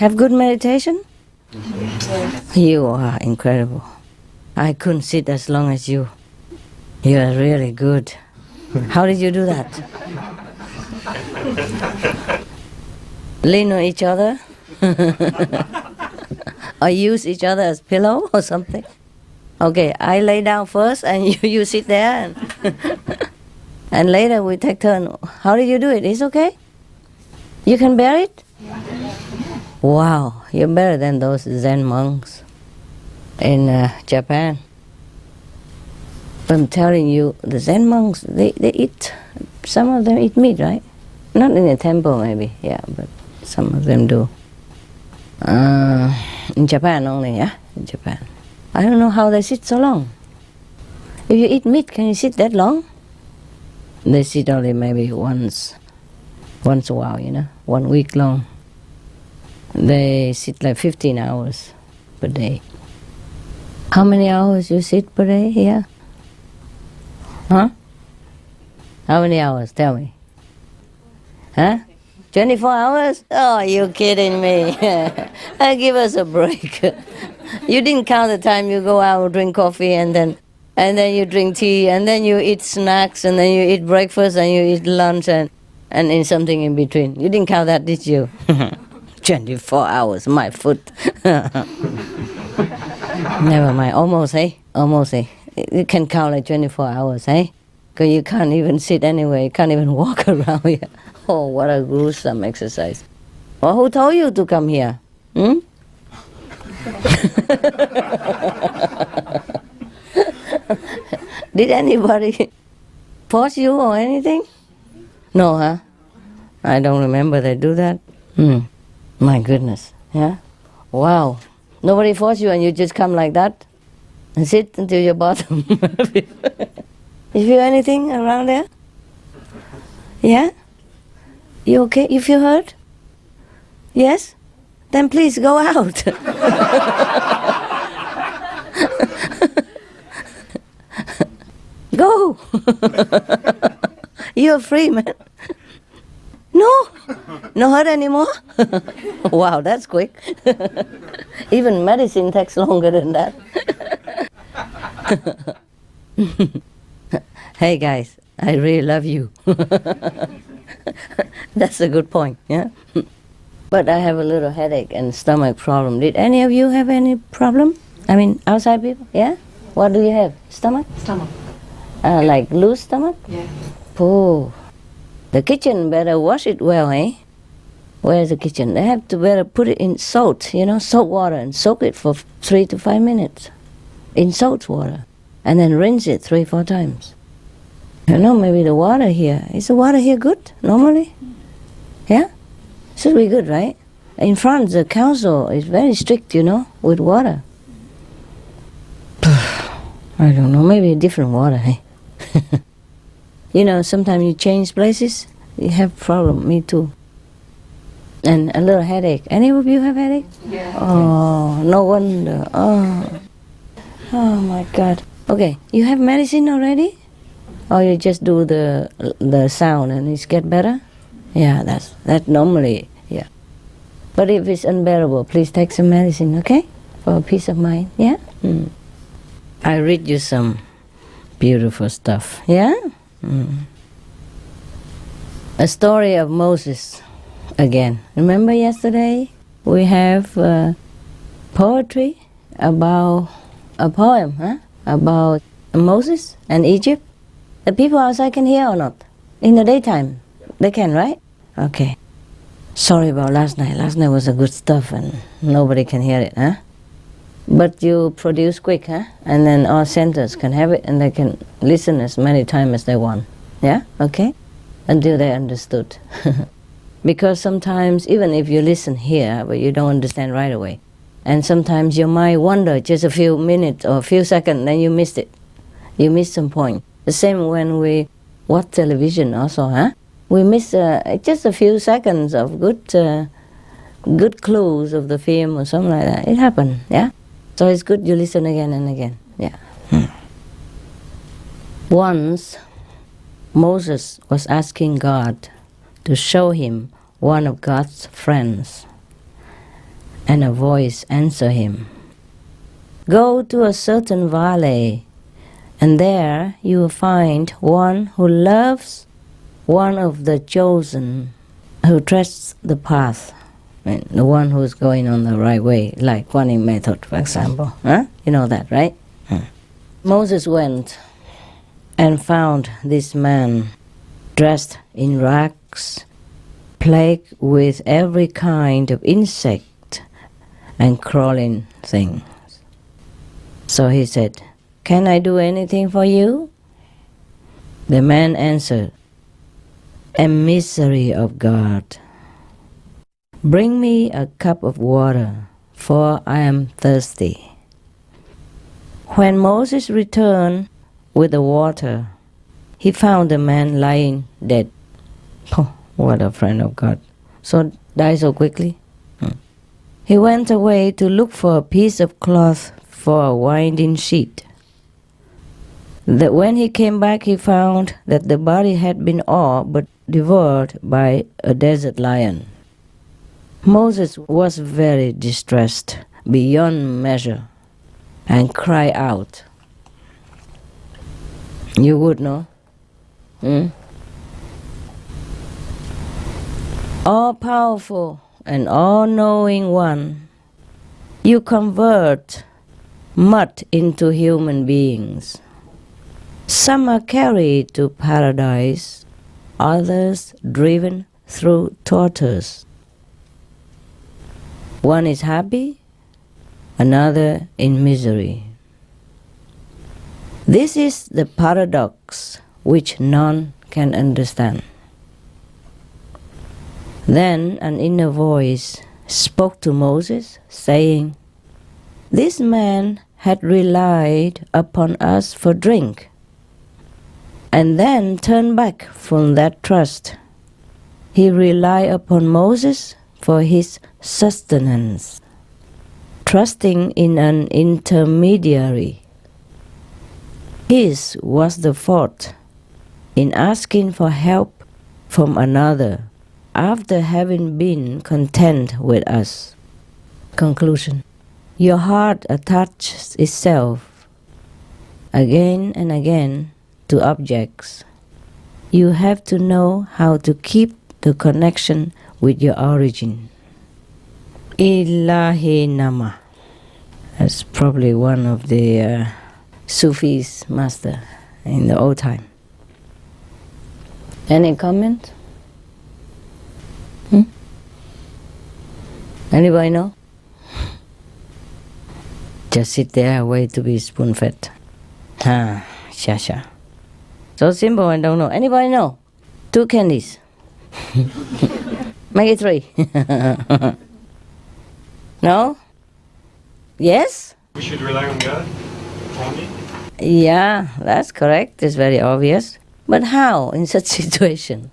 Have good meditation? You are incredible. I couldn't sit as long as you. You are really good. How did you do that? Lean on each other? Or use each other as pillow or something? Okay, I lay down first and you sit there and later we take turn. How did you do it? It's okay? You can bear it? Wow, you're better than those Zen monks in Japan. I'm telling you, the Zen monks, they eat, some of them eat meat, right? Not in the temple maybe, yeah, but some of them do. In Japan only, yeah? In Japan. I don't know how they sit so long. If you eat meat, can you sit that long? They sit only maybe once a while, 1 week long. They sit like 15 hours per day. How many hours you sit per day here? Huh? How many hours? Tell me. Huh? 24 hours? Oh, you're kidding me. Give us a break. You didn't count the time you go out and drink coffee and then you drink tea and then you eat snacks and then you eat breakfast and you eat lunch and in something in between. You didn't count that, did you? 24 hours, my foot. Never mind, almost, eh? Almost, eh? You can count like 24 hours, eh? Because you can't even sit anywhere, you can't even walk around here. Oh, what a gruesome exercise. Well, who told you to come here? Hmm? Did anybody force you or anything? No, huh? I don't remember they do that. My goodness, yeah? Wow. Nobody forced you and you just come like that? And sit until your bottom. You feel anything around there? Yeah? You okay? You feel hurt? Yes? Then please go out. Go. You're free, man. No? No hurt anymore? Wow, that's quick. Even medicine takes longer than that. Hey guys, I really love you. That's a good point, yeah? But I have a little headache and stomach problem. Did any of you have any problem? I mean, outside people, yeah? What do you have? Stomach? Stomach. Like loose stomach? Yeah. Oh. The kitchen better wash it well, eh? Where's the kitchen? They have to better put it in salt, salt water and soak it for 3 to 5 minutes in salt water and then rinse it 3-4 times. Maybe the water here. Is the water here good normally? Yeah? Should be good, right? In France, the council is very strict, with water. I don't know, maybe different water, eh? Sometimes you change places, you have problem, me too. And a little headache. Any of you have headache? Yeah. Oh, no wonder. Oh my God. Okay, you have medicine already? Or you just do the sound and it's get better? Yeah, that normally, yeah. But if it's unbearable, please take some medicine, okay? For peace of mind, yeah? I read you some beautiful stuff, yeah? A story of Moses again. Remember yesterday we have poetry about a poem, about Moses and Egypt. The people outside can hear or not? In the daytime, they can, right? Okay. Sorry about last night. Last night was a good stuff and nobody can hear it, huh? But you produce quick, huh? And then all centers can have it and they can listen as many times as they want. Yeah? Okay? Until they understood. Because sometimes, even if you listen here, but you don't understand right away. And sometimes your mind wander just a few minutes or a few seconds, then you missed it. You missed some point. The same when we watch television also, huh? We miss just a few seconds of good clues of the film or something like that. It happened, yeah? So it's good you listen again and again, yeah. Once, Moses was asking God to show him one of God's friends. And a voice answered him, "Go to a certain valley, and there you will find one who loves one of the chosen, who treads the path." The one who's going on the right way, like Kuan method, for example. Huh? You know that, right? Moses went and found this man dressed in rags, plagued with every kind of insect and crawling things. So he said, "Can I do anything for you?" The man answered, "Emissary of God, bring me a cup of water, for I am thirsty." When Moses returned with the water, he found the man lying dead. Oh, what a friend of God. So die so quickly. He went away to look for a piece of cloth for a winding sheet. When he came back, he found that the body had been all but devoured by a desert lion. Moses was very distressed beyond measure and cried out. You would know. All-powerful and all-knowing one, you convert mud into human beings. Some are carried to paradise, others driven through tortures. One is happy, another in misery. This is the paradox which none can understand. Then an inner voice spoke to Moses, saying, "This man had relied upon us for drink, and then turned back from that trust. He relied upon Moses for his sustenance, trusting in an intermediary. His was the fault in asking for help from another after having been content with us." Conclusion. Your heart attaches itself again and again to objects. You have to know how to keep the connection with your origin. Ilahi Nama. That's probably one of the Sufis master in the old time. Any comment? Anybody know? Just sit there, wait to be spoon-fed. Sha. So simple and don't know. Anybody know? 2 candies. Make it 3. No? Yes? We should rely on God only? Yeah, that's correct. It's very obvious. But how in such situation?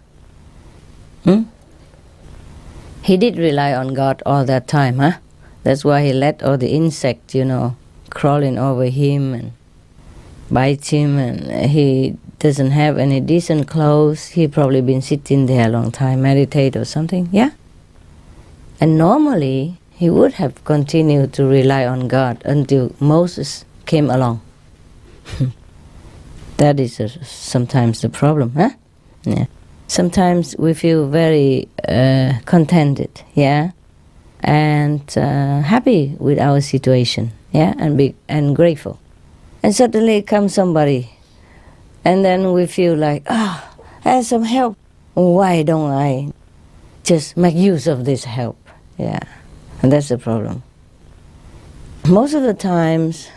He did rely on God all that time, huh? That's why he let all the insects, crawling over him and bite him, and he doesn't have any decent clothes. He probably been sitting there a long time, meditate or something, yeah? And normally, he would have continued to rely on God until Moses came along. That is sometimes the problem, huh? Yeah. Sometimes we feel very contented, yeah? And happy with our situation, yeah, and grateful. And suddenly comes somebody, and then we feel like, I have some help. Why don't I just make use of this help? Yeah, and that's the problem. Most of the times,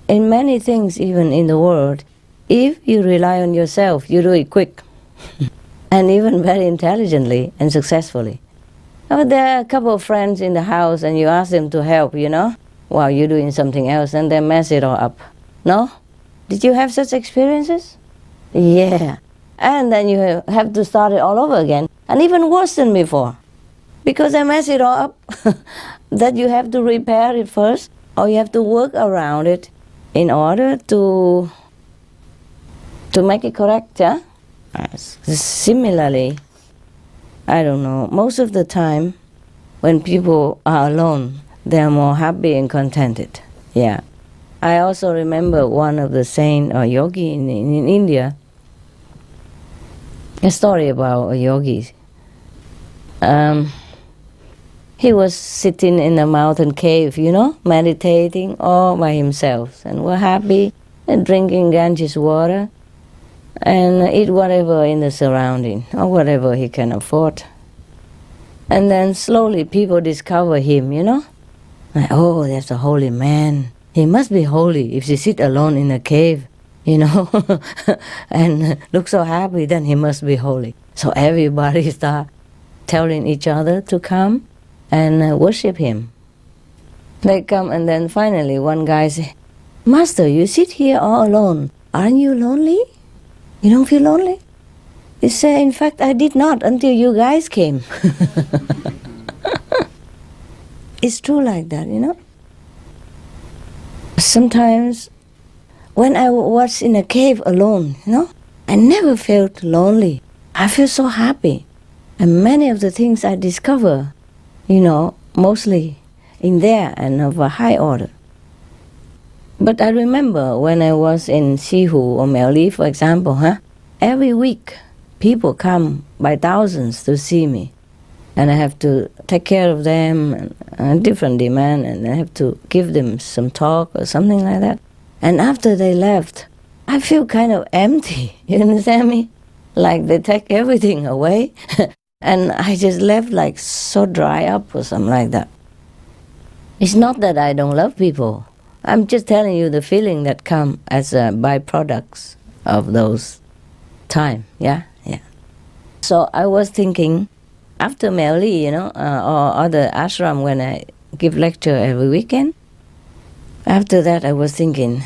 in many things, even in the world, if you rely on yourself, you do it quick, and even very intelligently and successfully. But there are a couple of friends in the house and you ask them to help, while you're doing something else, and they mess it all up. No? Did you have such experiences? Yeah. And then you have to start it all over again, and even worse than before. Because they mess it all up, that you have to repair it first, or you have to work around it in order to make it correct, yeah? Similarly, I don't know, most of the time when people are alone, they are more happy and contented. Yeah. I also remember one of the saint or yogi in India, a story about a yogi. He was sitting in a mountain cave, meditating all by himself, and were happy and drinking Ganges water and eat whatever in the surrounding or whatever he can afford. And then slowly people discover him, like, oh, there's a holy man. He must be holy if he sit alone in a cave, and look so happy, then he must be holy. So everybody start telling each other to come and worship him. They come, and then finally one guy says, Master, you sit here all alone. Aren't you lonely? You don't feel lonely? He said, in fact, I did not until you guys came. It's true like that, Sometimes when I was in a cave alone, I never felt lonely. I feel so happy. And many of the things I discover, mostly in there and of a high order. But I remember when I was in Sihu or Melli, for example, every week people come by thousands to see me. And I have to take care of them, and different demand, and I have to give them some talk or something like that. And after they left, I feel kind of empty, you understand me? Like they take everything away, and I just left like so dry up or something like that. It's not that I don't love people. I'm just telling you the feeling that come as byproducts of those time, yeah. So I was thinking, after Melli, or other ashram when I give lecture every weekend, after that I was thinking,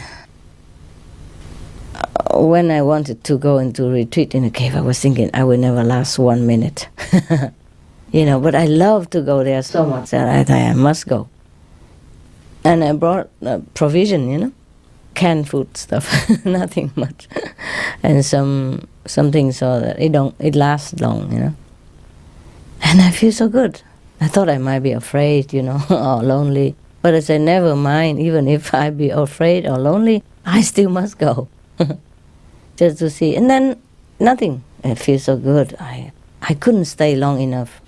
when I wanted to go into retreat in a cave, I was thinking I will never last 1 minute. But I love to go there so much that I thought I must go. And I brought provision, canned food stuff, nothing much, and some things so that it lasts long, And I feel so good. I thought I might be afraid, or lonely. But I said, never mind, even if I be afraid or lonely, I still must go. Just to see. And then nothing. It feels so good. I couldn't stay long enough.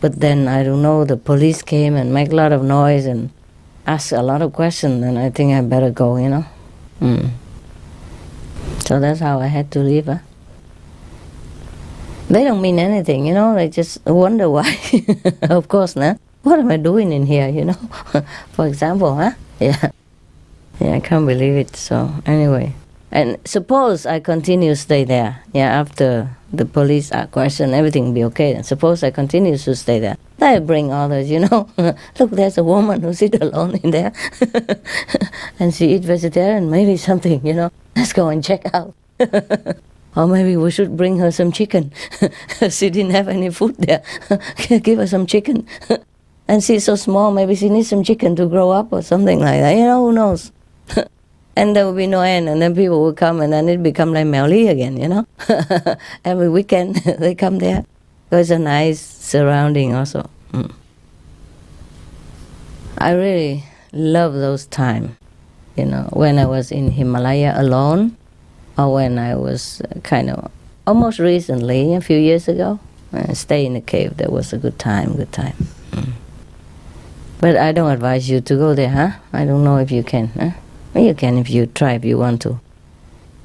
But then, I don't know, the police came and make a lot of noise and ask a lot of questions, and I think I better go, So that's how I had to leave. They don't mean anything, they just wonder why. Of course, what am I doing in here, For example, Yeah, I can't believe it. So anyway, and suppose I continue to stay there, after the police question, everything will be okay. And suppose I continue to stay there. They bring others, Look, there's a woman who sits alone in there. And she eats vegetarian, maybe something, Let's go and check out. Or maybe we should bring her some chicken. She didn't have any food there. Give her some chicken. And she's so small, maybe she needs some chicken to grow up or something like that. Who knows? And there will be no end. And then people will come, and then it become like Melli again, Every weekend they come there. So it's a nice surrounding also. I really love those times, when I was in Himalaya alone, or when I was kind of almost recently, a few years ago, stay in a cave. That was a good time. But I don't advise you to go there, I don't know if you can, Well, you can if you try, if you want to.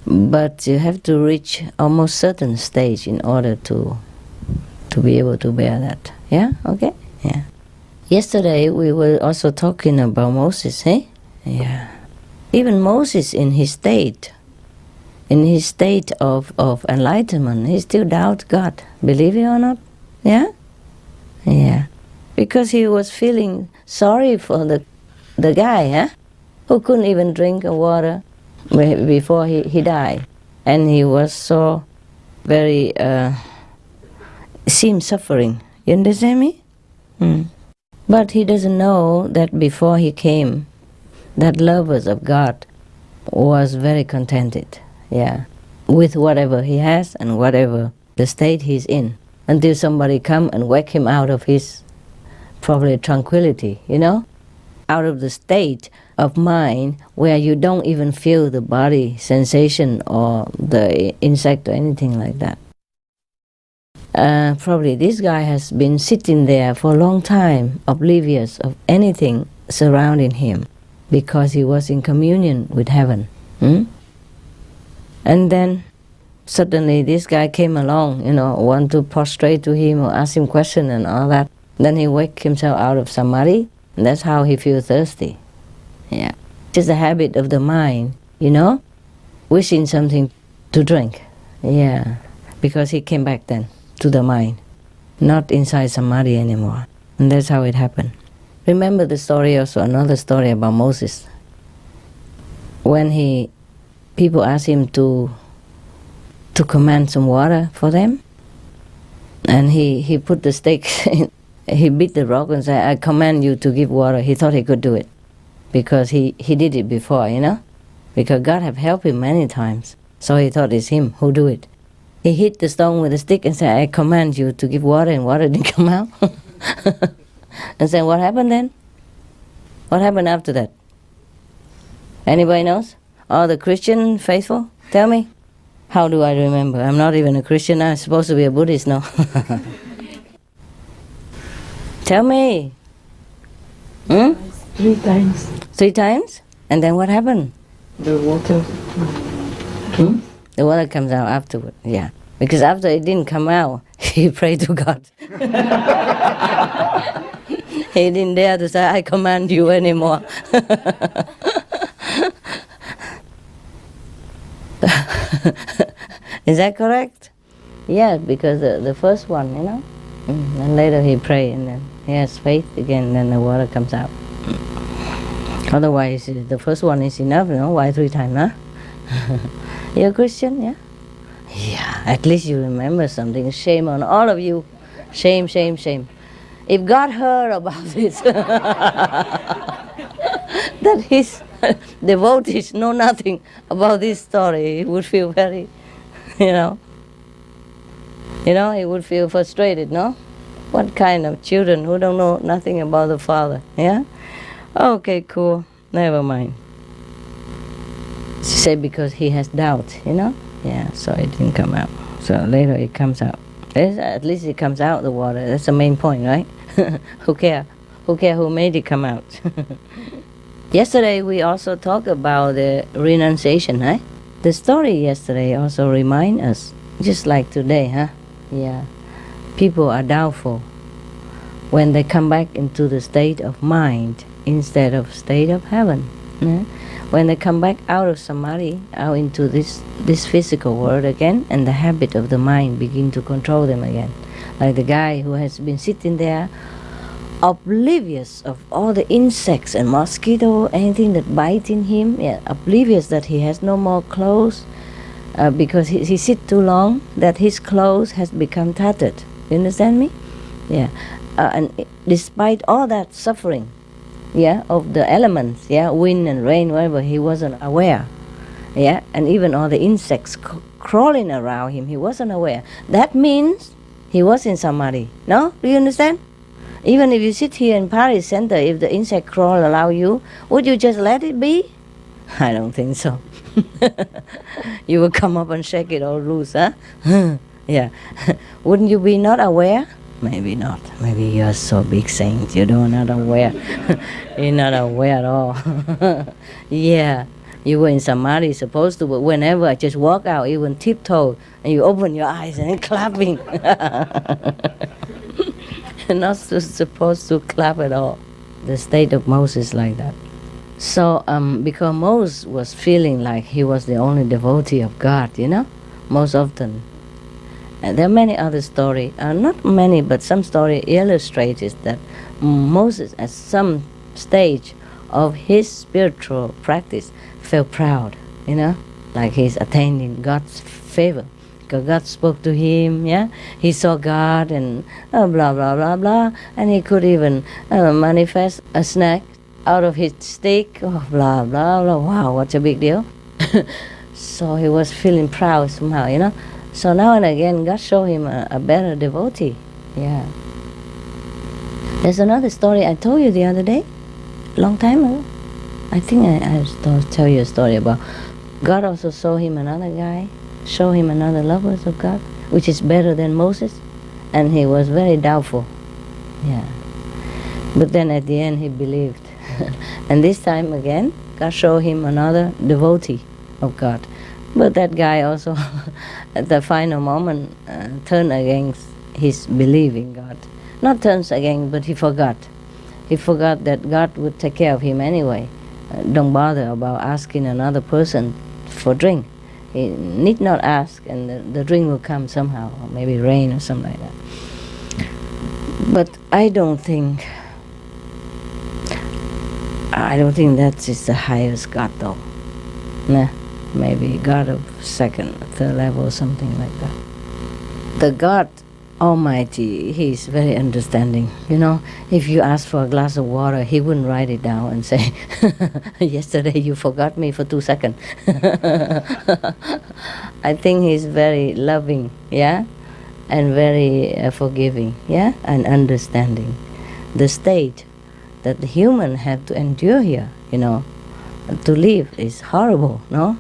But you have to reach almost certain stage in order to be able to bear that. Yeah? Okay? Yeah. Yesterday we were also talking about Moses, Yeah. Even Moses in his state of enlightenment, he still doubts God. Believe it or not? Yeah? Yeah. Because he was feeling sorry for the guy, who couldn't even drink water before he died. And he was so very, seemed suffering. You understand me? But he doesn't know that before he came, that lovers of God was very contented. Yeah, with whatever he has and whatever the state he's in, until somebody come and wake him out of his probably tranquility, out of the state of mind where you don't even feel the body sensation or the insect or anything like that. Probably this guy has been sitting there for a long time, oblivious of anything surrounding him, because he was in communion with heaven. And then suddenly this guy came along, want to prostrate to him or ask him question and all that. Then he wake himself out of samadhi, and that's how he feels thirsty. Yeah. It's a habit of the mind, wishing something to drink. Yeah. Because he came back then to the mind, not inside samadhi anymore. And that's how it happened. Remember the story also, another story about Moses. When people asked him to command some water for them, and he put the stick, he beat the rock and said, I command you to give water. He thought he could do it, because he did it before, because God have helped him many times. So he thought it's him who do it. He hit the stone with a stick and said, I command you to give water, and water didn't come out. And said, what happened then? What happened after that? Anybody knows? All the Christian faithful? Tell me. How do I remember? I'm not even a Christian. I'm supposed to be a Buddhist now. Tell me. 3 times. 3 times? And then what happened? The water. The water comes out afterward, yeah. Because after it didn't come out, he prayed to God. He didn't dare to say, I command you anymore. Is that correct? Yeah, because the first one, And later he prayed, and then he has faith again, and then the water comes out. Otherwise, the first one is enough, Why 3 times, huh? You're a Christian, yeah? Yeah, at least you remember something. Shame on all of you. Shame, shame, shame. If God heard about this, that his devotees know nothing about this story, he would feel very, he would feel frustrated, no? What kind of children who don't know nothing about the Father, yeah? Okay, cool, never mind. She said because he has doubt, Yeah, so it didn't come out. So later it comes out. At least it comes out, the water. That's the main point, right? Who care? Who care who made it come out? Yesterday we also talked about the renunciation, right? The story yesterday also remind us, just like today, huh? Yeah. People are doubtful when they come back into the state of mind instead of state of heaven. Yeah? When they come back out of samadhi, out into this physical world again, and the habit of the mind begin to control them again. Like the guy who has been sitting there, oblivious of all the insects and mosquito, anything that biting him, oblivious that he has no more clothes, because he sit too long, that his clothes has become tattered. You understand me? Yeah. And despite all that suffering, of the elements, wind and rain, whatever, he wasn't aware. And even all the insects crawling around him, he wasn't aware. That means he was in samadhi. No? Do you understand? Even if you sit here in Paris Center, if the insect crawl around you, would you just let it be? I don't think so. You will come up and shake it all loose, huh? Yeah. Wouldn't you be not aware? Maybe not. Maybe you're so big saint, you don't not aware. You're not aware at all. Yeah. You were in samadhi, supposed to, but whenever I just walk out, even tiptoe, and you open your eyes and clapping. You're not supposed to clap at all. The state of Moses like that. So, because Moses was feeling like he was the only devotee of God, most often. And there are many other stories, not many, but some story illustrates that Moses, at some stage of his spiritual practice, felt proud, like he's attaining God's favor. Because God spoke to him, he saw God and blah, blah, blah, blah, and he could even manifest a snake out of his stick, blah, blah, blah, wow, what a big deal. So he was feeling proud somehow, So now and again, God showed him a better devotee, There's another story I told you the other day, long time ago. I think I tell you a story about God also saw him another guy, show him another lovers of God, which is better than Moses, and he was very doubtful. Yeah. But then at the end he believed. And this time again, God showed him another devotee of God. But that guy also, at the final moment, turned against his belief in God. Not turns against, but he forgot. He forgot that God would take care of him anyway. Don't bother about asking another person for drink. He need not ask, and the drink will come somehow, or maybe rain or something like that. But I don't think that is the highest God though. Nah, maybe God of second, third level or something like that. The God Almighty, He is very understanding. You know, if you ask for a glass of water, He wouldn't write it down and say, yesterday you forgot me for 2 seconds. I think He's very loving, yeah, and very forgiving, yeah, and understanding. The state that the human have to endure here, you know, to live is horrible, no?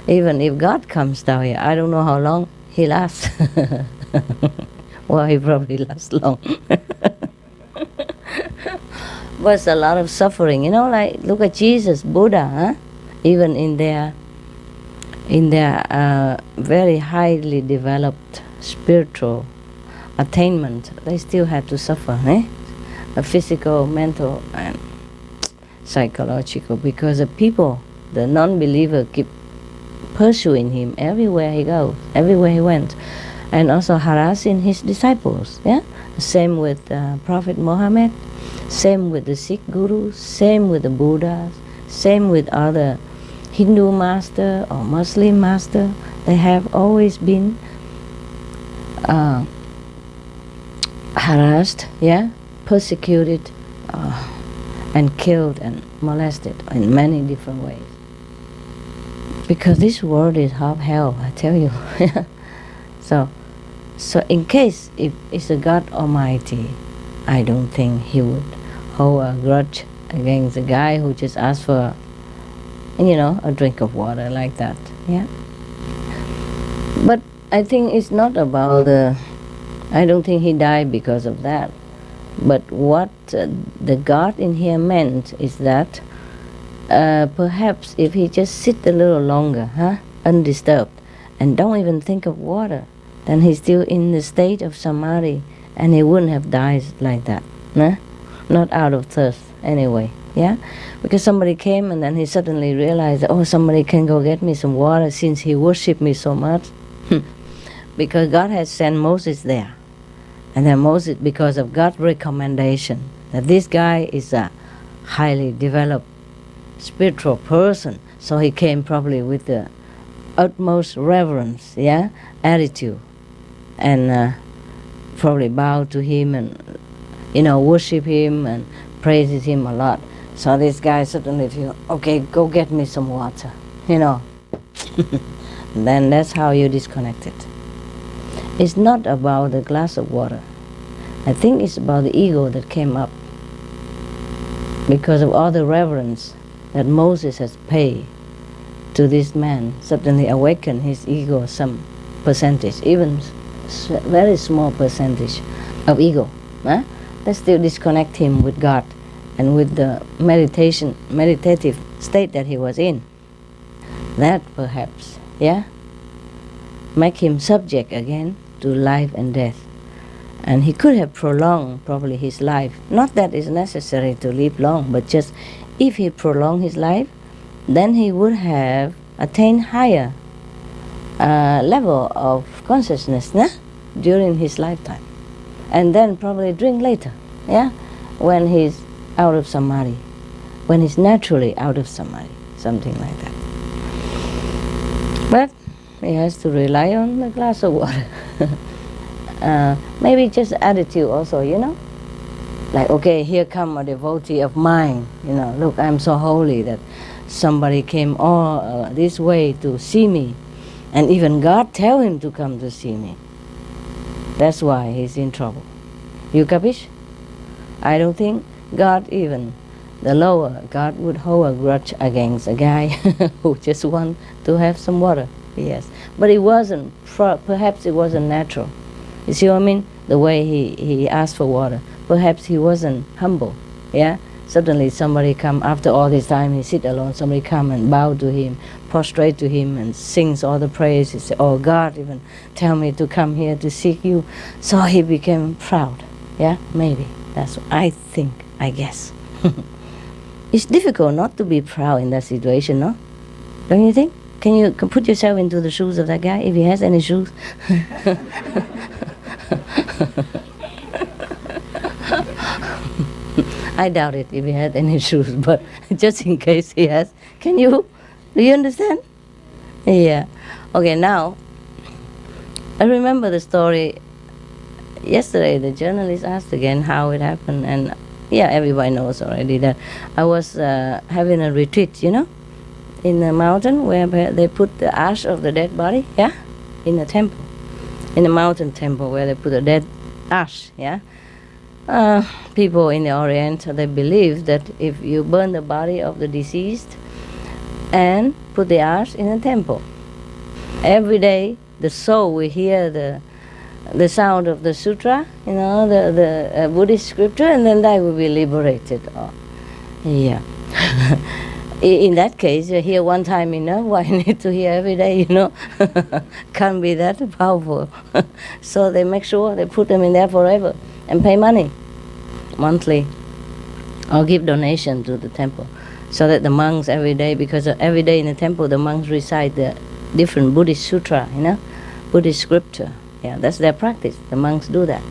Even if God comes down here, I don't know how long He lasts. Well, He probably lasts long. But it's a lot of suffering, you know, like look at Jesus, Buddha, huh? Even in their very highly developed spiritual attainment, they still have to suffer, eh? A physical, mental, and psychological, because the people, the non-believer, keep pursuing him everywhere he goes, everywhere he went, and also harassing his disciples. Yeah, same with Prophet Muhammad, same with the Sikh gurus, same with the Buddhas, same with other Hindu master or Muslim master. They have always been harassed, yeah, persecuted, and killed and molested in many different ways. Because this world is half hell, I tell you. So in case if it's a God Almighty, I don't think He would hold a grudge against the guy who just asked for, you know, a drink of water like that. Yeah. But I think it's not about I don't think he died because of that. But what the God in here meant is that perhaps if he just sit a little longer, undisturbed, and don't even think of water, then he's still in the state of samadhi, and he wouldn't have died like that, not out of thirst anyway, yeah? Because somebody came and then he suddenly realized, oh, somebody can go get me some water since he worshipped me so much. Because God had sent Moses there. And then Moses, because of God's recommendation, that this guy is a highly developed spiritual person, so he came probably with the utmost reverence, yeah, attitude, and probably bowed to him and, you know, worship him and praises him a lot. So this guy suddenly feels, okay, go get me some water, you know. Then that's how you disconnect it. It's not about the glass of water. I think it's about the ego that came up because of all the reverence that Moses has paid to this man. Suddenly awakened his ego some percentage, even very small percentage of ego. That still disconnect him with God and with the meditative state that he was in. That perhaps, yeah, make him subject again to life and death. And he could have prolonged probably his life. Not that it's necessary to live long, but just if he prolonged his life, then he would have attained higher level of consciousness during his lifetime. And then probably drink later, yeah, when he's out of samadhi, when he's naturally out of samadhi, something like that. But he has to rely on a glass of water. Maybe just attitude also, you know. Like, okay, here come a devotee of mine, you know, look, I'm so holy that somebody came all this way to see me. And even God tell him to come to see me. That's why he's in trouble. You capish? I don't think God, even the lower God, would hold a grudge against a guy who just want to have some water. Yes, but it wasn't. Perhaps it wasn't natural. You see what I mean? The way he asked for water. Perhaps he wasn't humble. Yeah. Suddenly somebody come, after all this time he sit alone, somebody come and bow to him, prostrate to him and sings all the praise. He said, oh God, even tell me to come here to seek you. So he became proud. Yeah, maybe. That's what I think, I guess. It's difficult not to be proud in that situation, no? Don't you think? Can you put yourself into the shoes of that guy, if he has any shoes? I doubt it if he had any shoes, but just in case he has. Do you understand? Yeah. Okay, now, I remember the story yesterday. The journalist asked again how it happened, and yeah, everybody knows already that I was having a retreat, in a mountain where they put the ash of the dead body, yeah, in a temple, in a mountain temple where they put the dead ash, yeah. People in the Orient, they believe that if you burn the body of the deceased and put the ash in a temple, every day the soul will hear the sound of the sutra, the Buddhist scripture, and then they will be liberated. Yeah. In that case, you hear one time enough. Why need to hear every day? Can't be that powerful. So they make sure they put them in there forever and pay money monthly or give donation to the temple, so that the monks every day, because every day in the temple the monks recite the different Buddhist sutra, Buddhist scripture. Yeah, that's their practice. The monks do that.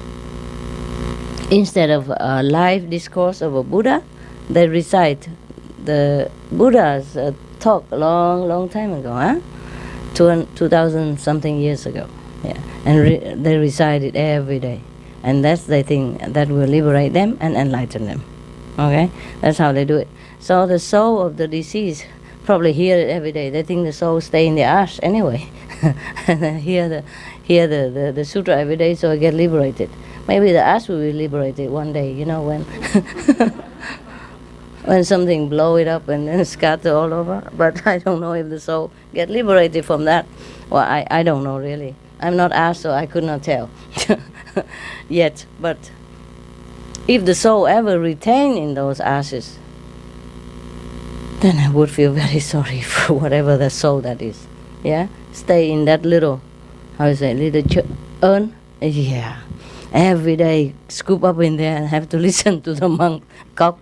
Instead of a live discourse of a Buddha, they recite the Buddha's talk a long time ago, 2,000 something years ago. Yeah, and they recite it every day. And that's the thing that will liberate them and enlighten them. Okay? That's how they do it. So the soul of the deceased probably hear it every day. They think the soul stay in the ash anyway. And then hear the sutra every day, so I get liberated. Maybe the ash will be liberated one day, when when something blow it up and then scatter all over. But I don't know if the soul get liberated from that. Well, I don't know really. I'm not asked, so I could not tell. Yet, but if the soul ever retained in those ashes, then I would feel very sorry for whatever the soul that is. Yeah, stay in that little, little urn. Yeah, every day scoop up in there and have to listen to the monk cock,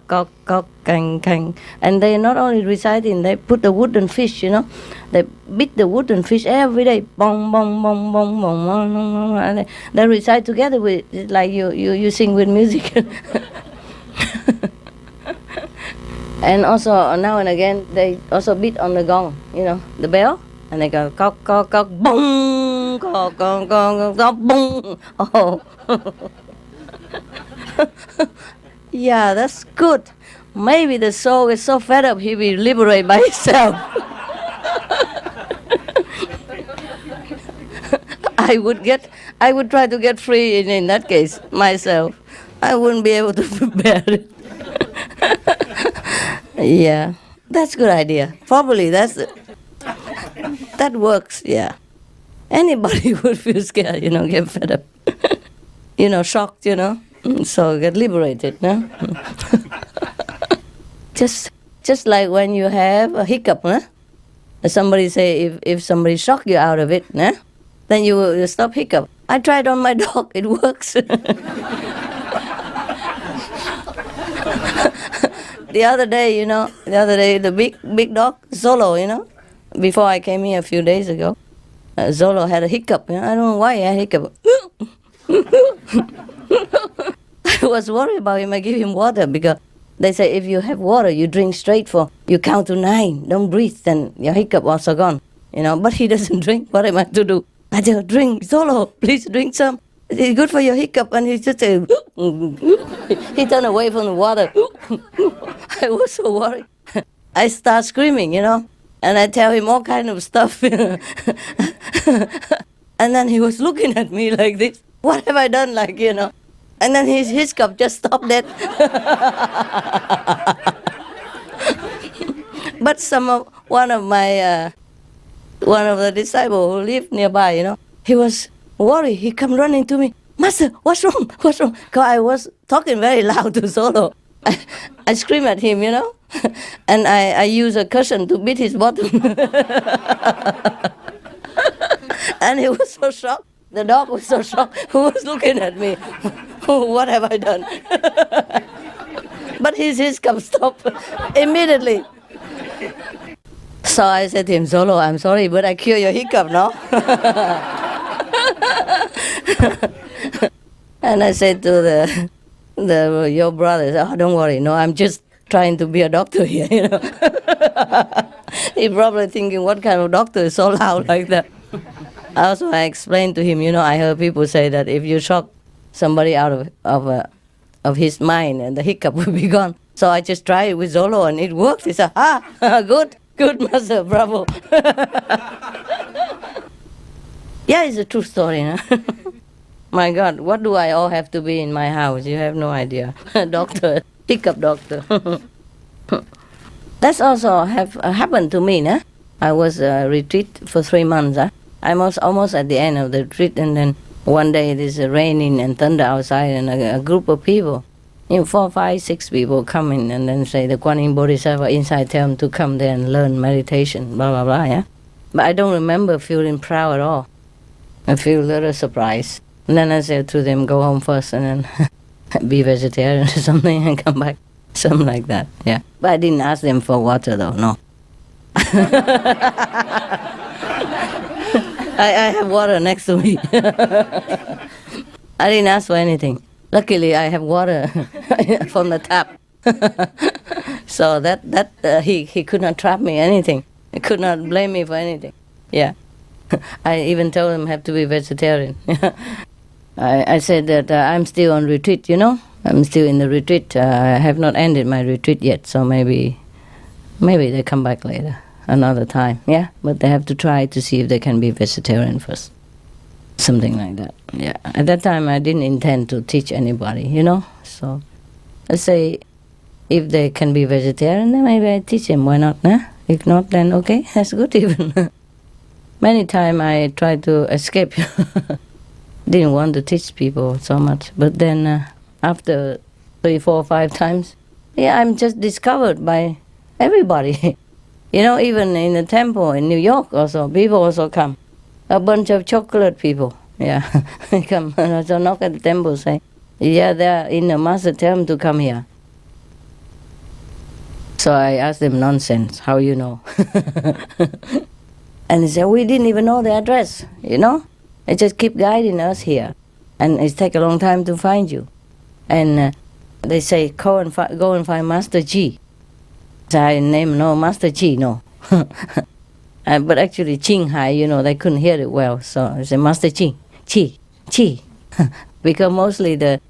kang, kang. And they not only reciting, they put the wooden fish, they beat the wooden fish every day, bong, bong, bong, bong, bong, bong, bong, and they recite together with it, like you sing with music. And also now and again they also beat on the gong, the bell, and they go cock, bong, cock, bong. Oh. Yeah, that's good. Maybe the soul is so fed up he will liberate by himself. I would try to get free in that case myself. I wouldn't be able to bear it. Yeah, that's a good idea. Probably that works. Yeah, anybody would feel scared, get fed up, shocked, so get liberated, no? Just like when you have a hiccup, huh? Somebody say if somebody shock you out of it, huh? Then you stop hiccup. I tried on my dog, it works. The other day, the big dog, Zolo, before I came here a few days ago, Zolo had a hiccup. I don't know why he had a hiccup. I was worried about him. I give him water because they say if you have water, you drink straight you count to 9. Don't breathe, then your hiccup also gone. But he doesn't drink. What am I to do? I just drink, Zolo, please drink some. It's good for your hiccup. And he just said, he turned away from the water. I was so worried. I start screaming, and I tell him all kind of stuff. And then he was looking at me like this. What have I done? And then his hiccup just stopped dead. But one of the disciples who lived nearby, he was worried. He come running to me, Master, what's wrong? What's wrong? Because I was talking very loud to Solo. I scream at him, and I use a cushion to beat his bottom. And he was so shocked. The dog was so shocked. He was looking at me. What have I done? But his hiccup stopped immediately. So I said to him, Solo, I'm sorry, but I cure your hiccup now. And I said to your brothers, oh, don't worry, no, I'm just trying to be a doctor here, He probably thinking, what kind of doctor is so loud like that? Also, I explained to him, I heard people say that if you shock somebody out of his mind, and the hiccup will be gone. So I just tried it with Zolo, and it worked. He said, good, Master, bravo. Yeah, it's a true story, My God, what do I all have to be in my house? You have no idea. Doctor, hiccup doctor. That's also happened to me, I was retreat for 3 months, I'm almost at the end of the retreat, and then one day it is raining and thunder outside, and a group of people, 4, 5, 6 people come in and then say the Kuan Yin Bodhisattva inside tell them to come there and learn meditation, blah, blah, blah, yeah? But I don't remember feeling proud at all. I feel a little surprised. And then I said to them, go home first and then be vegetarian or something and come back. Something like that, yeah. But I didn't ask them for water though, no. I have water next to me. I didn't ask for anything. Luckily, I have water from the tap. So he could not trap me anything. He could not blame me for anything. Yeah. I even told him I have to be vegetarian. I said that I'm still on retreat, I'm still in the retreat. I have not ended my retreat yet, so maybe they come back later, another time, yeah? But they have to try to see if they can be vegetarian first. Something like that, yeah. At that time, I didn't intend to teach anybody, So I say, if they can be vegetarian, then maybe I teach them, why not, nah? If not, then okay, that's good even. Many times I tried to escape. Didn't want to teach people so much. But then after 3, 4, 5 times, yeah, I'm just discovered by everybody. Even in the temple in New York also, people also come. A bunch of chocolate people, yeah. They come, so knock at the temple, say, yeah, they're in the master, tell them to come here. So I asked them, nonsense, how you know? And they said, we didn't even know the address, They just keep guiding us here. And it takes a long time to find you. And they say, go and find Master Chi. So I name no Master Chi, no. But actually, Ching Hai, they couldn't hear it well. So I say, Master Chi. Because mostly the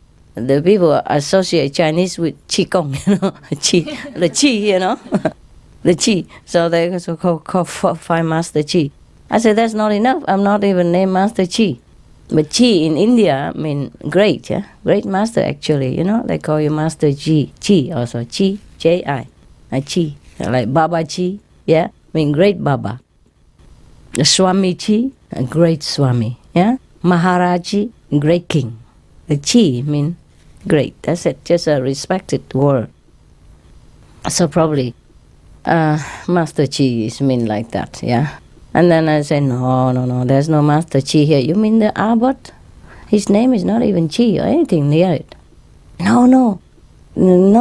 people associate Chinese with Qigong, Qi, the Qi, the Qi. So they also call find Master Chi. I said, that's not enough. I'm not even named Master Chi. But Chi in India mean great, yeah? Great master, actually, They call you Master Chi. Chi also, Chi, J-I. Chi, like Baba Chi, yeah? Mean great Baba. The Swami Chi, a great Swami, yeah? Maharaji, great king. The Chi mean great. That's it, just a respected word. So probably Master Chi is mean like that, yeah? And then I say, no, there's no Master Chi here. You mean the abbot? His name is not even Chi or anything near it. No. In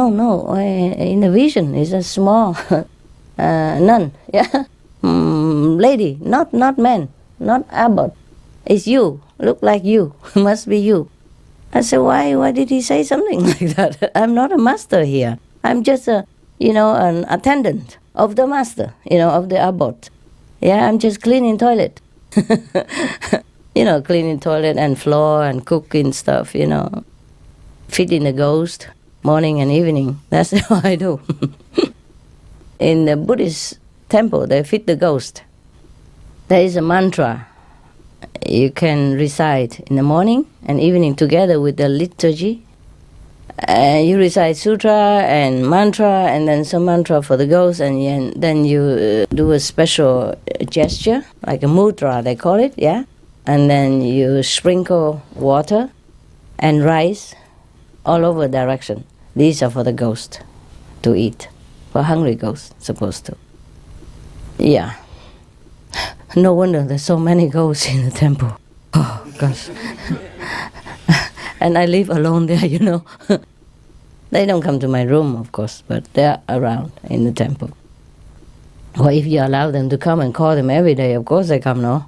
the vision, it's a small nun, yeah? Lady, not man, not abbot. It's you, look like you, must be you. I said, why did he say something like that? I'm not a master here. I'm just an attendant of the master, of the abbot. Yeah, I'm just cleaning toilet. Cleaning toilet and floor and cooking stuff, Feeding the ghost, morning and evening. That's what I do. In the Buddhist temple, they feed the ghost. There is a mantra You can recite in the morning and evening together with the liturgy. You recite sutra and mantra, and then some mantra for the ghost, and then you do a special gesture, like a mudra, they call it, yeah? And then you sprinkle water and rice all over direction. These are for the ghost to eat, for hungry ghosts, supposed to. Yeah. No wonder there's so many ghosts in the temple. Oh, gosh. And I live alone there, you know. They don't come to my room, of course, but they're around in the temple. Or if you allow them to come and call them every day, of course they come, no?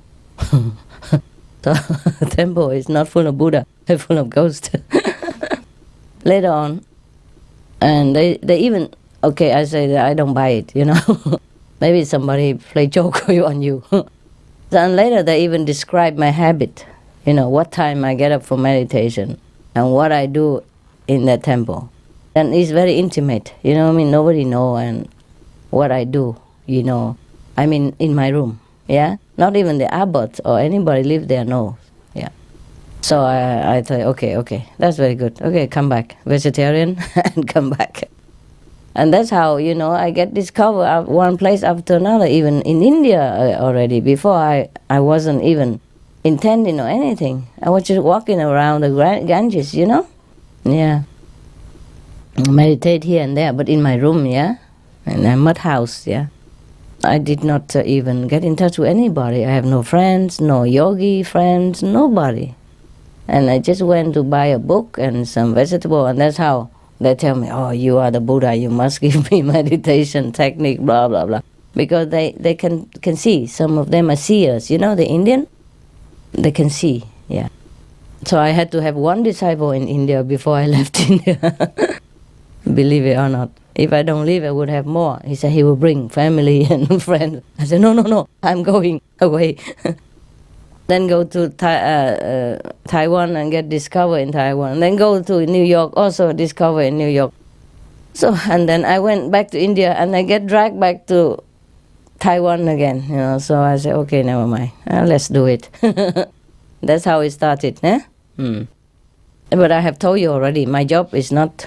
So the temple is not full of Buddha, it's full of ghosts. Later on, and they even, okay, I say that I don't buy it, you know. Maybe somebody play joke on you. Then later they even describe my habit, you know, what time I get up for meditation and what I do in the temple. And it's very intimate, you know what I mean? Nobody know and what I do, you know. I mean, in my room, yeah? Not even the abbot or anybody live there knows, yeah. So I thought, okay, that's very good. Okay, come back, vegetarian, and come back. And that's how, you know, I get discovered one place after another, even in India already. Before I wasn't even intending or anything. I was just walking around the Ganges, you know? Yeah. Meditate here and there, but in my room, yeah? In a mud house, yeah? I did not even get in touch with anybody. I have no friends, no yogi friends, nobody. And I just went to buy a book and some vegetable, and that's how they tell me, oh, you are the Buddha, you must give me meditation technique, blah, blah, blah. Because they can see. Some of them are seers, you know, the Indian? They can see, yeah. So I had to have one disciple in India before I left India. Believe it or not. If I don't leave, I would have more. He said he will bring family and friends. I said, no, I'm going away. Then go to Taiwan and get discovered in Taiwan. Then go to New York, also discover in New York. So, and then I went back to India and I get dragged back to Taiwan again, you know. So I said, okay, never mind. Let's do it. That's how it started, eh? But I have told you already, my job is not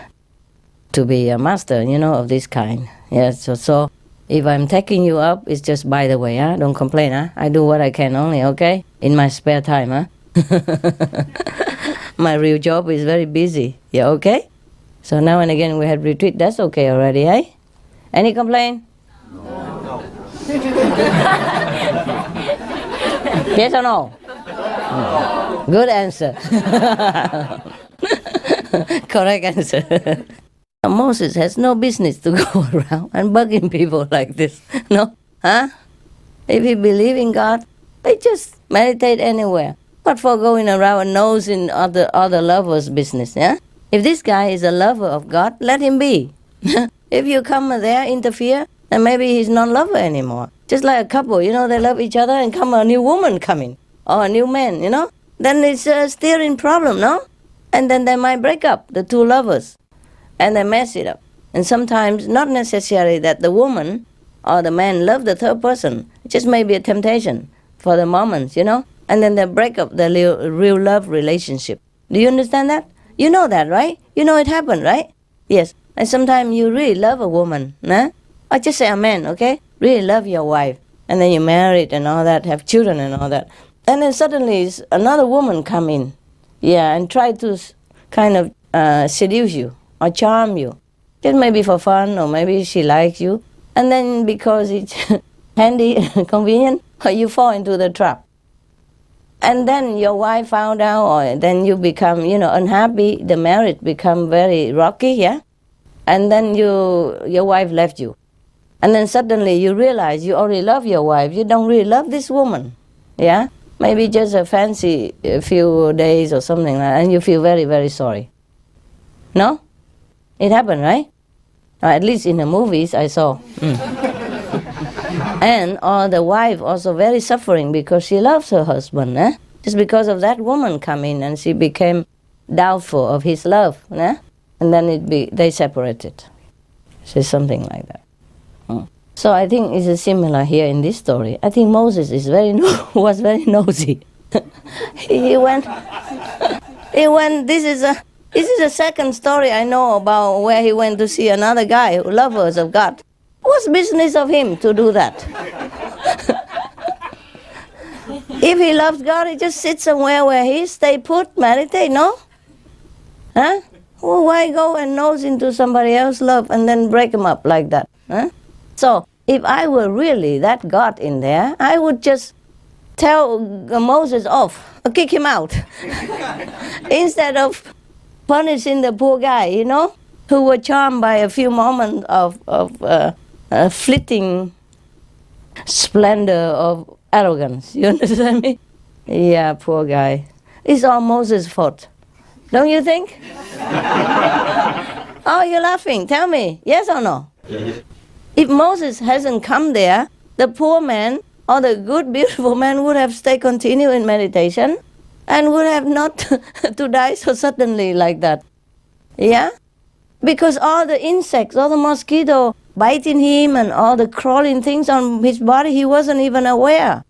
to be a master, you know, of this kind. Yes, so if I'm taking you up, it's just by the way, huh? Don't complain, huh? I do what I can only, okay? In my spare time, huh? My real job is very busy. Yeah, okay? So now and again we had retreat, that's okay already, eh? Any complaint? No. Yes or no? Good answer. Correct answer. Moses has no business to go around and bugging people like this, no? Huh? If he believe in God, they just meditate anywhere. What for going around and nosing other lovers' business, yeah? If this guy is a lover of God, let him be. If you come there, interfere, then maybe he's not lover anymore. Just like a couple, you know, they love each other and come a new woman coming, or a new man, you know? Then it's a steering problem, no? And then they might break up, the two lovers. And they mess it up. And sometimes not necessarily that the woman or the man love the third person. It just may be a temptation for the moment, you know? And then they break up the real love relationship. Do you understand that? You know that, right? You know it happened, right? Yes. And sometimes you really love a woman, nah? Or just say a man, okay? Really love your wife. And then you married and all that, have children and all that. And then suddenly another woman come in, yeah, and try to kind of seduce you or charm you. Just maybe for fun, or maybe she likes you. And then because it's handy and convenient, you fall into the trap. And then your wife found out, or then you become, you know, unhappy. The marriage become very rocky, yeah? And then your wife left you. And then suddenly you realize you already love your wife. You don't really love this woman, yeah? Maybe just a fancy a few days or something like that, and you feel very, very sorry. No? It happened, right? Or at least in the movies I saw. And the wife also very suffering because she loves her husband, eh? Just because of that woman come in and she became doubtful of his love, eh? And then they separated. So something like that. So I think it's similar here in this story. I think Moses is was very nosy. he went. This is the second story I know about where he went to see another guy who lovers of God. What's business of him to do that? If he loves God, he just sits somewhere where he stay put, meditate, no? Huh? Well, why go and nose into somebody else's love and then break him up like that? Huh? So, if I were really that God in there, I would just tell Moses off, or kick him out, instead of punishing the poor guy, who were charmed by a few moments of fleeting splendor of arrogance. You understand me? Yeah, poor guy. It's all Moses' fault. Don't you think? Oh, you're laughing. Tell me, yes or no? Yes. If Moses hasn't come there, the poor man or the good, beautiful man would have stayed continue in meditation and would have not to die so suddenly like that. Yeah? Because all the insects, all the mosquito biting him and all the crawling things on his body, he wasn't even aware.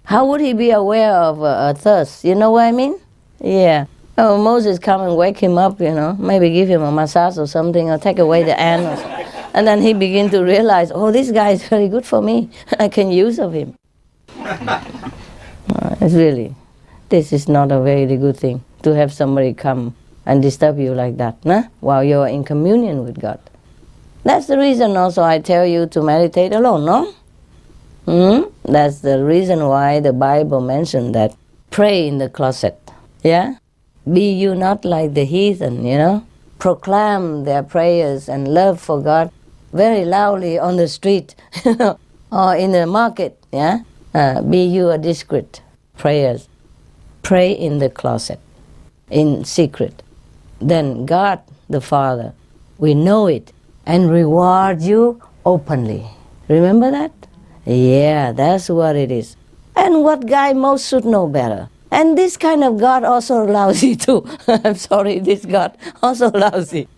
How would he be aware of a thirst? You know what I mean? Yeah. Oh, Moses come and wake him up, maybe give him a massage or something, or take away the ant or something. And then he begin to realize, oh, this guy is very good for me. I can use of him. This is not a very good thing, to have somebody come and disturb you like that, while you are in communion with God. That's the reason also I tell you to meditate alone, no? That's the reason why the Bible mentioned that pray in the closet, yeah? Be you not like the heathen, proclaim their prayers and love for God very loudly on the street or in the market, yeah? Be you a discreet prayers. Pray in the closet, in secret. Then God, the Father, we know it and reward you openly. Remember that? Yeah, that's what it is. And what guy most should know better? And this kind of God also lousy too. I'm sorry, this God also lousy.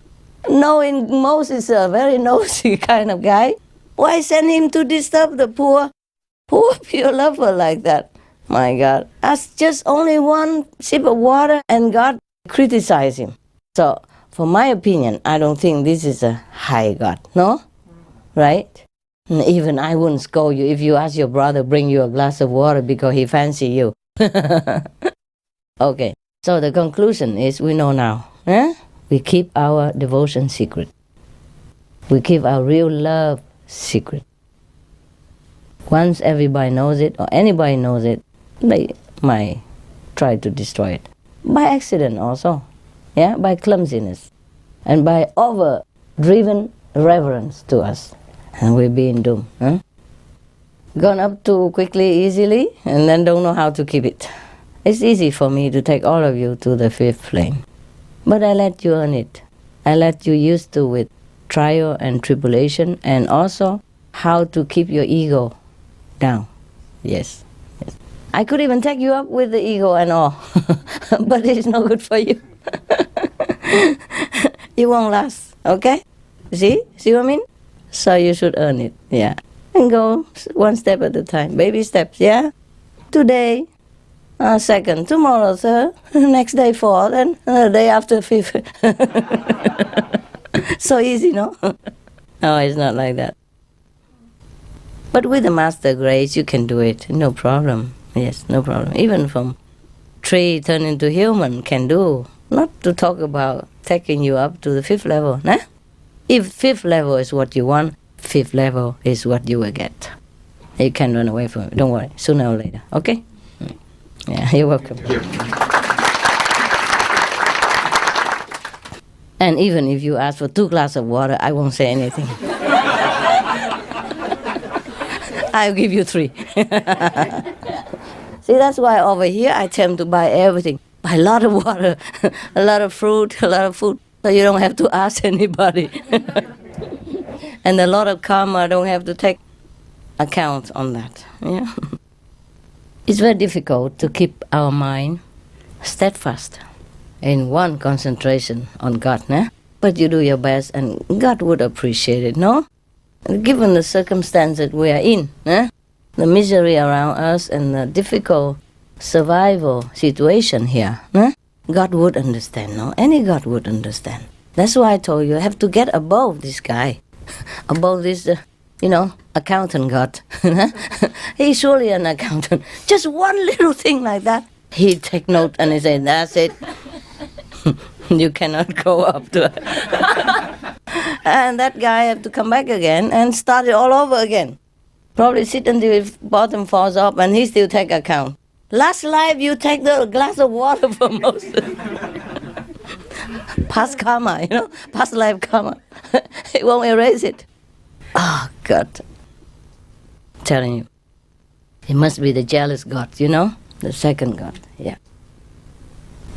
Knowing Moses is a very nosy kind of guy, why send him to disturb the poor pure lover like that? My God, ask just only one sip of water and God criticize him. So, for my opinion, I don't think this is a high God, no? Right? And even I wouldn't scold you if you ask your brother bring you a glass of water because he fancy you. Okay, so the conclusion is we know now. We keep our devotion secret. We keep our real love secret. Once everybody knows it or anybody knows it, they might try to destroy it. By accident also, yeah, by clumsiness and by overdriven reverence to us. And we'll be in doom. Gone up too quickly, easily, and then don't know how to keep it. It's easy for me to take all of you to the fifth flame. But I let you earn it. I let you used to with trial and tribulation, and also how to keep your ego down. Yes. I could even take you up with the ego and all, but it's no good for you. You won't last, okay? See what I mean? So you should earn it, yeah. And go one step at a time, baby steps, yeah? Today, second, tomorrow third, next day fourth, and the day after fifth. So easy, no? No, it's not like that. But with the Master Grace, you can do it, no problem. Yes, no problem. Even from tree turn into human can do. Not to talk about taking you up to the fifth level, nah? If fifth level is what you want, fifth level is what you will get. You can't run away from it. Don't worry, sooner or later, okay? Yeah, you're welcome. Thank you. And even if you ask for 2 glasses of water, I won't say anything. I'll give you 3. See, that's why over here I tend to buy everything. Buy a lot of water, a lot of fruit, a lot of food, so you don't have to ask anybody. And a lot of karma, don't have to take account on that. Yeah. It's very difficult to keep our mind steadfast in one concentration on God, nah? But you do your best and God would appreciate it, no? Given the circumstances we are in, the misery around us and the difficult survival situation here, huh? God would understand, no? Any God would understand. That's why I told you have to get above this guy, above this, accountant God. He's surely an accountant. Just one little thing like that, he take note and he say, that's it. You cannot go up to it. And that guy have to come back again and start it all over again. Probably sit until his bottom falls off and he still take account. Last life you take the glass of water from Moses. Past karma, past life karma. It won't erase it. Oh, God. Telling you. It must be the jealous God, the second God, yeah.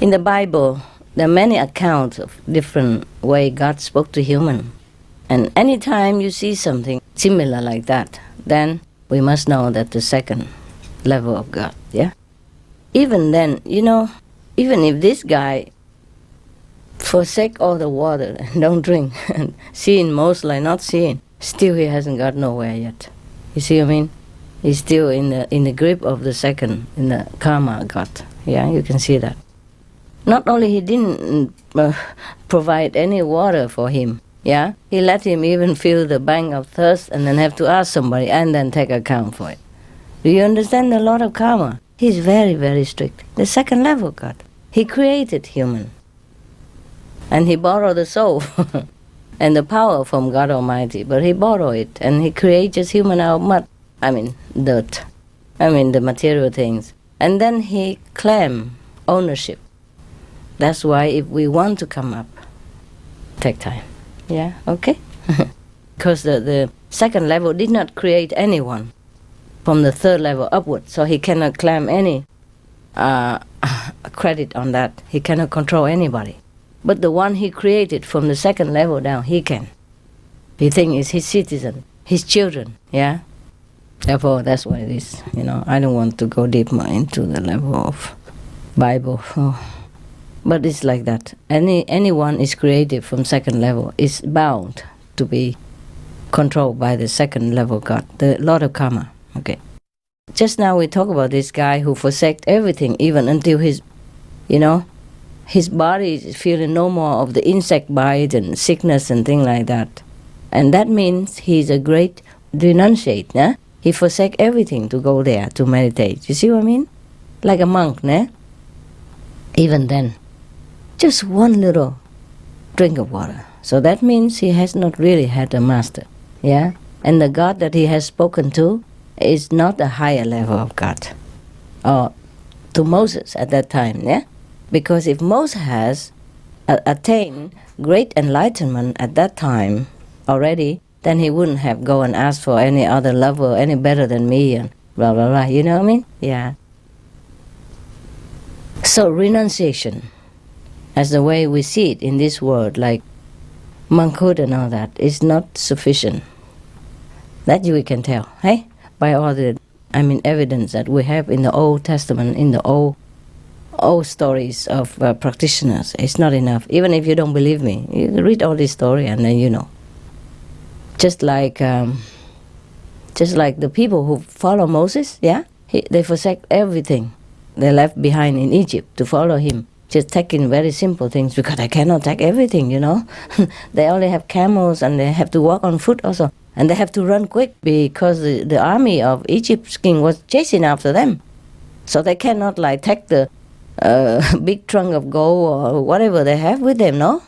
In the Bible, there are many accounts of different way God spoke to human. And anytime you see something similar like that, then we must know that the second level of God, yeah? Even then, even if this guy forsake all the water and don't drink, and seeing most like not seeing, still he hasn't got nowhere yet. You see what I mean? He's still in the grip of the second, in the karma God. Yeah, you can see that. Not only he didn't provide any water for him, yeah, he let him even feel the bang of thirst and then have to ask somebody and then take account for it. Do you understand the Lord of Karma? He's very, very strict. The second level God. He created human. And he borrowed the soul and the power from God Almighty. But he borrowed it and he created human out of mud. Dirt. The material things. And then he claimed ownership. That's why if we want to come up, take time. Yeah, okay? Because the second level did not create anyone from the third level upward, so he cannot claim any credit on that. He cannot control anybody. But the one he created from the second level down, he can. He thinks it's his citizen, his children, yeah? Therefore, that's what it is. I don't want to go deeper into the level of Bible. But it's like that. Anyone is created from second level is bound to be controlled by the second level God, the Lord of Karma. Okay. Just now we talk about this guy who forsake everything, even until his body is feeling no more of the insect bite and sickness and things like that. And that means he's a great renunciate, né? He forsake everything to go there to meditate. You see what I mean? Like a monk, né? Even then, just one little drink of water. So that means he has not really had a master, yeah? And the God that he has spoken to is not a higher level of God. Or to Moses at that time, yeah? Because if Moses has attained great enlightenment at that time already, then he wouldn't have go and ask for any other level, any better than me, and blah, blah, blah. You know what I mean? Yeah. So renunciation, as the way we see it in this world, like monkhood and all that, is not sufficient. That we can tell, hey? By all the, evidence that we have in the Old Testament, in the old stories of practitioners. It's not enough. Even if you don't believe me, you read all this story and then you know. Just like the people who follow Moses, yeah? They forsake everything they left behind in Egypt to follow him. Just taking very simple things because they cannot take everything, They only have camels and they have to walk on foot also. And they have to run quick because the army of Egypt's king was chasing after them. So they cannot take the big trunk of gold or whatever they have with them, no?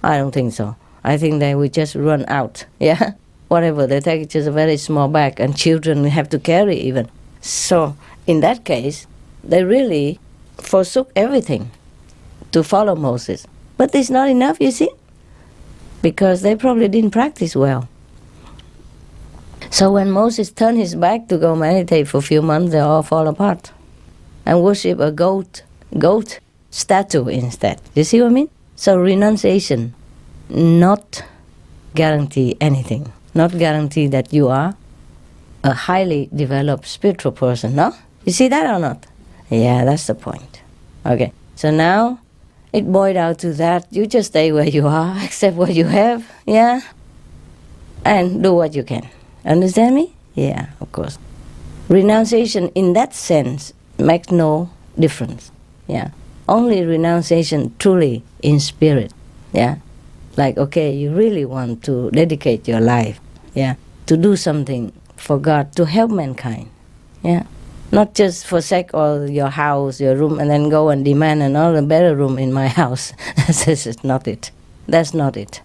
I don't think so. I think they will just run out, yeah? Whatever they take, just a very small bag and children have to carry even. So in that case, they really forsook everything to follow Moses. But it's not enough, you see? Because they probably didn't practice well. So when Moses turned his back to go meditate for a few months, they all fall apart and worship a goat statue instead. You see what I mean? So renunciation, not guarantee anything. Not guarantee that you are a highly developed spiritual person, no? You see that or not? Yeah, that's the point. Okay, so now it boiled down to that. You just stay where you are, accept what you have, yeah? And do what you can. Understand me? Yeah, of course. Renunciation in that sense makes no difference. Yeah. Only renunciation truly in spirit. Yeah. Like, okay, you really want to dedicate your life, yeah, to do something for God, to help mankind, yeah. Not just forsake all your house, your room, and then go and demand another better room in my house. This is not it. That's not it.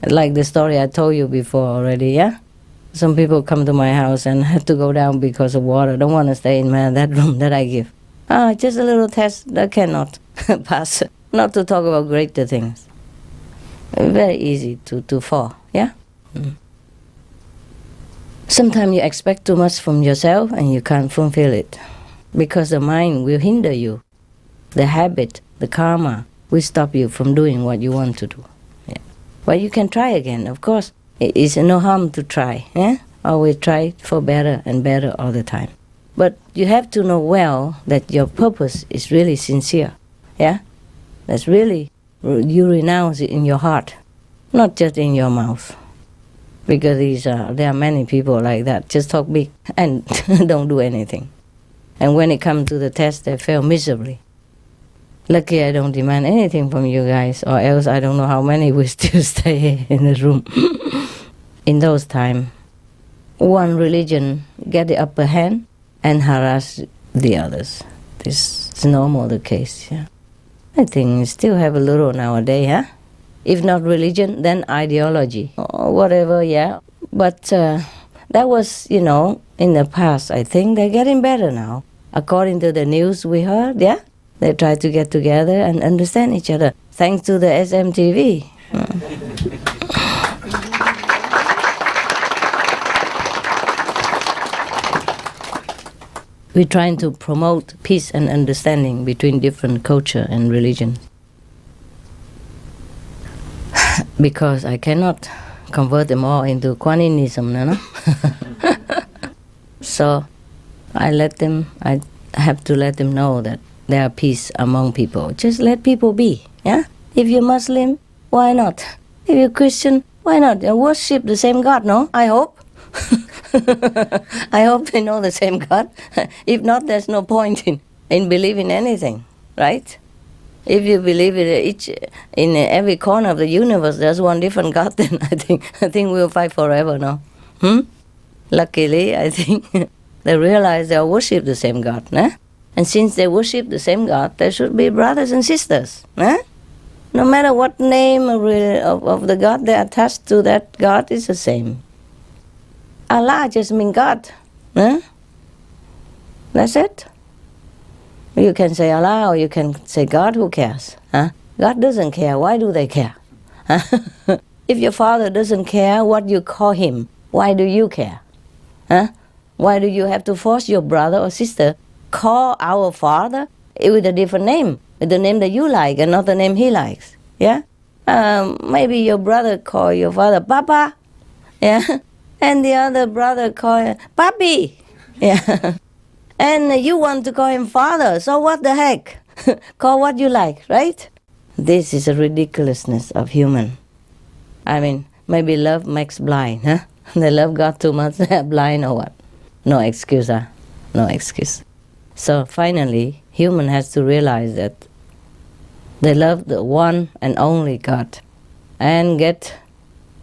Like the story I told you before already, yeah? Some people come to my house and have to go down because of water, don't want to stay in that room that I give. Just a little test that cannot pass. Not to talk about greater things. Very easy to fall, yeah? Mm. Sometimes you expect too much from yourself and you can't fulfill it because the mind will hinder you. The habit, the karma will stop you from doing what you want to do. Yeah. But you can try again, of course. It is no harm to try. Yeah? Always try for better and better all the time. But you have to know well that your purpose is really sincere. Yeah? That's really, you renounce it in your heart, not just in your mouth. Because there are many people like that, just talk big and don't do anything. And when it comes to the test, they fail miserably. Lucky I don't demand anything from you guys, or else I don't know how many will still stay in the room. In those times, one religion get the upper hand and harass the others. This is normal the case, yeah. I think we still have a little nowadays, huh? If not religion, then ideology or whatever, yeah. But that was, in the past, I think. They're getting better now. According to the news we heard, yeah? They try to get together and understand each other, thanks to the SMTV. We're trying to promote peace and understanding between different culture and religions. Because I cannot convert them all into Kuan-Yinism, no? So I have to let them know that there are peace among people. Just let people be, yeah? If you're Muslim, why not? If you're Christian, why not? You worship the same God, no? I hope. I hope they know the same God. If not, there's no point in believing anything, right? If you believe in every corner of the universe there's one different God, then I think we'll fight forever, no? Luckily, I think they realize they worship the same God, né? And since they worship the same God, they should be brothers and sisters, né? No matter what name of the God they attach to, that God is the same. Allah just means God, né? That's it. You can say Allah or you can say God, who cares? Huh? God doesn't care, why do they care? Huh? If your father doesn't care what you call him, why do you care? Huh? Why do you have to force your brother or sister call our father with a different name, with the name that you like and not the name he likes? Yeah? Maybe your brother call your father Papa, yeah? And the other brother call him Papi, yeah? And you want to call him father, so what the heck? Call what you like, right? This is a ridiculousness of human. I mean, maybe love makes blind, huh? They love God too much, they're blind or what? No excuse, huh? No excuse. So finally, human has to realize that they love the one and only God and get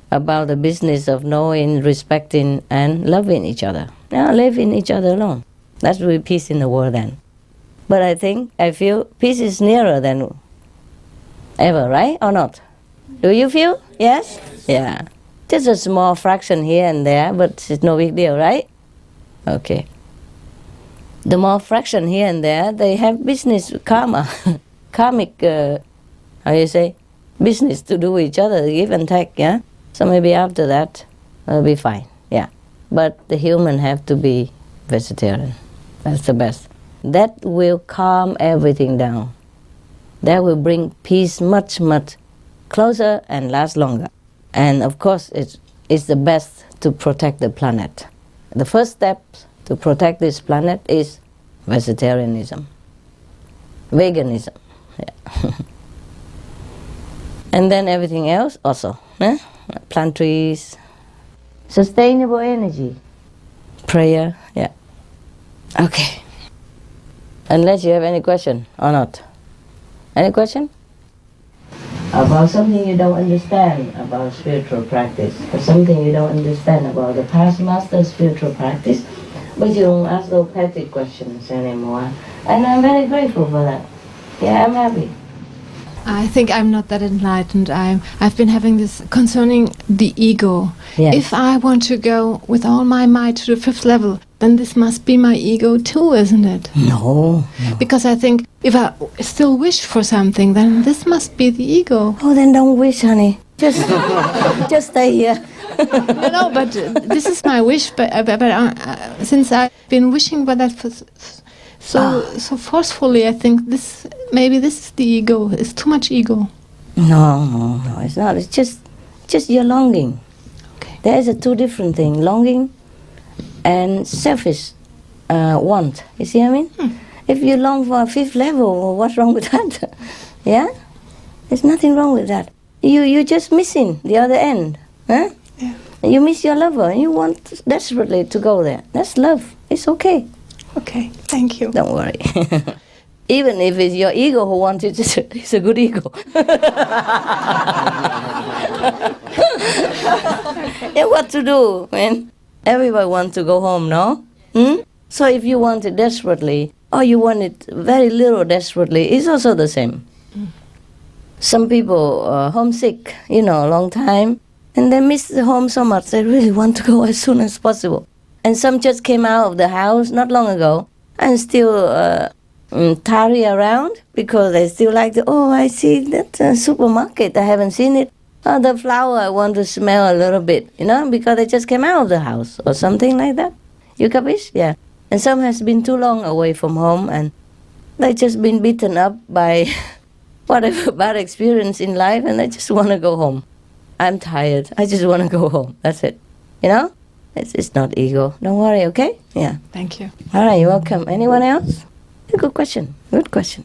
about the business of knowing, respecting, and loving each other. Now, living each other alone. That's really peace in the world then. But I feel peace is nearer than ever, right? Or not? Do you feel? Yes? Yeah. Just a small fraction here and there, but it's no big deal, right? Okay. The more fraction here and there, they have business karma, karmic, business to do with each other, give and take, yeah? So maybe after that, it'll be fine, yeah. But the human have to be vegetarian. That's the best. That will calm everything down. That will bring peace much, much closer and last longer. And of course, it's the best to protect the planet. The first step to protect this planet is vegetarianism, veganism. Yeah. And then everything else also. Plant trees, sustainable energy, prayer, yeah. Okay. Unless you have any question or not. Any question? About something you don't understand about spiritual practice, or something you don't understand about the past master's spiritual practice, but you don't ask those petty questions anymore. And I'm very grateful for that. Yeah, I'm happy. I think I'm not that enlightened. I've been having this concerning the ego. Yes. If I want to go with all my might to the 5th level, then this must be my ego too, isn't it? No. Because I think if I still wish for something, then this must be the ego. Oh, then don't wish, honey. Just stay here. No, but this is my wish. But since I've been wishing for that for so forcefully, I think maybe this is the ego. It's too much ego. No, it's not. It's just your longing. Okay. There is a two different thing: longing and selfish want. You see what I mean? If you long for a 5th level, what's wrong with that? Yeah, there's nothing wrong with that. You're just missing the other end, huh? Yeah. You miss your lover, and you want desperately to go there. That's love. It's okay. Okay, thank you. Don't worry. Even if it's your ego who wants it, it's a good ego. Yeah, what to do when everybody wants to go home, no? So if you want it desperately, or you want it very little desperately, it's also the same. Some people are homesick, a long time, and they miss the home so much, they really want to go as soon as possible. And some just came out of the house not long ago and still tarry around because they still like I see that supermarket, I haven't seen it. Oh, the flower, I want to smell a little bit, because they just came out of the house or something like that. You capish? Yeah. And some has been too long away from home and they just been beaten up by whatever bad experience in life and they just want to go home. I'm tired. I just want to go home. That's it. It's not ego. Don't worry, okay? Yeah. Thank you. All right, you're welcome. Anyone else? Good question. Good question.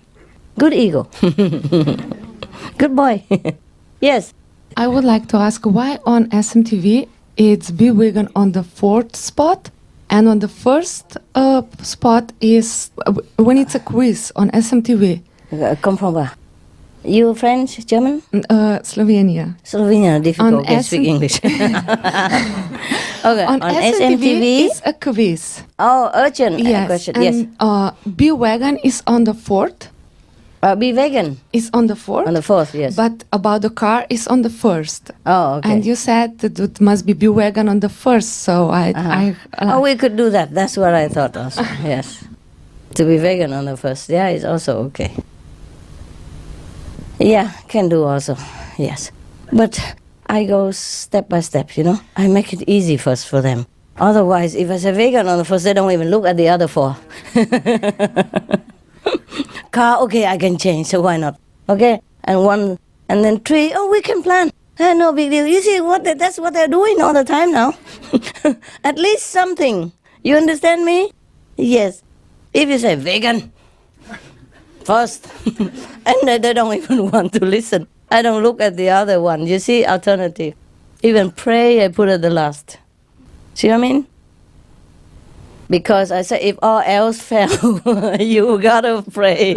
Good ego. Good boy. Yes. I would like to ask why on SMTV it's Be Vegan on the 4th spot and on the first spot is when it's a quiz on SMTV. Come from where? You French, German? Slovenia. Slovenia, difficult. On Can speak English. Okay. On SMTV is a quiz. Oh, urgent Yes. question. And, Yes. Be Vegan is on the 4th. Be vegan. Is on the 4th. On the 4th, yes. But about the car is on the 1st. Oh, okay. And you said that it must be vegan on the 1st, so we could do that. That's what I thought also. Yes. To be vegan on the 1st. Yeah, it's also okay. Yeah, can do also. Yes. But I go step by step, I make it easy first for them. Otherwise, if I say vegan on the 1st, they don't even look at the other 4. Car, okay, I can change, so why not? Okay, and then 3, we can plan. No big deal. You see, that's what they're doing all the time now. At least something. You understand me? Yes. If you say vegan first, and they don't even want to listen. I don't look at the other one. You see, alternative. Even pray, I put at the last. See what I mean? Because I say, if all else fail, you gotta pray.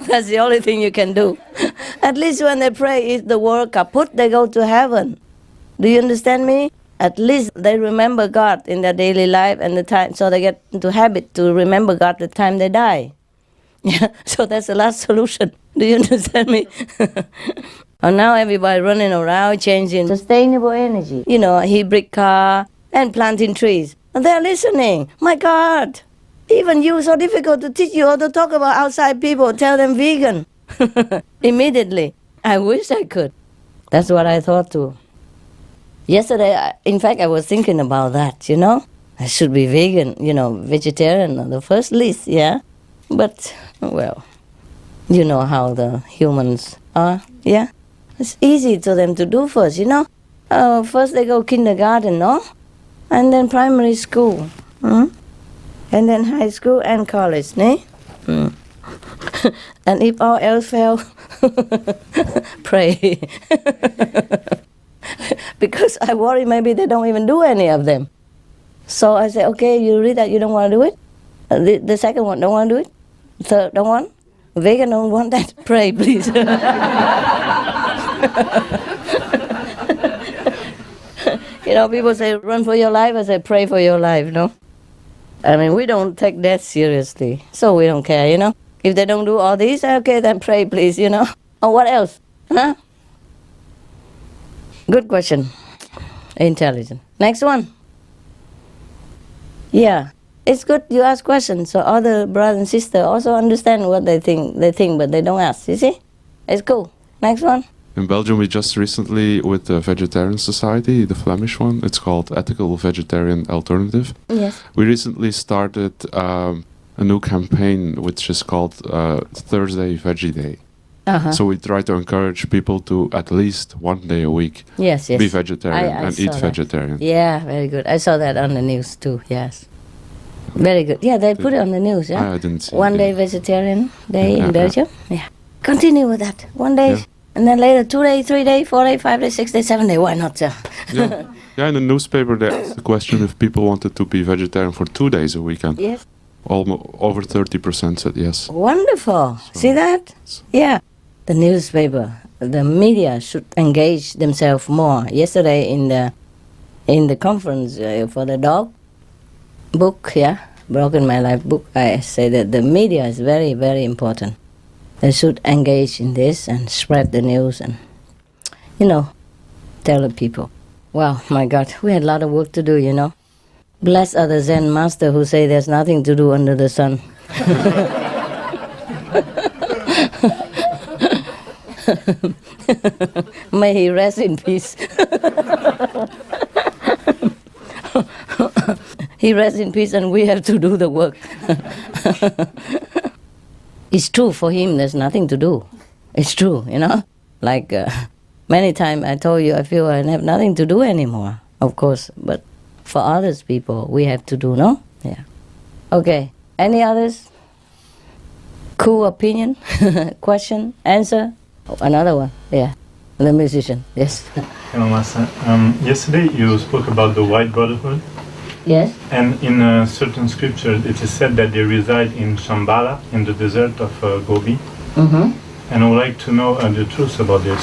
That's the only thing you can do. At least when they pray, if the world kaput, they go to heaven. Do you understand me? At least they remember God in their daily life and the time, so they get into habit to remember God the time they die. Yeah, so that's the last solution. Do you understand me? And now everybody running around changing sustainable energy. Hybrid car and planting trees. And they're listening. My God, even you, so difficult to teach you how to talk about outside people, tell them vegan. Immediately. I wish I could. That's what I thought too. Yesterday, in fact, I was thinking about that, I should be vegan, vegetarian on the first list, yeah? But, well, you know how the humans are, yeah? It's easy to them to do first, First they go kindergarten, no? And then primary school, and then high school and college, ne? And if all else fail, pray. Because I worry maybe they don't even do any of them. So I say, okay, you read that you don't want to do it? The second one, don't want to do it? Third, don't want? Vegan don't want that? Pray, please. People say, run for your life. I say, pray for your life, no? I mean, we don't take that seriously, so we don't care, If they don't do all these, okay, then pray, please, Or what else? Huh? Good question. Intelligent. Next one. Yeah. It's good you ask questions, so other brothers and sisters also understand what they think, but they don't ask, you see? It's cool. Next one. In Belgium, we just recently, with the Vegetarian Society, the Flemish one, it's called Ethical Vegetarian Alternative. Yes. We recently started a new campaign, which is called Thursday Veggie Day. Uh-huh. So we try to encourage people to at least one day a week Yes. be vegetarian I and saw eat that. vegetarian. Yeah, very good. I saw that on the news too, yes. Very good. Yeah, they put it on the news, yeah? I didn't see One it. day vegetarian day Yeah, in Belgium. Yeah. Continue with that. One day, Yeah. and then later 2 days, 3 days, 4 days, 5 days, 6 days, 7 days. Why not, sir? Yeah. Yeah, in the newspaper they asked the question if people wanted to be vegetarian for 2 days a week, and Yes. almost over 30% said yes. Wonderful. See that? Yeah. The newspaper, the media should engage themselves more. Yesterday in the conference for the dog book, Broken My Life book, I say that the media is very, very important. They should engage in this and spread the news and, tell the people. Wow, my God, we had a lot of work to do, Bless other Zen master who say there's nothing to do under the sun. May he rest in peace. He rests in peace and we have to do the work. It's true for him, there's nothing to do. It's true, Like many times I told you I feel I have nothing to do anymore, of course. But for others people, we have to do, no? Yeah. Okay. Any others? Cool opinion? Question? Answer? Oh, another one. Yeah. The musician. Yes. Hello, Master. Yesterday you spoke about the White Brotherhood, Yes? and in a certain scripture it is said that they reside in Shambhala, in the desert of Gobi. Mm-hmm. And I would like to know the truth about this.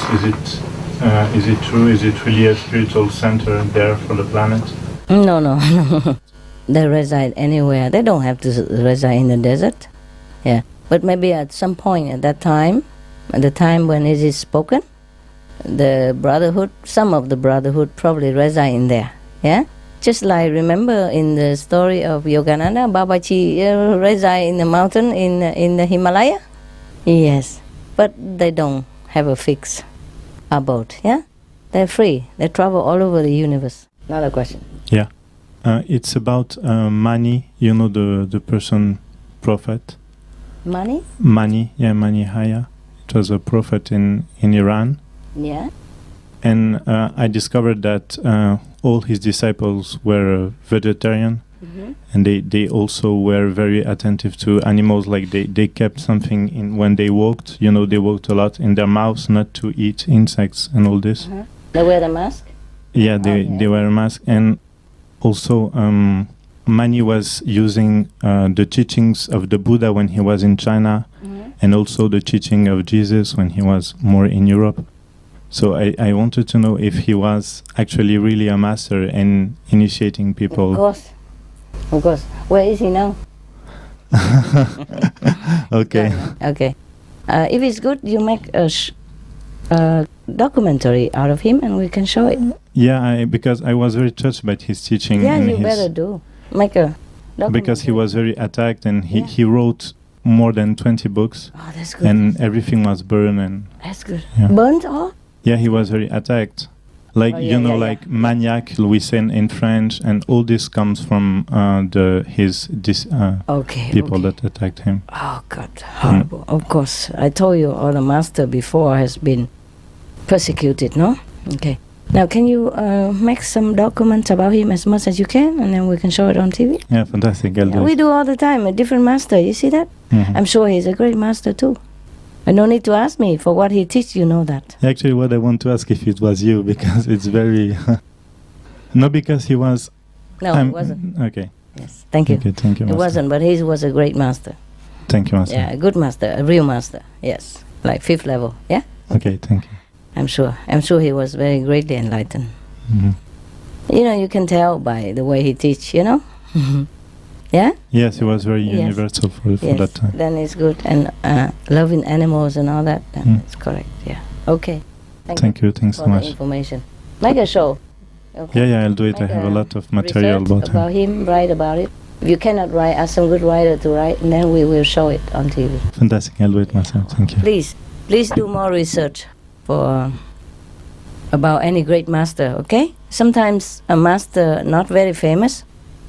Is it true? Is it really a spiritual center there for the planet? No. They reside anywhere. They don't have to reside in the desert. Yeah. But maybe at some point at that time, at the time when it is spoken, the brotherhood, some of the brotherhood probably reside in there. Yeah? Just like, remember in the story of Yogananda, Babaji reside in the mountain in the Himalaya? Yes. But they don't have a fixed abode. Yeah? They're free. They travel all over the universe. Another question. Yeah. It's about Mani, the person prophet. Money? Mani Haya. It was a prophet in Iran. Yeah. And I discovered that all his disciples were vegetarian. Mm-hmm. And they also were very attentive to animals. Like they kept something in when they walked. They walked a lot in their mouths, not to eat insects and all this. Uh-huh. They wear the mask? Yeah, they wear a mask. And also Mani was using the teachings of the Buddha when he was in China, and also the teaching of Jesus when he was more in Europe. So I wanted to know if he was actually really a master and initiating people. Of course. Where is he now? Okay. Okay. If it's good, you make a documentary out of him and we can show it. Yeah, because I was very touched by his teaching. Yeah, and you better do. Make a documentary. Because he was very attacked and Yeah. he wrote more than 20 books. Oh, that's good. And everything was burned. And That's good. Yeah. Burnt all? yeah, he was very attacked. Like, Oh, yeah. like maniac, we say in French, and all this comes from Okay. people okay. that attacked him. Oh, God. Horrible. Of course. I told you all the master before has been persecuted, no? Okay. Now, can you make some documents about him as much as you can, and then we can show it on TV? Yeah, fantastic. I'll Yeah, do we it. do all the time, a different master. You see that? Mhm. I'm sure he's a great master, too. And no need to ask me. For what he teach, you know that. Actually, what I want to ask if it was you, because it's very... Not because he was... No, it wasn't. Okay. Yes. Thank you. Okay, thank you, It Master. wasn't, but he was a great master. Thank you, Master. Yeah, a good master, a real master. Yes, like 5th level. Yeah, Okay, thank you. I'm sure. I'm sure he was very greatly enlightened. Mhm. You know, you can tell by the way he teach. You know. Yeah. Yes, it was very Yes. universal for Yes. that time. Then it's good, and loving animals and all that. Then Mm. it's correct. Yeah. Okay. Thank you. Thanks for so the much. information. Make a show. Okay. Yeah, I'll do it. I Make have a lot of material research about him. him. Write about it. If you cannot write, ask some good writer to write, and then we will show it on TV. Fantastic. I'll do it myself. Thank you. Please do more research for about any great master. Okay. Sometimes a master not very famous,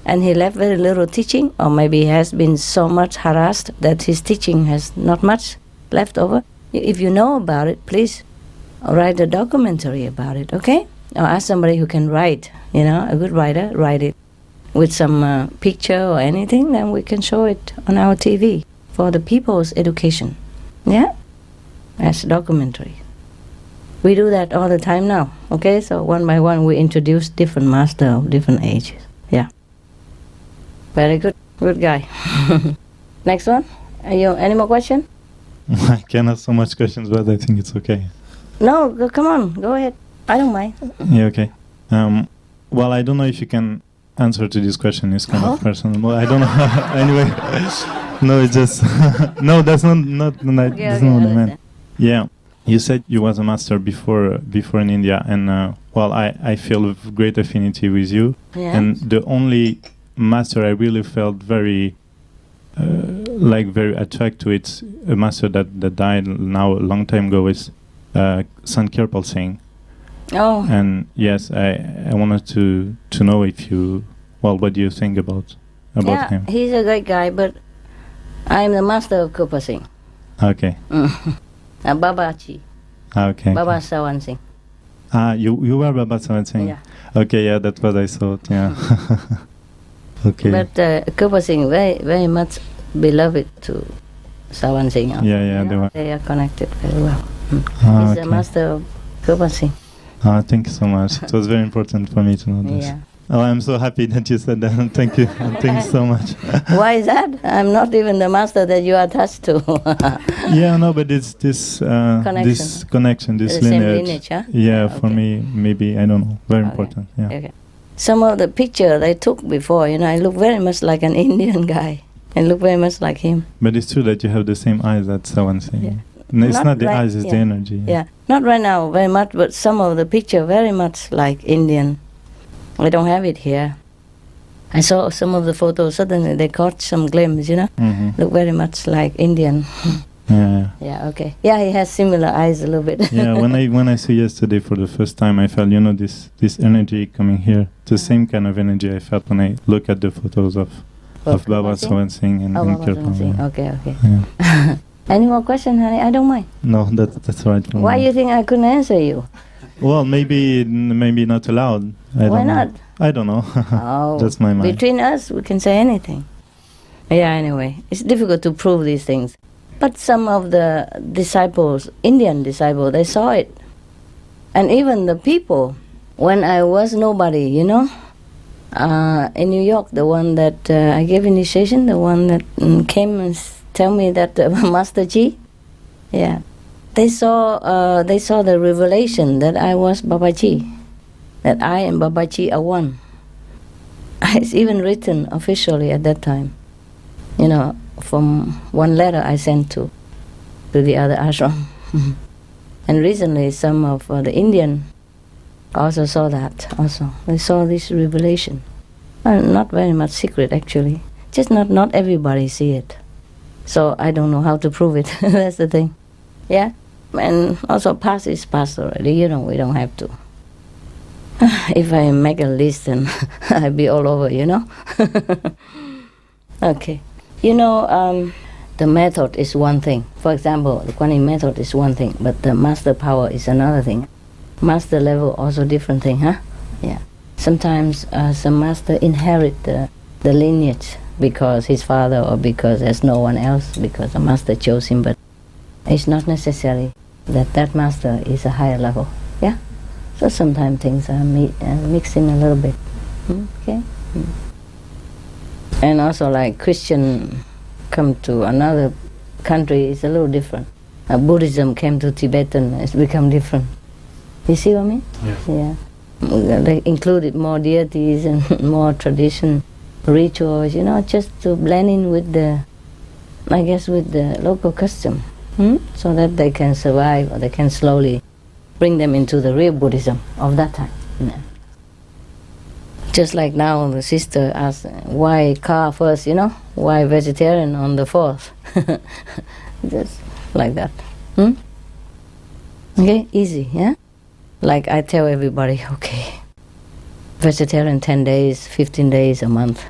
and he left very little teaching, or maybe he has been so much harassed that his teaching has not much left over. If you know about it, please write a documentary about it. Okay. Or ask somebody who can write. You know, a good writer, write it with some picture or anything, then we can show it on our TV for the people's education. Yeah? As a documentary. We do that all the time now. Okay? So one by one we introduce different master of different ages. Yeah. Very good. Good guy. Next one. Any more question? I can ask so much questions, but I think it's okay. No, come on. Go ahead. I don't mind. Yeah, okay. Well, I don't know if you can answer to this question. It's kind of personal. Well, I don't know. Anyway, no, it's just no. That's not that's not what I meant. Yeah, you said you was a master before in India, and well, I feel a great affinity with you. Yeah. And the only master I really felt very very attracted to, it's a master that died now a long time ago, is Sant Kirpal Singh. Oh. And yes, I wanted to know if you, well, what do you think about him? He's a great guy, but I'm the master of Kirpal Singh. Okay. Babaji. Okay. Baba Sawan Singh. You were Baba Sawan Singh? Yeah. Okay, yeah, that's what I thought, yeah. Okay. But Kirpal Singh very, very much beloved to Sawan Singh. Yeah, they are connected very well. He's the okay. master of Kirpal Singh. Thank you so much. It was very important for me to know this. Yeah. Oh, I'm so happy that you said that. Thank you. Thank you so much. Why is that? I'm not even the master that you are attached to. Yeah, no, but it's this connection, this The same lineage. lineage, huh? Yeah, Okay. for me, maybe, I don't know. Very Okay. important. Yeah. Okay. Some of the picture they took before, I look very much like an Indian guy. I look very much like him. But it's true that you have the same eyes that someone saying. Yeah. No, it's not the right- eyes, it's the energy. Yeah, not right now very much, but some of the picture very much like Indian. I don't have it here. I saw some of the photos, suddenly they caught some glimpse, Mm-hmm. look very much like Indian. Yeah. Yeah, okay. Yeah, he has similar eyes a little bit. Yeah, when I saw yesterday for the first time, I felt, this energy coming here. The same kind of energy I felt when I look at the photos of Baba Sawan Singh and Baba Kirpan. Sawan Singh. Yeah. Okay. Yeah. Any more question, honey? I don't mind. No, that's right. for Why me. you think I couldn't answer you? Well, maybe not allowed. Why don't know. not? I don't know. Oh, That's my mind. between us, we can say anything. Yeah, anyway, it's difficult to prove these things. But some of the disciples, Indian disciples, they saw it. And even the people, when I was nobody, in New York, the one that I gave initiation, the one that came and tell me that Master Ji, yeah, they saw the revelation that I was Babaji, that I and Babaji are one. It's even written officially at that time, from one letter I sent to the other ashram. And recently some of the Indian also saw that also. They saw this revelation. Not very much secret actually. Just not everybody see it. So I don't know how to prove it. That's the thing. Yeah? And also past is past already. We don't have to. If I make a list, then I'll be all over, Okay. The method is one thing. For example, the Kuan Yin method is one thing, but the master power is another thing. Master level also different thing, huh? Yeah. Sometimes some master inherit the lineage because his father or because there's no one else, because the master chose him, but it's not necessary that master is a higher level. Yeah? So sometimes things are mixing a little bit. Okay? And also like Christian come to another country, it's a little different. Buddhism came to Tibetan, it's become different. You see what I mean? Yeah. Yeah. They included more deities and more tradition, rituals, just to blend in with the local custom. So that they can survive, or they can slowly bring them into the real Buddhism of that time. Yeah. Just like now the sister asked, why car first, why vegetarian on the fourth? Just like that. Okay, easy, yeah? Like I tell everybody, okay, vegetarian 10 days, 15 days, a month,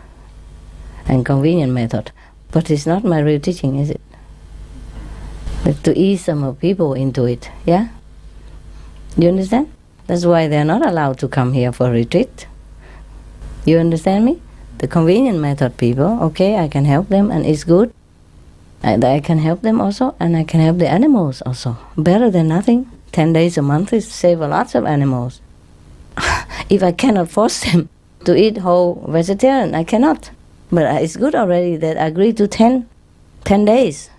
and convenient method. But it's not my real teaching, is it? To ease some of people into it, yeah? You understand? That's why they're not allowed to come here for retreat. You understand me? The convenient method people, okay, I can help them and it's good. And I can help them also, and I can help the animals also. Better than nothing. 10 days a month is save a lot of animals. If I cannot force them to eat whole vegetarian, I cannot. But it's good already that I agree to 10 days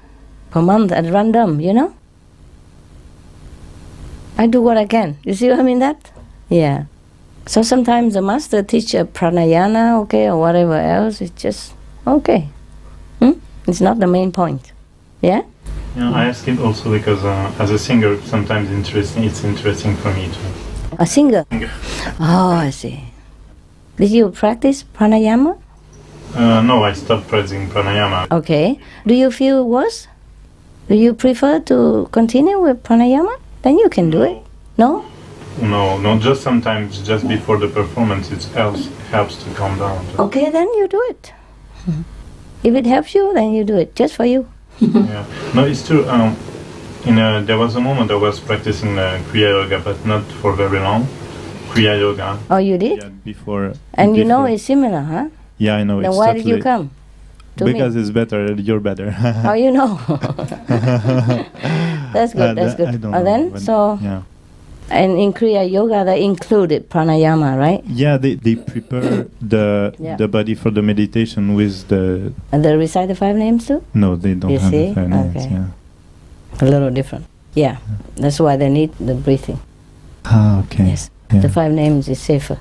per month at random, I do what I can. You see what I mean that? Yeah. So sometimes the master teach a pranayama, okay, or whatever else, it's just okay. It's not the main point. Yeah? I ask it also because as a singer, sometimes it's interesting for me too. A singer? Oh, I see. Did you practice pranayama? No, I stopped practicing pranayama. Okay. Do you feel worse? Do you prefer to continue with pranayama? Then you can do it. No? No, just sometimes, just before the performance, it helps to calm down. Okay, then you do it. If it helps you, then you do it, just for you. Yeah. No, it's true. There was a moment I was practicing Kriya Yoga, but not for very long. Kriya Yoga. Oh, you did? Yeah, before. And you know before. it's similar, huh? Yeah, I know. Then it's why totally did you come? To because me? it's better. You're better. How you know? That's good. That's good. I don't And know, then but so. yeah. And in Kriya Yoga, they included pranayama, right? Yeah, they prepare the body for the meditation with the. And they recite the 5 names too? No, they don't You have see? the 5 names. Okay. Yeah. A little different. Yeah. That's why they need the breathing. Ah, okay. Yes. Yeah. The 5 names is safer.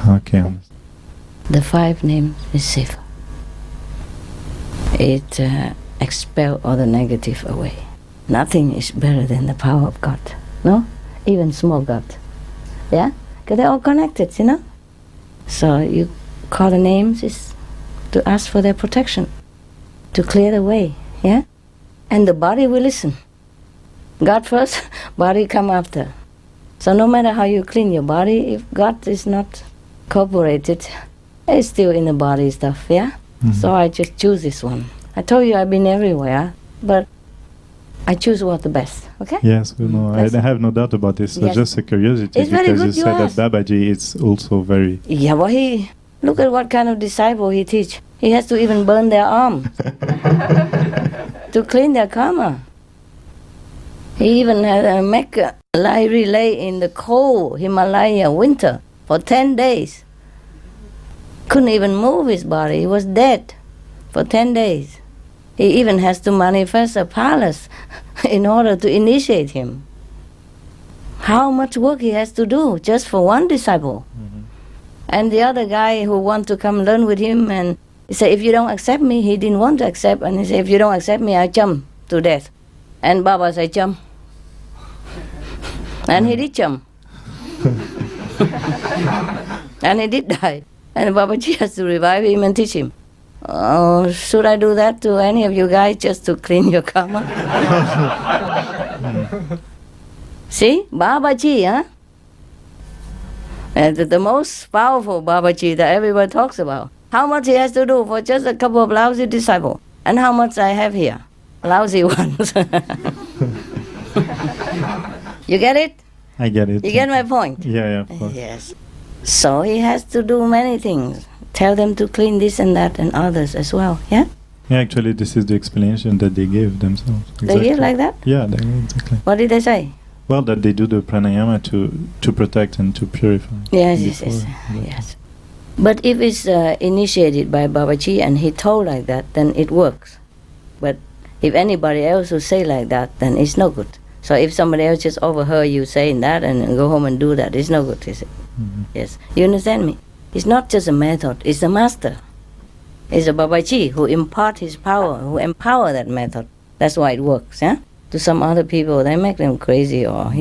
Okay. The 5 names is safer. It expels all the negative away. Nothing is better than the power of God. No? Even small God. Yeah? Because they're all connected, So you call the names is to ask for their protection, to clear the way. Yeah? And the body will listen. God first, body come after. So no matter how you clean your body, if God is not cooperated, it's still in the body stuff, yeah? Mm-hmm. So I just choose this one. I told you I've been everywhere, but I choose what the best, okay? Yes, we know. I have no doubt about this. So Yes. just a curiosity, It's very because good you you said asked. that Babaji is also very. Yeah, but look at what kind of disciple he teach. He has to even burn their arms to clean their karma. He even had a make a light relay in the cold Himalaya winter for 10 days. Couldn't even move his body. He was dead for 10 days. He even has to manifest a palace in order to initiate him. How much work he has to do just for one disciple. Mm-hmm. And the other guy who want to come learn with him, and he said, if you don't accept me, he didn't want to accept, and he said, if you don't accept me, I jump to death. And Baba said, jump. And he did jump. And he did die. And Babaji has to revive him and teach him. Oh, should I do that to any of you guys just to clean your karma? See? Babaji, huh? And the most powerful Babaji that everyone talks about. How much he has to do for just a couple of lousy disciples. And how much I have here? Lousy ones. You get it? I get it. You get my point? Yeah, of course. Yes. So he has to do many things. Tell them to clean this and that and others as well, yeah? Yeah, actually, this is the explanation that they gave themselves. They give like that? Yeah, exactly. What did they say? Well, that they do the pranayama to protect and to purify. Yes, before, yes, but- yes. But if it's initiated by Babaji and he told like that, then it works. But if anybody else will say like that, then it's no good. So if somebody else just overheard you saying that and go home and do that, it's no good, is it? Yes. You understand me? It's not just a method, it's a master. It's a Babaji who impart his power, who empower that method. That's why it works, yeah? To some other people, they make them crazy or,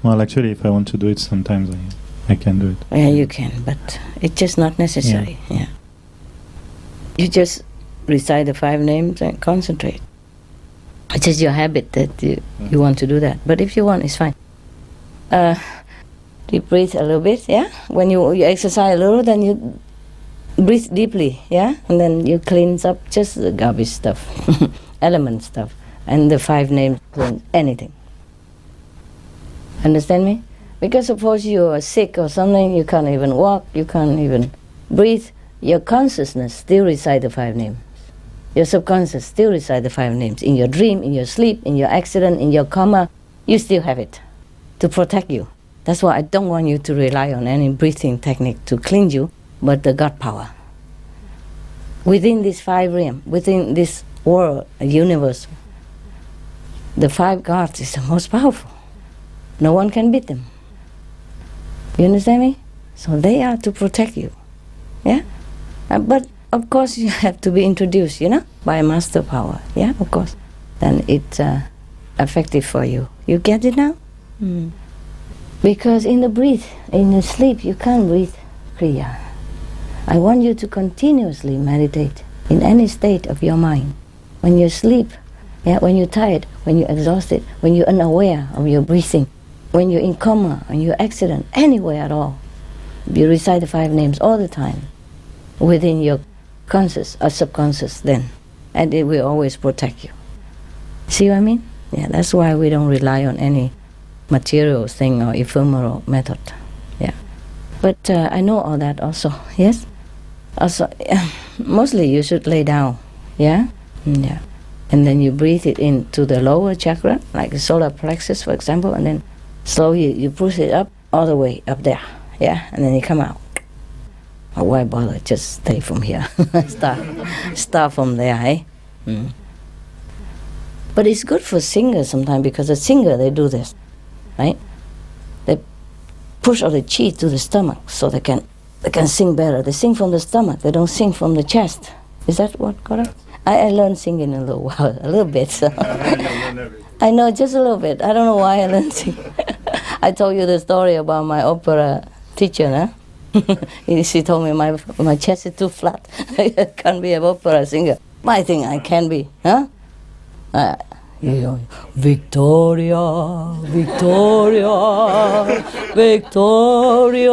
Well, actually, if I want to do it, sometimes I can do it. Yeah, you can, but it's just not necessary, yeah. You just recite the 5 names and concentrate. It's just your habit that you want to do that. But if you want, it's fine. Deep breathe a little bit, yeah? When you exercise a little, then you breathe deeply, yeah? And then you cleanse up just the garbage stuff, element stuff, and the 5 names, anything. Understand me? Because suppose you are sick or something, you can't even walk, you can't even breathe, your consciousness still recite the 5 names. Your subconscious still recite the 5 names. In your dream, in your sleep, in your accident, in your coma, you still have it to protect you. That's why I don't want you to rely on any breathing technique to cleanse you, but the God power. Within this 5 realm, within this world, universe, the 5 gods is the most powerful. No one can beat them. You understand me? So they are to protect you. Yeah? But of course you have to be introduced, by a master power. Yeah, of course. Then it's effective for you. You get it now? Because in the sleep, you can't breathe Kriya. I want you to continuously meditate in any state of your mind. When you sleep, when you're tired, when you're exhausted, when you're unaware of your breathing, when you're in coma, when you're accident, anywhere at all, you recite the 5 names all the time within your conscious or subconscious then, and it will always protect you. See what I mean? Yeah, that's why we don't rely on any material thing or ephemeral method. Yeah, but I know all that also. Yes, also mostly you should lay down. Yeah, yeah, and then you breathe it into the lower chakra, like the solar plexus, for example, and then slowly you push it up all the way up there. Yeah, and then you come out. Why bother? Just stay from here. Start from there, eh? But it's good for singers sometimes because a singer, they do this, right? They push all the chi to the stomach so they can sing better. They sing from the stomach. They don't sing from the chest. Is that what correct? I learned singing a little while, a little bit. So. I know, just a little bit. I don't know why I learned singing. I told you the story about my opera teacher, huh? She told me my chest is too flat. I can't be an opera singer. I think I can be, huh? Victoria, Victoria, Victoria.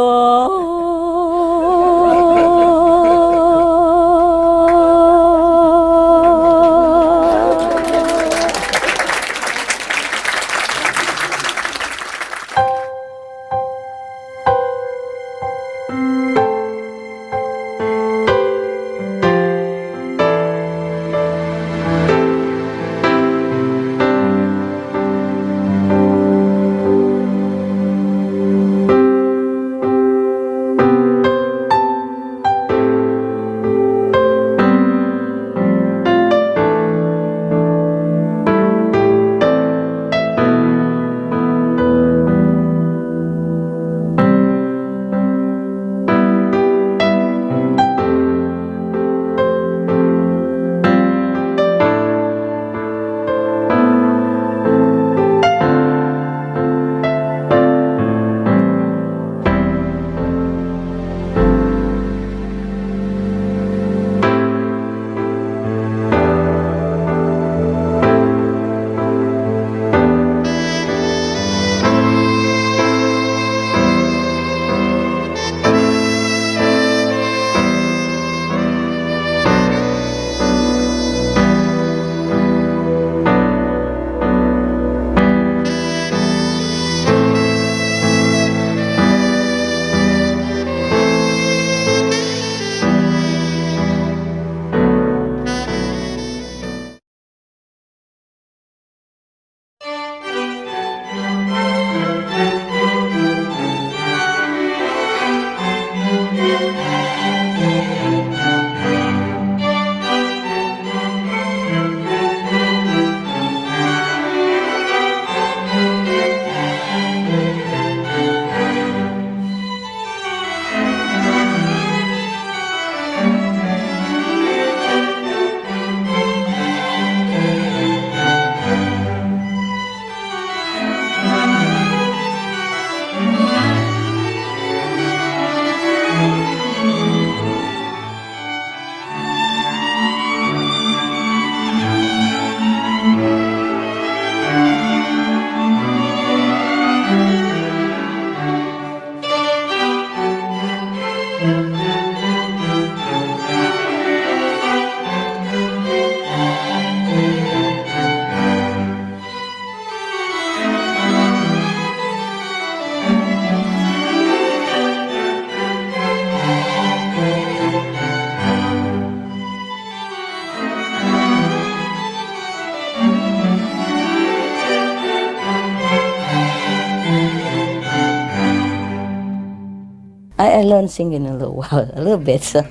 I learned singing a little while, a little bit. So.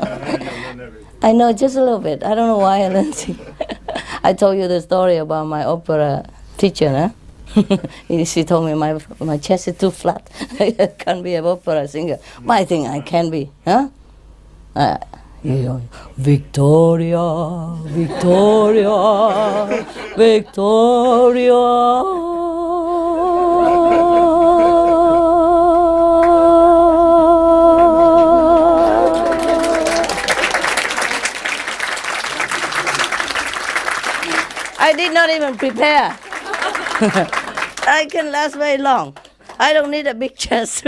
I know, just a little bit. I don't know why I learned singing. I told you the story about my opera teacher, huh? She told me my chest is too flat. I can't be an opera singer. But I think I can be, huh? Victoria, Victoria, Victoria. I did not even prepare. I can last very long. I don't need a big chest.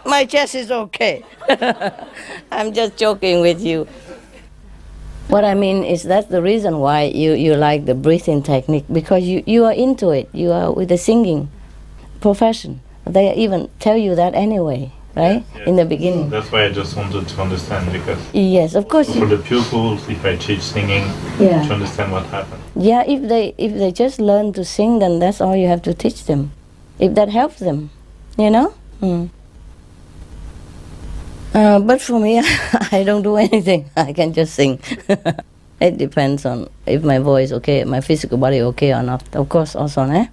My chest is okay. I'm just joking with you. What I mean is that's the reason why you like the breathing technique, because you are into it. You are with the singing profession. They even tell you that anyway, right? Yes. In the beginning. That's why I just wanted to understand, because Yes, of course. for the pupils, if I teach singing, Yeah. to understand what happened. Yeah, if they just learn to sing, then that's all you have to teach them. If that helps them, you know? But for me, I don't do anything. I can just sing. It depends on if my voice okay, my physical body okay or not. Of course, also, eh?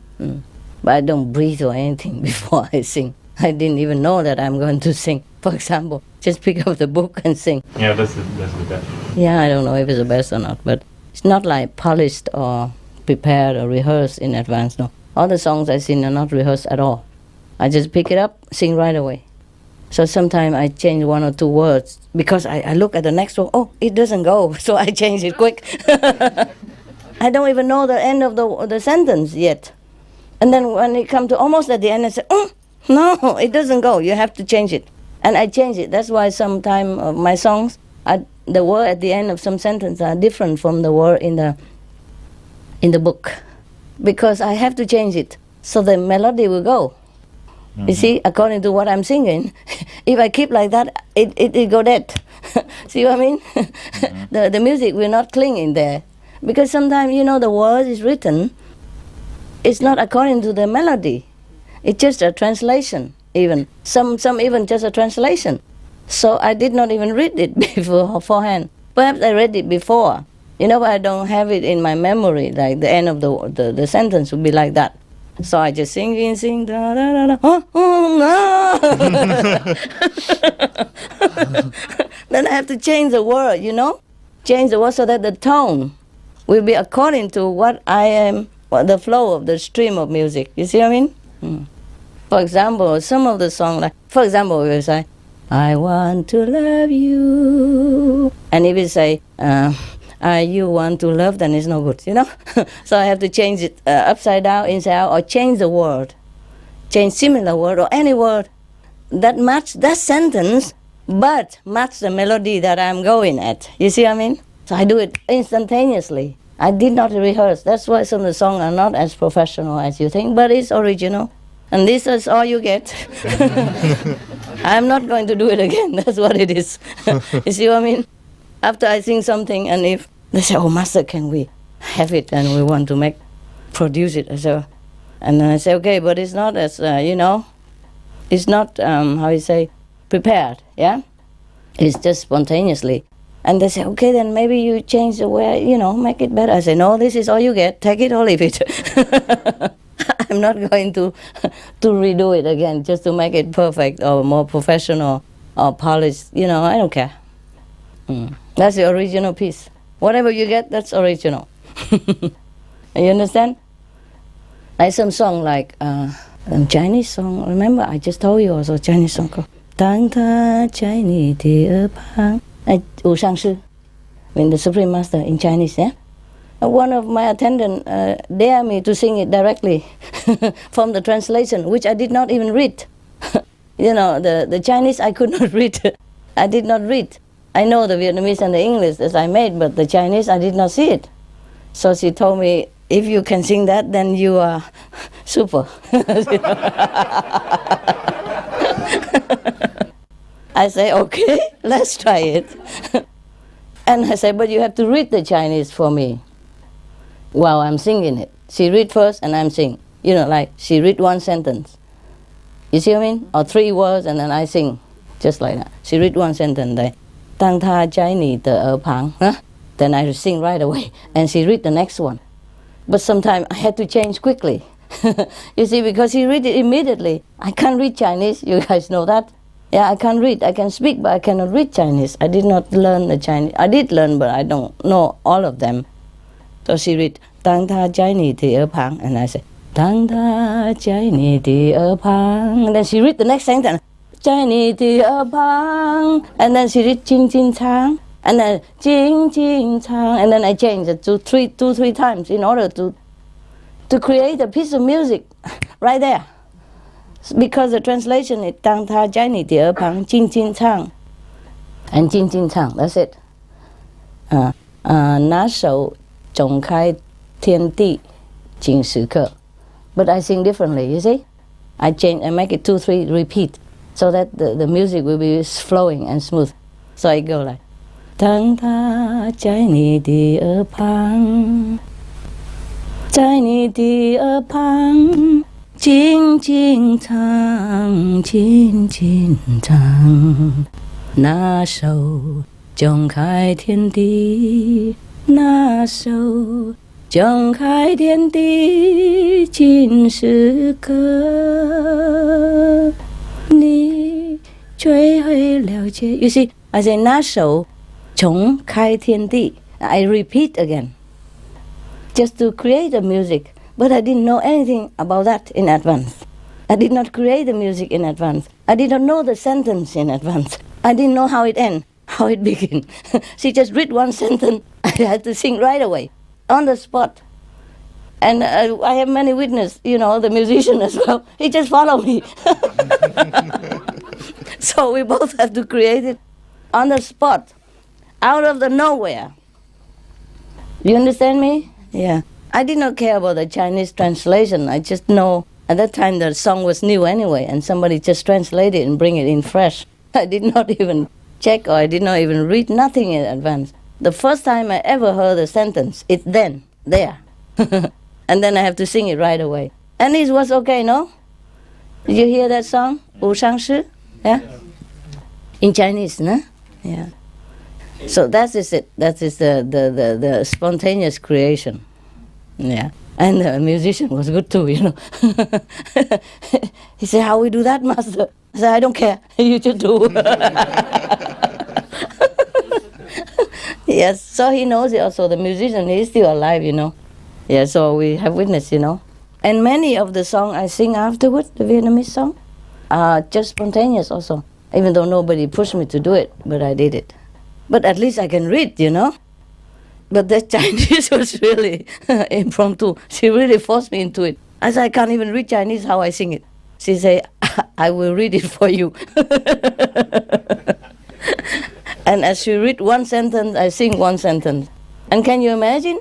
But I don't breathe or anything before I sing. I didn't even know that I'm going to sing. For example, just pick up the book and sing. Yeah, that's the best. Yeah, I don't know if it's the best or not, but it's not like polished or prepared or rehearsed in advance, no. All the songs I sing are not rehearsed at all. I just pick it up, sing right away. So sometimes I change one or two words because I look at the next one, oh, it doesn't go, so I change it quick. I don't even know the end of the sentence yet. And then when it comes to almost at the end, I say, oh, no, it doesn't go, you have to change it. And I change it. That's why sometimes my songs, the word at the end of some sentence are different from the word in the book. Because I have to change it, so the melody will go. Mm-hmm. You see, according to what I'm singing, if I keep like that, it go dead. See what I mean? Mm-hmm. the music will not cling in there. Because sometimes, the word is written, it's not according to the melody. It's just a translation, even. Some even just a translation. So I did not even read it beforehand. Perhaps I read it before. But I don't have it in my memory, like the end of the sentence would be like that. So I just sing, da da da da, oh no. Then I have to change the word, change the word so that the tone will be according to what I am, the flow of the stream of music. You see what I mean? For example, some of the songs, for example, we will say, I want to love you. And if we say, you want to love, then it's no good, So I have to change it upside down, inside out, or change the word. Change similar word or any word that match that sentence, but match the melody that I'm going at. You see what I mean? So I do it instantaneously. I did not rehearse. That's why some of the songs are not as professional as you think, but it's original. And this is all you get. I'm not going to do it again. That's what it is. You see what I mean? After I sing something, and if they say, oh, Master, can we have it? And we want to produce it. And then I say, okay, but it's not as, it's not, prepared, yeah? It's just spontaneously. And they say, okay, then maybe you change the way, make it better. I say, no, this is all you get. Take it or leave it. I'm not going to redo it again just to make it perfect or more professional or polished. I don't care. That's the original piece. Whatever you get, that's original. You understand? Like some song like Chinese song. Remember, I just told you also Chinese song called Tang Ta Chinese Dear Pang. Wu Shang Shi. I mean the Supreme Master in Chinese, yeah? One of my attendants dared me to sing it directly from the translation, which I did not even read. The Chinese I could not read. I did not read. I know the Vietnamese and the English as I made, but the Chinese I did not see it. So she told me, if you can sing that, then you are super. I say, okay, let's try it. And I say, but you have to read the Chinese for me while I'm singing it. She read first and I'm singing. Like she read one sentence. You see what I mean? Or 3 words and then I sing, just like that. She read one sentence, like, Tang tha chai ni te er pang, huh? Then I sing right away. And she read the next one. But sometimes I had to change quickly. You see, because he read it immediately. I can't read Chinese, you guys know that. Yeah, I can't read. I can speak, but I cannot read Chinese. I did not learn the Chinese. I did learn, but I don't know all of them. So she read, Tang tha chai ni te er pang. And I said, Tang tha chai ni te er pang. And then she read the next sentence. Chai ni te er pang. And then she read Jing Jing Chang. And then Jing Jing Chang. And then I changed it to 2-3 times in order to create a piece of music right there. Because the translation is Tang tha chai ni te er pang, Jing Jing Chang. And Jing Jing Chang, that's it. 拿手总开天地经时刻. But I sing differently, you see? I make it 2-3 repeat so that the music will be flowing and smooth. So I go like, Tang tha chai ni te er pang, chai ni te er pang, jing jing chang, jing jing chang, 拿手总开天地，拿手总开天地经时刻，你最会了解。You see, I say 拿手重开天地. I repeat again, just to create the music. But I didn't know anything about that in advance. I did not create the music in advance. I did not know the sentence in advance. I didn't know how it ends, how it begins. She just read one sentence. I had to sing right away, on the spot. And I have many witnesses, you know, the musician as well. He just followed me. So we both have to create it on the spot, out of the nowhere. You understand me? Yeah. I did not care about the Chinese translation. I just know at that time the song was new anyway, and somebody just translated it and bring it in fresh. I did not even check, or I did not even read nothing in advance. The first time I ever heard a sentence, it's then, there. And then I have to sing it right away. And it was okay, no? Did you hear that song? 无伤师? Yeah? In Chinese, no? Yeah. So that is it. That is the spontaneous creation. Yeah. And the musician was good too, you know. He said, how we do that, master? I said, I don't care. You just do. Yes, so he knows it also. The musician, he is still alive, you know. Yeah, so we have witness, you know. And many of the songs I sing afterward, the Vietnamese song, are just spontaneous also. Even though nobody pushed me to do it, but I did it. But at least I can read, you know. But the Chinese was really impromptu. She really forced me into it. I said, I can't even read Chinese, how I sing it. She said, I will read it for you. And as she read one sentence, I sing one sentence. And can you imagine?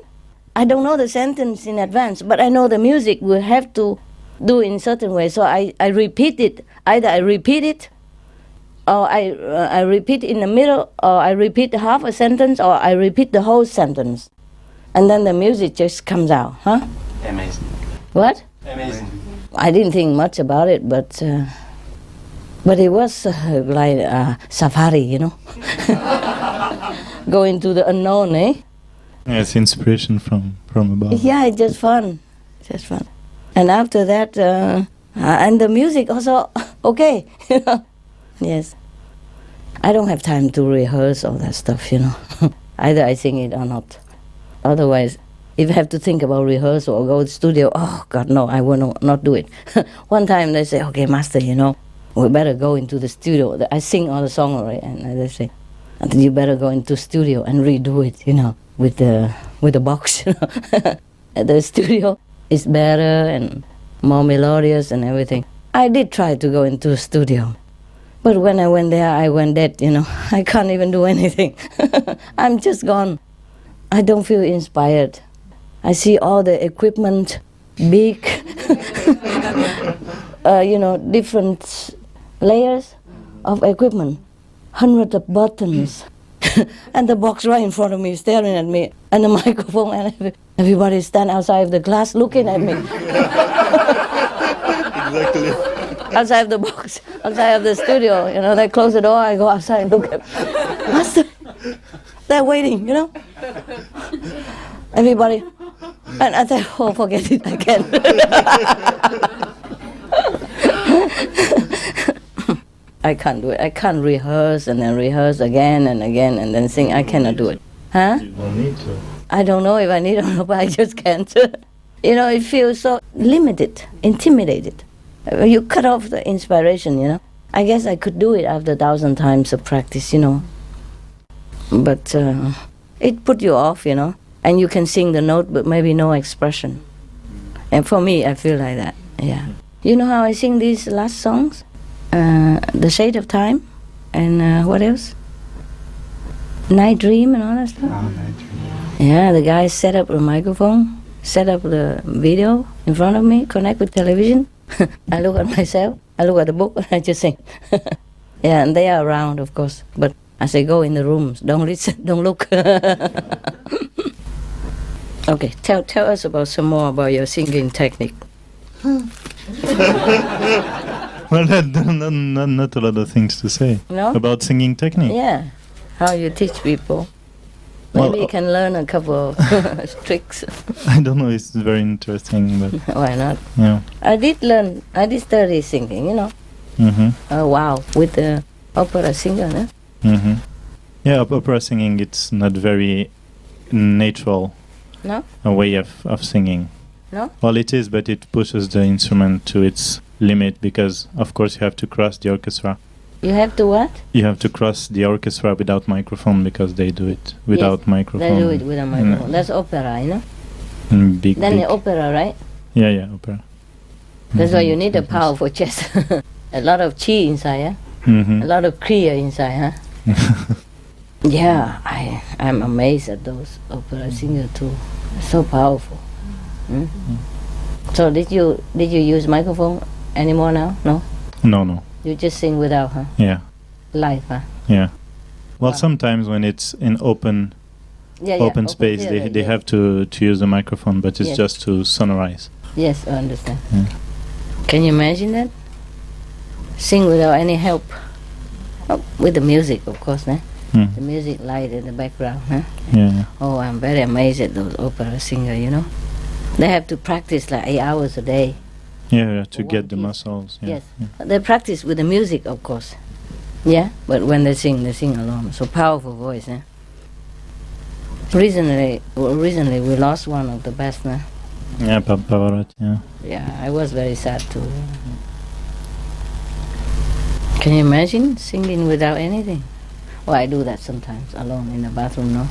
I don't know the sentence in advance, but I know the music will have to do in certain way. So I repeat it. Either I repeat it, or I repeat in the middle, or I repeat half a sentence, or I repeat the whole sentence. And then the music just comes out, huh? Amazing. What? Amazing. I didn't think much about it, but it was like a safari, you know? Going to the unknown, eh? Yes, inspiration from above. Yeah, it's just fun. Just fun. And after that, and the music also, okay. Yes. I don't have time to rehearse all that stuff, you know. Either I sing it or not. Otherwise, if I have to think about rehearsal or go to the studio, oh, God, no, I will not do it. One time they say, okay, master, you know, we better go into the studio. I sing all the song already, and they say, you better go into the studio and redo it, you know, with the box, you know. At the studio, it's better and more melodious and everything. I did try to go into the studio. But when I went there, I went dead, you know. I can't even do anything. I'm just gone. I don't feel inspired. I see all the equipment, big, you know, different layers of equipment, hundreds of buttons, and the box right in front of me, staring at me, and the microphone, and everybody stand outside of the glass looking at me. Exactly. outside of the box, outside of the studio. You know, they close the door. I go outside and look at Master. They're waiting. You know, everybody, and I say, oh, forget it, I can't. I can't do it. I can't rehearse and then rehearse again and again and then sing. I cannot do it. Huh? You don't need to. I don't know if I need or not, but I just can't. You know, it feels so limited, intimidated. You cut off the inspiration, you know. I guess I could do it after 1,000 times of practice, you know. But it put you off, you know. And you can sing the note, but maybe no expression. And for me, I feel like that, yeah. You know how I sing these last songs? The Shade of Time, and what else? Night Dream and all that stuff. Ah, Night Dream. Yeah, the guy set up a microphone, set up the video in front of me, connect with television. I look at myself, I look at the book, and I just sing. Yeah, and they are around, of course. But I say, go in the rooms, don't listen, don't look. Okay, tell us about some more about your singing technique. Well, not a lot of things to say No? about singing technique. Yeah, how you teach people. Well, Maybe you can learn a couple of tricks. I don't know. It's very interesting, but Why not? yeah. I did study singing, you know. Wow, with the opera singer, no? Yeah, opera singing, it's not very natural No? a way of singing. No? Well, it is, but it pushes the instrument to its limit because, of course, you have to cross the orchestra. You have to what? You have to cross the orchestra without microphone because they do it without microphone. They do it with a microphone. That's opera, you know? Big, Then big. the opera, right? Yeah, opera. That's why you need a powerful chest. A lot of chi inside, Mm-hmm. A lot of kriya inside, huh? Yeah, I'm amazed at those opera singers too. So powerful. Mm? So did you use microphone anymore now? No? No. You just sing without, huh? Yeah. Live, huh? Yeah. Well, Wow. sometimes when it's in open space, theater, they yeah. have to use the microphone, but it's Yes. just to sonorize. Yes, I understand. Yeah. Can you imagine that? Sing without any help. Oh, with the music, of course, eh? Mm. The music light in the background, huh? Yeah. Oh, I'm very amazed at those opera singers, you know? They have to practice like 8 hours a day. Yeah, to One get the piece. muscles. Yeah. Yes. They practice with the music, of course. Yeah, but when they sing alone. So powerful voice, eh? Recently we lost one of the best, eh? Yeah, Pavarotti. Yeah. Yeah, I was very sad too. Can you imagine singing without anything? Well, I do that sometimes, alone in the bathroom, no?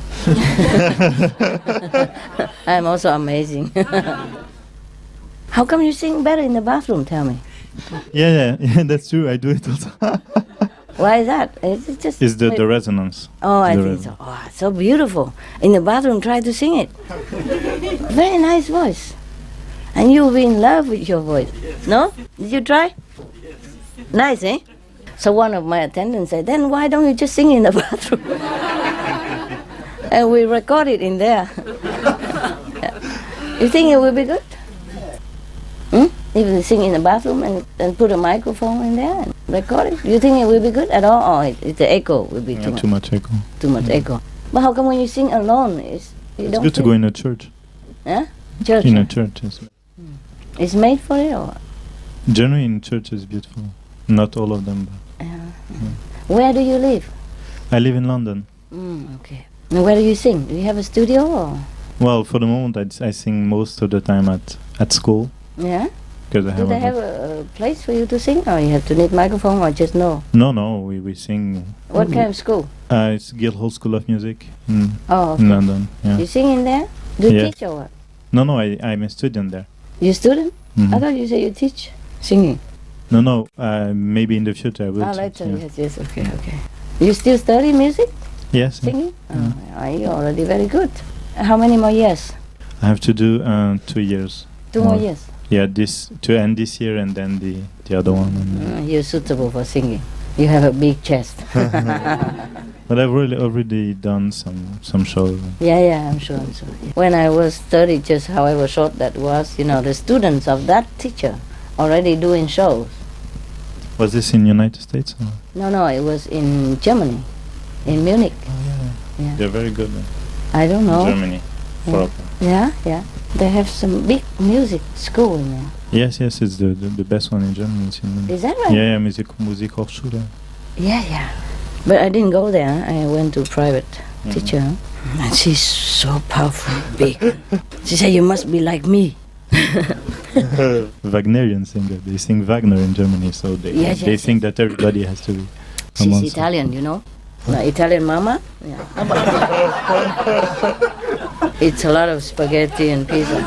I'm also amazing. How come you sing better in the bathroom, tell me? Yeah, that's true. I do it also. Why is that? Is it just... It's the resonance. Oh, I the think so. Oh, it's so beautiful. In the bathroom, try to sing it. Very nice voice. And you'll be in love with your voice. No? Did you try? Nice, eh? So one of my attendants said, then why don't you just sing in the bathroom? And we record it in there. You think it will be good? If you sing in the bathroom and put a microphone in there and record it, you think it will be good at all? Or the echo will be Yeah, too much echo. too much echo. But how come when you sing alone, you It's don't good to feel- go in a church. Huh? Church. In huh? a church, yes. It's made for it, or Generally, in church is beautiful. Not all of them, but where do you live? I live in London. Okay. And where do you sing? Do you have a studio, or Well, for the moment, I sing most of the time at school yeah? because I Do have. they have a place for you to sing, or you have to need microphone, or just no? No, we sing. What kind of school? It's Guildhall School of Music in Oh, okay. London. Yeah. You sing in there? Do you Yeah. teach or what? No, I'm a student there. You student? Mhm. I thought you said you teach singing. No. Maybe in the future I will. Oh, teach, later. yeah. Yes. Okay. You still study music, Yes. yeah. singing? You're already very good. How many more years? I have to do 2 years. Two more years. Yeah, to end this year and then the other one. And You're suitable for singing. You have a big chest. but I've already done some shows. Yeah, I'm sure. When I was 30, just however short that was, the students of that teacher already doing shows. Was this in United States? Or? No, it was in Germany, in Munich. Yeah. They're very good I don't know. in Germany. For Yeah. opera. Yeah. They have some big music school in there. Yes, it's the best one in Germany. It's in Munich. Is that right? Yeah, Musikhochschule. Yeah. But I didn't go there. I went to private teacher. And she's so powerful, big. She said, "You must be like me." Wagnerian singer. They sing Wagner in Germany, so they think that everybody has to be. a She's monster. Italian, you know. Italian mama. Yeah. It's a lot of spaghetti and pizza.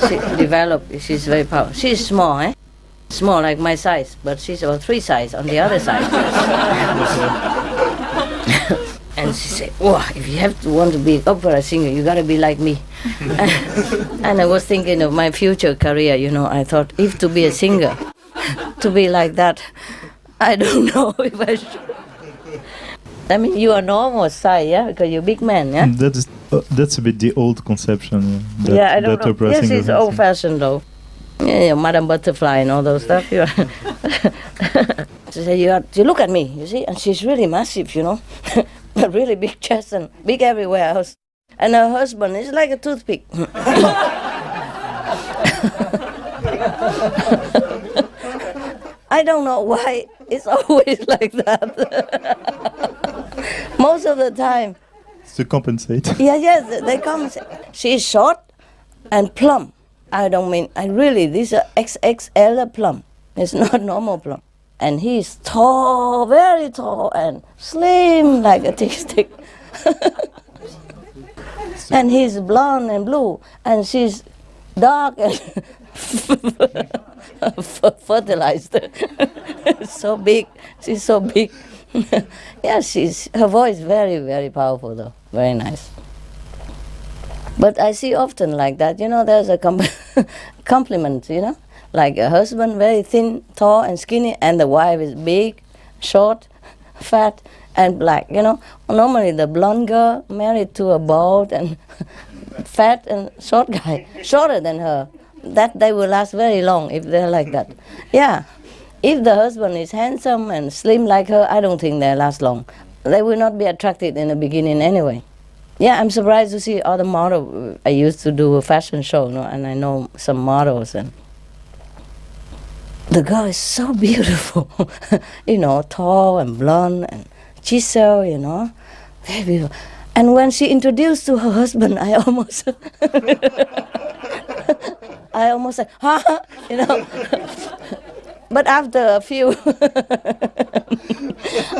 She developed. She's very powerful. She's small, small like my size, but she's about 3 size on the other side. And she said, "Wow, if you want to be opera singer, you gotta be like me." And I was thinking of my future career. I thought, if to be a singer, to be like that, I don't know if I should. I mean, you are normal size, yeah, because you're a big man, yeah. That's a bit the old conception. I don't know. opera Yes, singer it's has. old-fashioned though. Yeah, Madame Butterfly and all those stuff. She said, you look at me, you see, and she's really massive, but really big chest and big everywhere else. And her husband is like a toothpick. I don't know why it's always like that. Most of the time. To compensate. Yes, they come and say, she's short and plump. These are XXL plump. It's not normal plump. And he's tall, very tall, and slim like a tea stick. And he's blonde and blue, and she's dark and fertilized. So big. She's so big. Yeah, her voice very, very powerful though. Very nice. But I see often like that, there's a compliment, like a husband very thin, tall and skinny, and the wife is big, short, fat and black, Normally the blonde girl married to a bald and fat and short guy, shorter than her, that they will last very long if they're like that. Yeah. If the husband is handsome and slim like her, I don't think they'll last long. They will not be attracted in the beginning anyway. Yeah, I'm surprised to see other models. I used to do a fashion show, and I know some models, and the girl is so beautiful, tall and blonde and chisel, very beautiful. And when she introduced to her husband, I almost said, "Ha," But after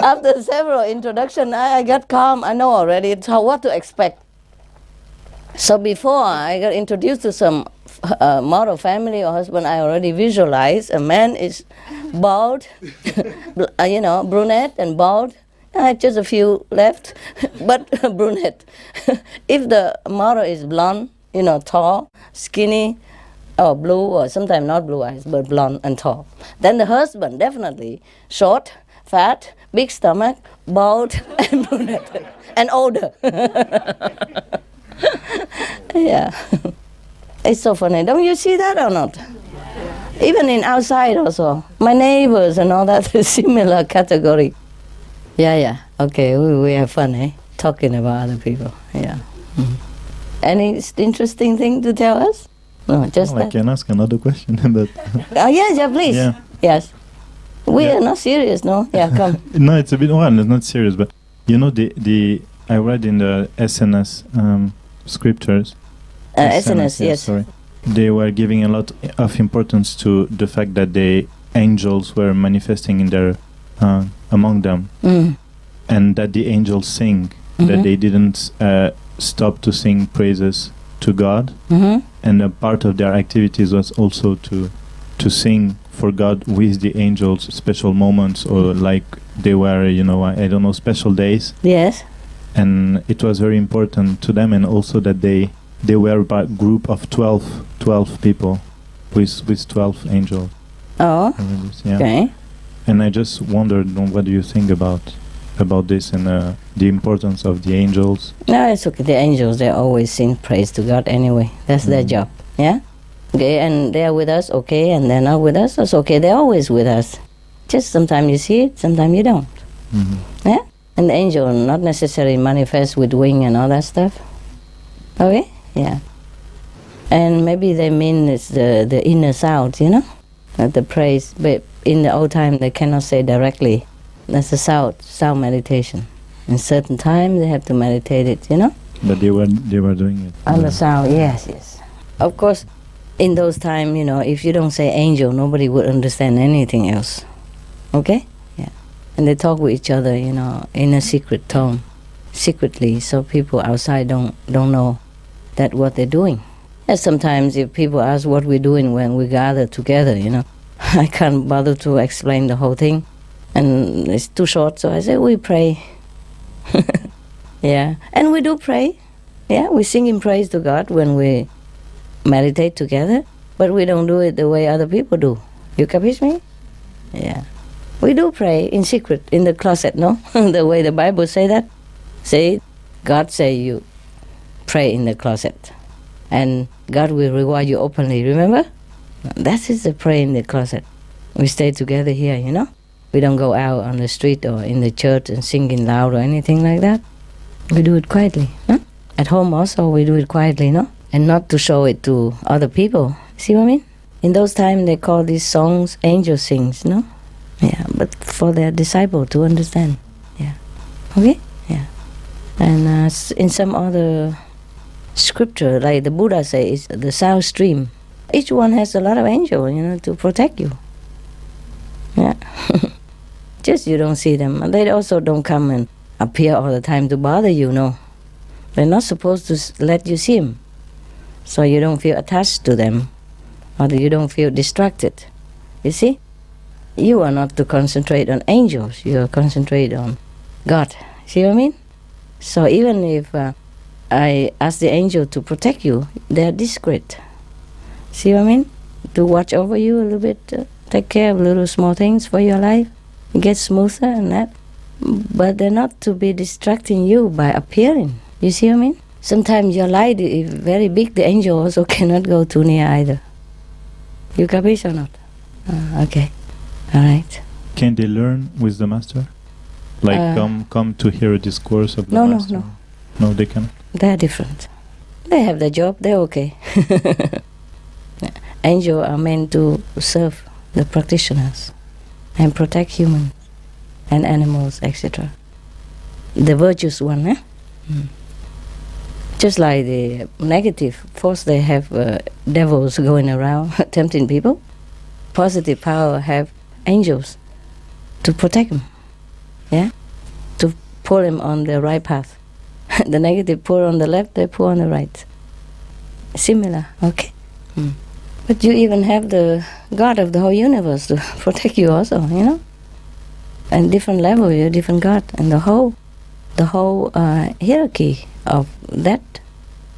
after several introductions, I got calm. I know already what to expect. So before I got introduced to some model family or husband, I already visualized a man is bald, brunette and bald. I had just a few left, but brunette. If the model is blonde, tall, skinny, or blue, or sometimes not blue eyes, but blonde and tall. Then the husband, definitely short, fat, big stomach, bald, and brunette, and older. Yeah. It's so funny. Don't you see that or not? Even in outside also. My neighbors and all that is similar category. Yeah. Okay, we have fun, talking about other people. Yeah. Mm. Any interesting thing to tell us? No, just I that. can ask another question, but Yeah, please. Yeah. Yes. We are not serious, no? Yeah, come. no, it's a bit. Well, it's not serious, but I read in the SNS scriptures. SNS, yes. Sorry, they were giving a lot of importance to the fact that the angels were manifesting in their among them, and that the angels sing. That they didn't stop to sing praises to God, and a part of their activities was also to sing for God with the angels, special moments, or like they were, I don't know, special days. Yes. And it was very important to them, and also that they were a group of 12 people with 12 angels. Oh, Yeah. okay. And I just wondered, what do you think about this and the importance of the angels? No, it's okay. The angels, they always sing praise to God anyway. That's their job. Yeah? Okay, and they're with us, okay, and they're not with us, that's okay. They're always with us. Just sometimes you see it, sometimes you don't. Yeah? And the angel not necessarily manifest with wing and all that stuff. Okay? Yeah. And maybe they mean it's the inner sound, you know? That the praise. But in the old time, they cannot say directly. That's the sound meditation. In certain time, they have to meditate it, you know? But they were doing it. On the sound, yes. Of course, in those times, you know, if you don't say angel, nobody would understand anything else. Okay? Yeah. And they talk with each other, you know, in a secret tone, secretly, so people outside don't know that what they're doing. And sometimes if people ask what we're doing when we gather together, you know, I can't bother to explain the whole thing. And it's too short, so I say, we pray. Yeah. And we do pray. Yeah, we sing in praise to God when we meditate together, but we don't do it the way other people do. You capish me? Yeah. We do pray in secret, in the closet, no? The way the Bible say that. Say, God say you pray in the closet. And God will reward you openly, remember? That is the pray in the closet. We stay together here, you know? We don't go out on the street or in the church and singing loud or anything like that. We do it quietly. Huh? At home also we do it quietly, no? And not to show it to other people. See what I mean? In those times they call these songs angel sings, no? Yeah, but for their disciple to understand. Yeah. Okay? Yeah. And in some other scripture, like the Buddha says, the South Stream, each one has a lot of angels, you know, to protect you. Yeah. Just you don't see them. And they also don't come and appear all the time to bother you, no. They're not supposed to let you see them. So you don't feel attached to them. Or you don't feel distracted. You see? You are not to concentrate on angels. You are concentrate on God. See what I mean? So even if I ask the angel to protect you, they're discreet. See what I mean? To watch over you a little bit, take care of little small things for your life, get smoother and that. But they're not to be distracting you by appearing. You see what I mean? Sometimes your light is very big, the angel also cannot go too near either. You capish or not? Okay. All right. Can they learn with the master? Like come to hear a discourse of the master? No. No, they cannot. They're different. They have their job, they're okay. Angels are meant to serve the practitioners and protect humans and animals, etc. The virtuous one, eh? Just like the negative force, they have devils going around tempting people. Positive power have angels to protect them, yeah, to pull them on the right path. The negative pull on the left, they pull on the right. Similar, okay. But you even have the God of the whole universe to protect you also, you know. And different level, you're different God, and the whole hierarchy of that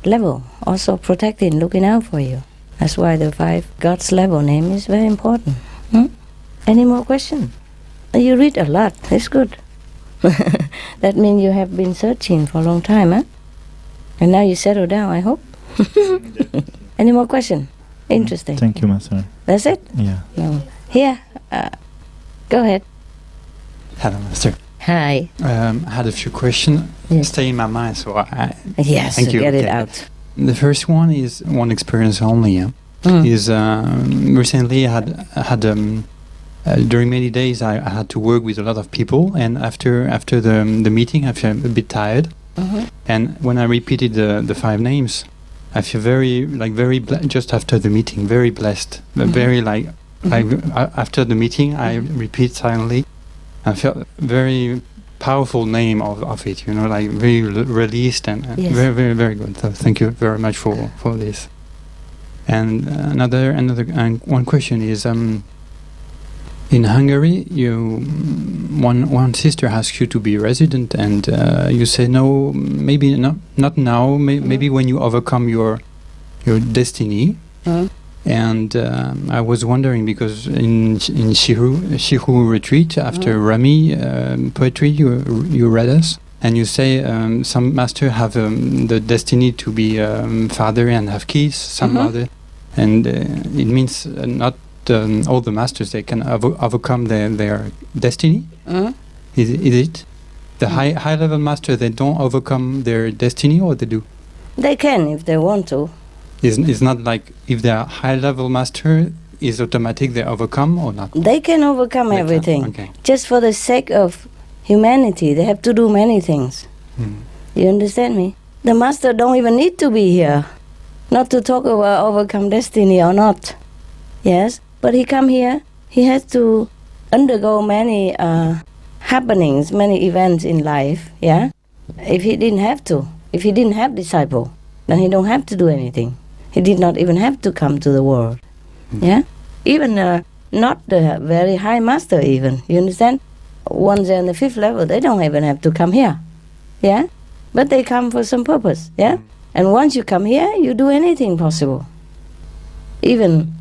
level also protecting, looking out for you. That's why the 5 God's level name is very important. Any more questions? You read a lot. That's good. That means you have been searching for a long time, huh? And now you settle down, I hope. Any more questions? Interesting. Thank you, Master. That's it? Yeah. No. Here, go ahead. Hello, Master. Hi. I had a few questions stay in my mind, so Yes, thank you. get it Okay. out. The first one is one experience only. Is recently I had during many days I had to work with a lot of people, and after the meeting I feel a bit tired. And when I repeated the 5 names, I feel very just after the meeting, very blessed, very after the meeting I repeat silently. I felt very powerful name of it, you know, like very released and Yes. very, very, very good. So thank you very much for this. And another one question is in Hungary, one sister asks you to be resident, and you say no, maybe not now, maybe when you overcome your destiny. And I was wondering, because in Shihu retreat after Rami poetry you read us, and you say some master have the destiny to be father and have kids, some other, and it means not all the masters, they can overcome their destiny. Mm? Is it the high level master, they don't overcome their destiny, or they do? They can if they want to. It's not like if they're high level master, is automatic they overcome or not? They can overcome They can, everything. okay. Just for the sake of humanity, they have to do many things. Mm. You understand me? The master don't even need to be here. Not to talk about overcome destiny or not. Yes? But he come here, he has to undergo many happenings, many events in life, yeah? If he didn't have to, if he didn't have disciple, then he don't have to do anything. He did not even have to come to the world, yeah? Even not the very high master even, you understand? Once they're on the 5th level, they don't even have to come here, yeah? But they come for some purpose, yeah? And once you come here, you do anything possible. Even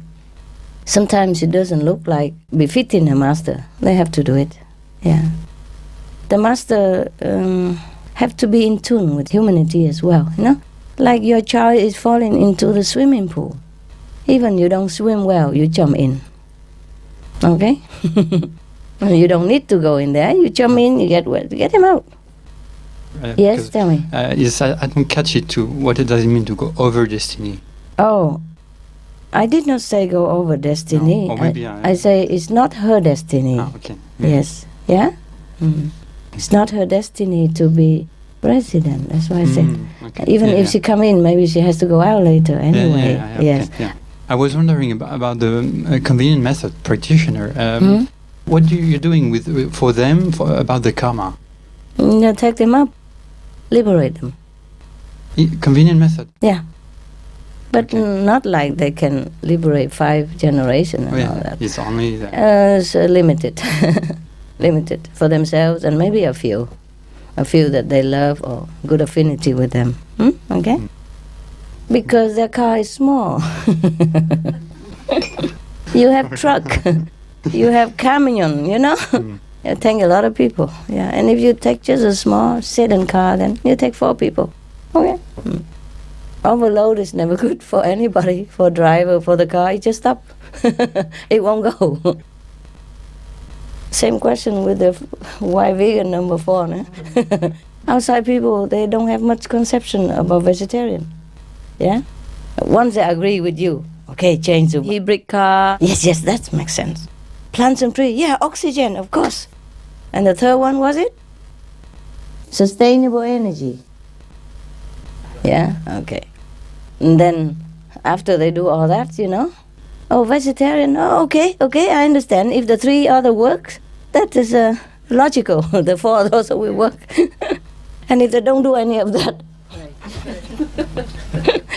sometimes it doesn't look like befitting a master. They have to do it, yeah. The master have to be in tune with humanity as well, you know? Like your child is falling into the swimming pool. Even you don't swim well, you jump in, okay? You don't need to go in there. You jump in, you get wet, get him out. Yes, tell me. Yes, I don't catch it too. What does it mean to go over destiny? Oh, I did not say go over destiny. No, or maybe I say it's not her destiny. Ah, okay. Yes, yeah? Mm. It's not her destiny to be president. That's why I said. Okay. Even Yeah, if yeah. she come in, maybe she has to go out later anyway. Yeah, Yes. okay, yeah. I was wondering about the convenient method practitioner. What you're doing for them about the karma? You take them up, liberate them. Convenient method. Yeah. But Okay. not like they can liberate 5 generations and all that. It's only that. It's limited. Limited for themselves and maybe a few that they love or good affinity with them. Okay? Because their car is small. You have truck, you have camion, you know? You take a lot of people, yeah. And if you take just a small sedan car, then you take 4 people. Okay? Overload is never good for anybody, for driver, for the car. It just stop. It won't go. Same question with the why vegan number 4. No? Outside people, they don't have much conception about vegetarian. Yeah? Once they agree with you, okay, change the hybrid car. Yes, that makes sense. Plant some tree. Yeah, oxygen, of course. And the third one, was it? Sustainable energy. Yeah? Okay. And then after they do all that, you know, oh, vegetarian, oh, okay, I understand. If the 3 other works, that is logical. The 4 also will work. And if they don't do any of that,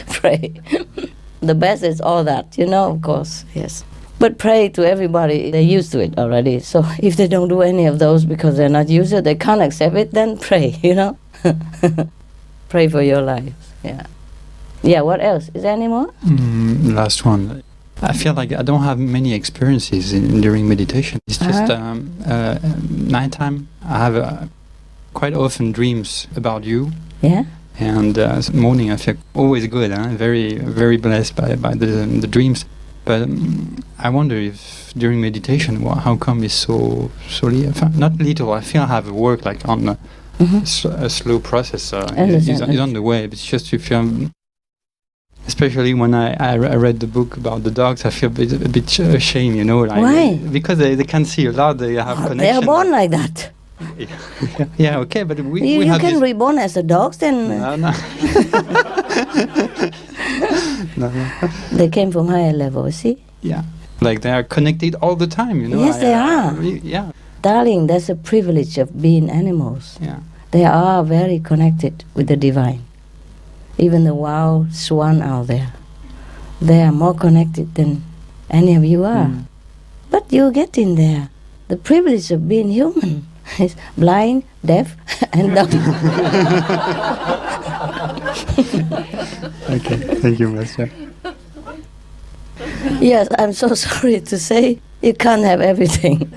pray. The best is all that, you know, of course, yes. But pray to everybody, they're used to it already. So if they don't do any of those because they're not used to it, they can't accept it, then pray, you know. Pray for your life, yeah. Yeah, what else? Is there any more? Last one. I feel like I don't have many experiences during meditation. It's just nighttime. I have quite often dreams about you. Yeah? And morning I feel always good. Very, very blessed by the dreams. But I wonder if during meditation, how come it's so not little. I feel I have work like on a slow process. It's on the way. But it's just you feel. Especially when I read the book about the dogs, I feel a bit ashamed, you know. Like, why? Because they can see a lot. They have connection. They are born like that. Yeah, okay, but we You have can this. reborn as a dog, then No. No. they came from higher level, see? Yeah, like they are connected all the time, you know. Yes, they are. Yeah, Darling, that's a privilege of being animals. yeah. They are very connected with the divine. Even the wild swan out there, they are more connected than any of you are. But you get in there. The privilege of being human is blind, deaf, and dumb. Okay, thank you, Master. Yes, I'm so sorry to say you can't have everything.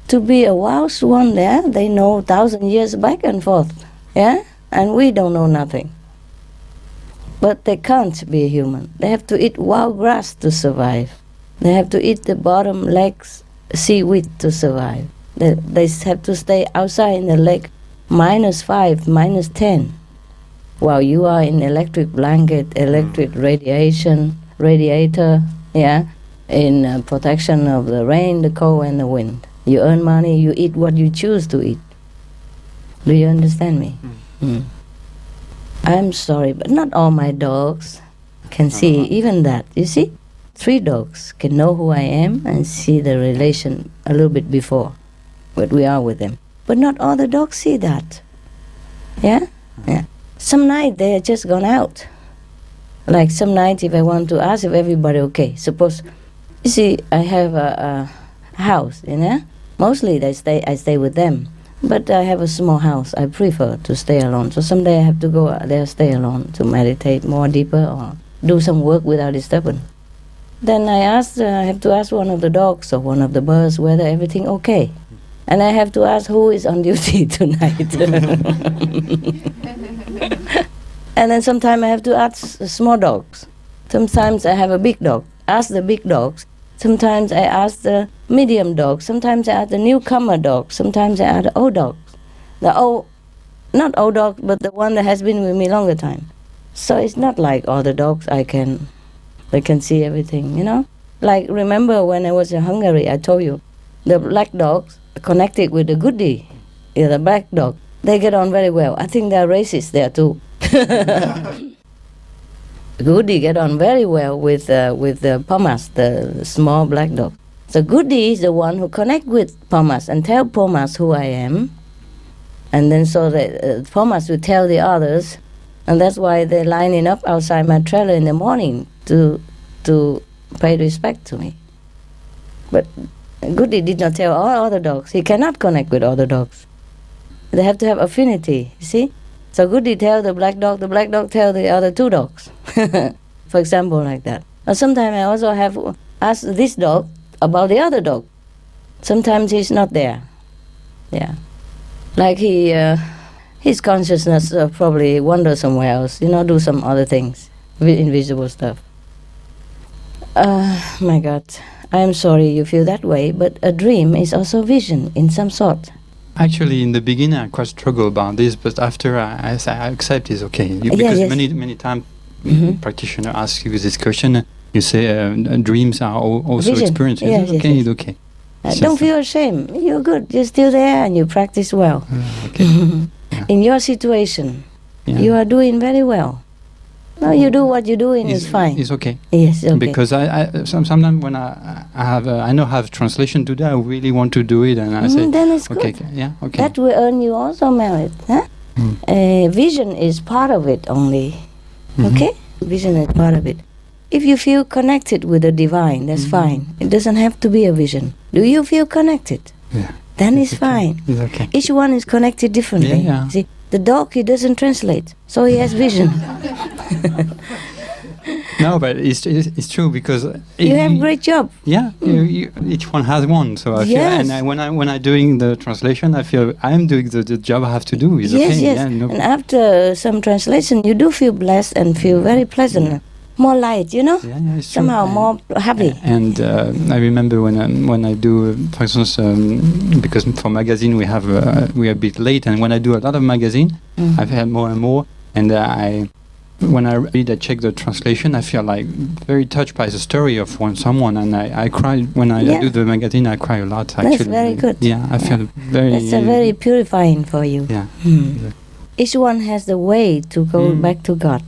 To be a wild swan there, they know 1,000 years back and forth, yeah? And we don't know nothing. But they can't be human. They have to eat wild grass to survive. They have to eat the bottom legs seaweed to survive. They have to stay outside in the lake -5, -10, while you are in electric blanket, electric radiator, yeah, in protection of the rain, the cold, and the wind. You earn money, you eat what you choose to eat. Do you understand me? I'm sorry, but not all my dogs can see even that. You see? 3 dogs can know who I am and see the relation a little bit before what we are with them. But not all the dogs see that. Yeah? Yeah. Some night they are just gone out. Like some night if I want to ask if everybody okay. Suppose, you see, I have a house, you know? Mostly I stay with them. But I have a small house. I prefer to stay alone. So someday I have to go there, stay alone to meditate more deeper or do some work without disturbance. Then I have to ask one of the dogs or one of the birds whether everything okay. And I have to ask who is on duty tonight. And then sometimes I have to ask small dogs. Sometimes I have a big dog. Ask the big dogs. Sometimes I ask the medium dogs. Sometimes I ask the newcomer dogs. Sometimes I ask the old dogs. Not old dog, but the one that has been with me longer time. So it's not like all the dogs they can see everything, you know? Like, remember when I was in Hungary, I told you, the black dogs connected with the goodie, the black dog, they get on very well. I think they're racist there too. Goodie get on very well with the Pumas, the small black dog. So Goodie is the one who connect with Pumas and tell Pumas who I am. And then so the Pumas will tell the others. And that's why they're lining up outside my trailer in the morning to pay respect to me. But Goody did not tell all other dogs. He cannot connect with other dogs. They have to have affinity, you see? So Goody tell the black dog tell the other 2 dogs. For example, like that. Or sometimes I also have asked this dog about the other dog. Sometimes he's not there. Yeah. Like his consciousness probably wanders somewhere else, you know, do some other things, invisible stuff. My God, I am sorry you feel that way, but a dream is also vision in some sort. Actually, in the beginning, I quite struggle about this, but after I accept it's okay. Because many times practitioners ask you this question, you say dreams are also vision. experiences. Yes, okay, yes. okay. Don't feel ashamed. You're good. You're still there and you practice well. Okay. In your situation, you are doing very well. No, you do what you're doing is fine. It's okay. Yes, okay. Because sometimes when I know have translation to that, I really want to do it, and I say, then it's okay, good. yeah, okay. That will earn you also merit. Huh? Vision is part of it only. Okay? Vision is part of it. If you feel connected with the divine, that's fine. It doesn't have to be a vision. Do you feel connected? Yeah. Then it's fine. It's okay. Each one is connected differently. Yeah. See, the dog, he doesn't translate, so he has vision. No, but it's true because You have a great job. Yeah, each one has one. So I feel, Yes. and when I'm doing the translation, I feel I'm doing the job I have to do. It's Yes, okay. yes. Yeah, no. And after some translation, you do feel blessed and feel very pleasant, more light, you know? Yeah, it's true. Somehow more happy. And I remember when I do, for instance, because for magazine we are a bit late, and when I do a lot of magazine, I've had more and more, and when I read, I check the translation, I feel like very touched by the story of someone, and I cry when I do the magazine. I cry a lot. Actually, That's very good. Yeah, I feel very. That's very purifying for you. Yeah. Each one has the way to go back to God.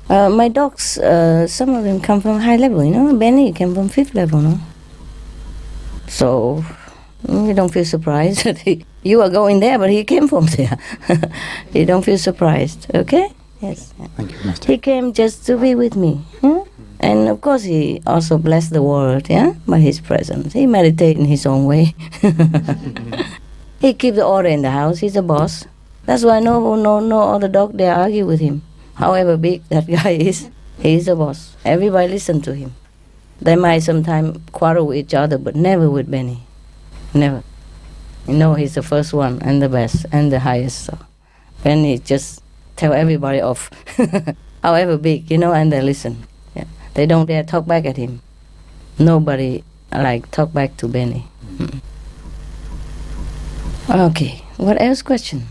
My dogs, some of them come from high level, you know. Benny came from 5th level, no? So you don't feel surprised that you are going there, but he came from there. You don't feel surprised, okay? Yes. Thank you, Master. He came just to be with me. And of course he also blessed the world, by his presence. He meditates in his own way. He keeps the order in the house. He's a boss. That's why no other dog dare argue with him. However big that guy is, he is a boss. Everybody listen to him. They might sometimes quarrel with each other, but never with Benny. Never. You know, he's the first one and the best and the highest. So Benny just tell everybody off, however big, and they listen. Yeah. They don't dare talk back at him. Nobody talk back to Benny. Okay, what else question?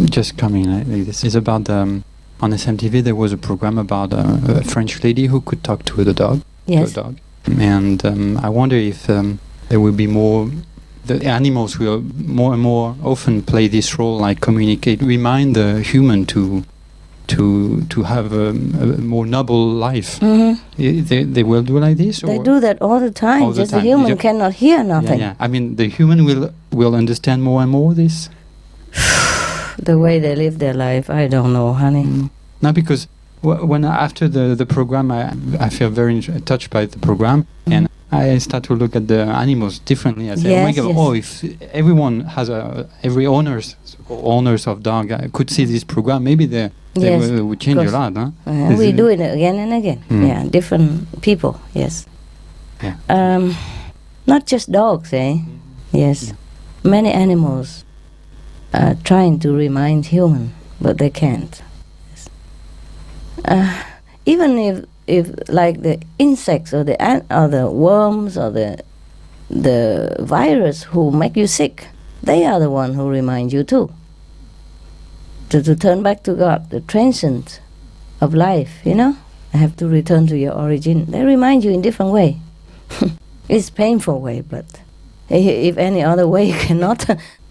Just coming like this is about on SMTV there was a program about a French lady who could talk to the dog. Yes. To a dog. And I wonder if there will be more. The animals will more and more often play this role, like communicate, remind the human to have a more noble life. Mm-hmm. They will do like this. They or? do that all the time. All the Just time. the human cannot hear nothing. Yeah. I mean, the human will understand more and more this. The way they live their life, I don't know, honey. No, because when after the program, I feel very touched by the program, and I start to look at the animals differently. I say, oh my God, if everyone has every owners of dog could see this program, maybe they would change a lot, huh? We do it again and again. Yeah, different people. Yes. Yeah. Not just dogs, eh? Yes. Many animals are trying to remind human, but they can't. Even if like the insects or the worms or the virus who make you sick, they are the one who remind you too. To turn back to God, the transcendence of life, I have to return to your origin. They remind you in different way. It's painful way, but if any other way you cannot,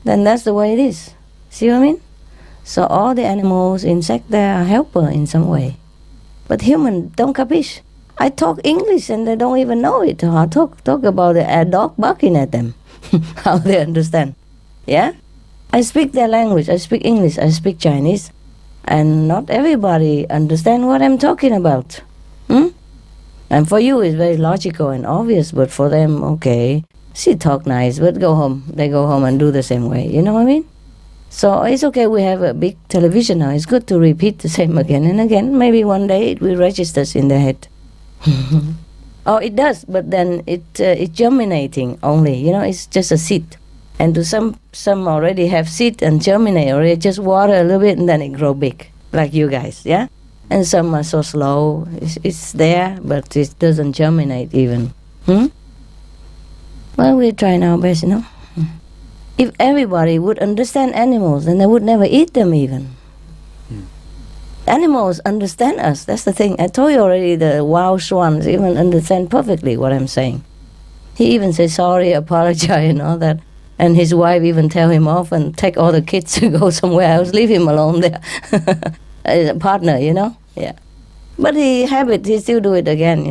then that's the way it is. See what I mean? So all the animals, insects, they are helper in some way. But humans don't capiche. I talk English and they don't even know it. I talk about a dog barking at them. How they understand. Yeah? I speak their language. I speak English. I speak Chinese. And not everybody understand what I'm talking about. And for you it's very logical and obvious, but for them, okay, she talk nice, but go home. They go home and do the same way. You know what I mean? So it's okay, we have a big television now. It's good to repeat the same again and again. Maybe one day it will register in the head. Oh, it does, but then it's germinating only. It's just a seed. And to some already have seed and germinate, or they just water a little bit and then it grow big, like you guys, yeah? And some are so slow. It's there, but it doesn't germinate even. Well, we're trying our best, If everybody would understand animals, then they would never eat them even. Animals understand us. That's the thing. I told you already, the wild swans even understand perfectly what I'm saying. He even says sorry, apologize and all that. And his wife even tell him off and take all the kids to go somewhere else, leave him alone there. As a partner, Yeah. But he still do it again,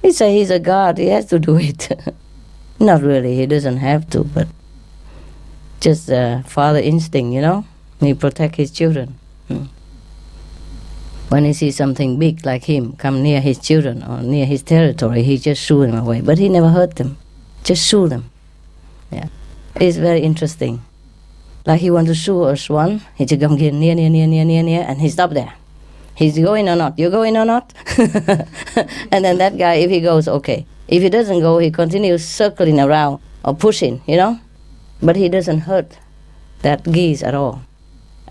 He say he's a god, he has to do it. Not really, he doesn't have to, but just father instinct, He protect his children. When he sees something big like him come near his children or near his territory, he just shoo them away. But he never hurt them, just shoo them. Yeah, it's very interesting. Like he want to shoo a swan, he just come near, and he stop there. He's going or not? You going or not? And then that guy, if he goes, okay. If he doesn't go, he continues circling around or pushing, But he doesn't hurt that geese at all.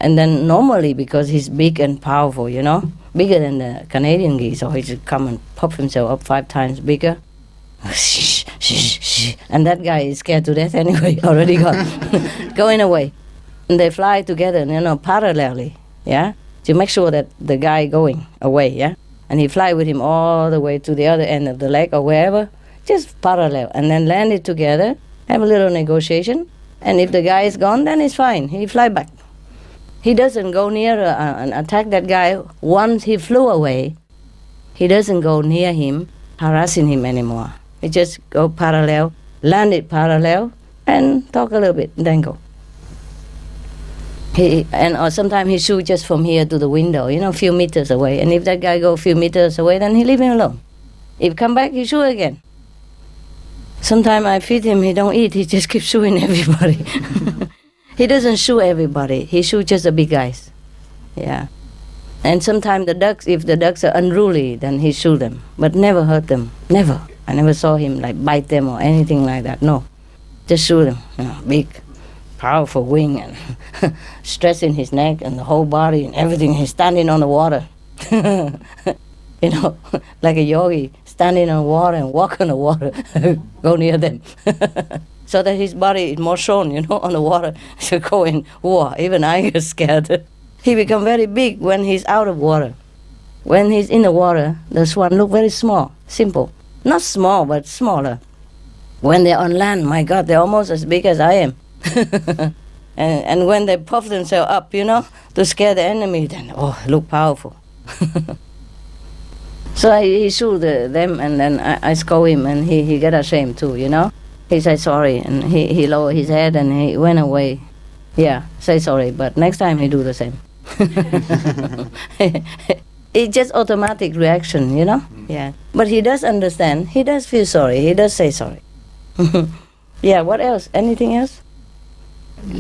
And then normally, because he's big and powerful, bigger than the Canadian geese, so he just come and pop himself up 5 times bigger. And that guy is scared to death anyway, already gone, going away. And they fly together, parallelly, yeah, to make sure that the guy going away, yeah. And he fly with him all the way to the other end of the lake or wherever, just parallel, and then land it together, have a little negotiation, and if the guy is gone, then it's fine. He fly back. He doesn't go near and attack that guy. Once he flew away, he doesn't go near him, harassing him anymore. He just go parallel, land it parallel, and talk a little bit, then go. Or sometimes he shoot just from here to the window, a few meters away. And if that guy go a few meters away, then he leave him alone. If come back, he shoot again. Sometimes I feed him, he don't eat, he just keeps shooting everybody. He doesn't shoot everybody, he shoot just the big guys. Yeah. And sometimes the ducks, if the ducks are unruly, then he shoot them, but never hurt them, never. I never saw him bite them or anything like that, no. Just shoot them, big, powerful wing and stress in his neck and the whole body and everything. He's standing on the water, like a yogi standing on water and walk on the water, go near them. So that his body is more shown, on the water. So going, wow, even I get scared. He become very big when he's out of water. When he's in the water, the swan look very small, simple. Not small, but smaller. When they're on land, my God, they're almost as big as I am. and when they puff themselves up, to scare the enemy, then, look powerful. So he shoot them, and then I scold him, and he get ashamed too, He said sorry, and he lowered his head, and he went away. Yeah, say sorry, but next time he do the same. It's just automatic reaction, Yeah. But he does understand. He does feel sorry. He does say sorry. Yeah, what else? Anything else?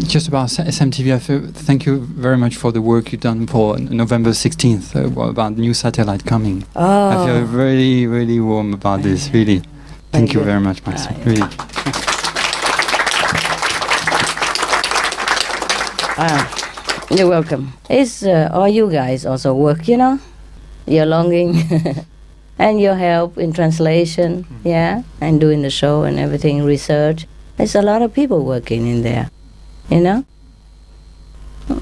Just about SMTV, thank you very much for the work you've done for November 16th, about new satellite coming. Oh. I feel really, really warm about this, really. Thank you very much, Max. Really. You're welcome. It's all you guys also work, Your longing and your help in translation, yeah, and doing the show and everything, research. There's a lot of people working in there,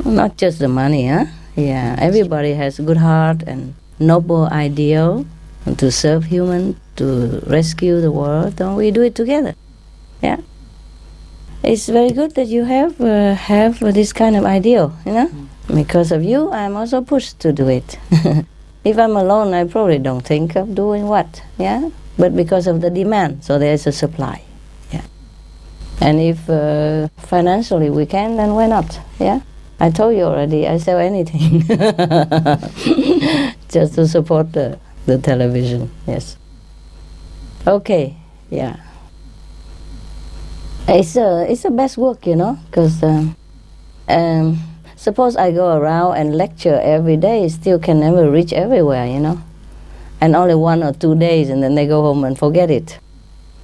Not just the money, huh? Yeah, everybody has a good heart and noble ideal to serve human, to rescue the world. Don't we do it together? Yeah. It's very good that you have this kind of ideal, Because of you, I'm also pushed to do it. If I'm alone, I probably don't think of doing what, yeah? But because of the demand, so there's a supply, yeah. And if financially we can, then why not, yeah? I told you already, I sell anything. Just to support the television, yes. Okay, yeah. It's the best work, because suppose I go around and lecture every day, still can never reach everywhere, And only 1 or 2 days, and then they go home and forget it.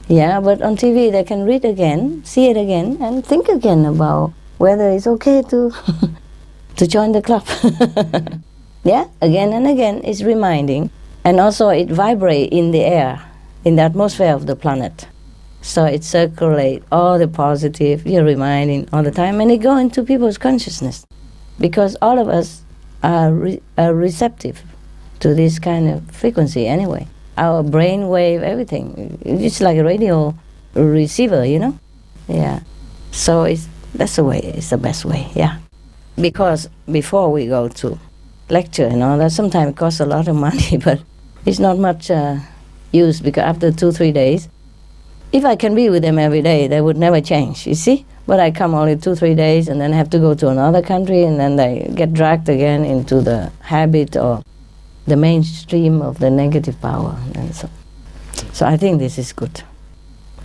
Yeah, but on TV they can read again, see it again, and think again about whether it's okay to to join the club. Yeah, again and again, it's reminding. And also it vibrates in the air, in the atmosphere of the planet. So it circulates all the positive, you're reminding all the time, and it goes into people's consciousness. Because all of us are receptive to this kind of frequency anyway. Our brain wave, everything. It's like a radio receiver, Yeah. So that's the way, it's the best way, yeah. Because before we go to lecture and all that, sometimes it costs a lot of money, but it's not much use, because after 2-3 days, if I can be with them every day, they would never change, you see? But I come only 2-3 days and then have to go to another country, and then they get dragged again into the habit or the mainstream of the negative power. And so I think this is good.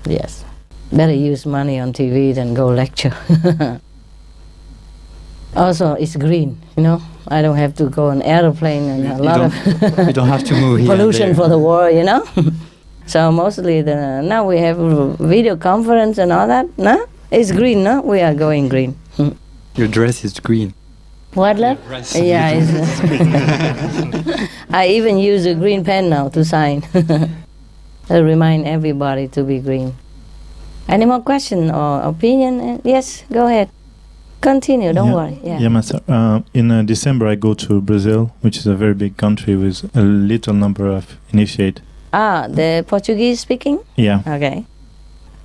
Yes. Better use money on TV than go lecture. Also, it's green, I don't have to go on airplane and a lot of you don't have to move here pollution for the world, So mostly now we have video conference and all that, no? It's green, no? We are going green. Your dress is green. What, love? Yeah, it's I even use a green pen now to sign. To remind everybody to be green. Any more question or opinion? Yes, go ahead. Continue, don't worry. Yeah, Master. In December I go to Brazil, which is a very big country with a little number of initiates. The Portuguese speaking? Yeah. Okay.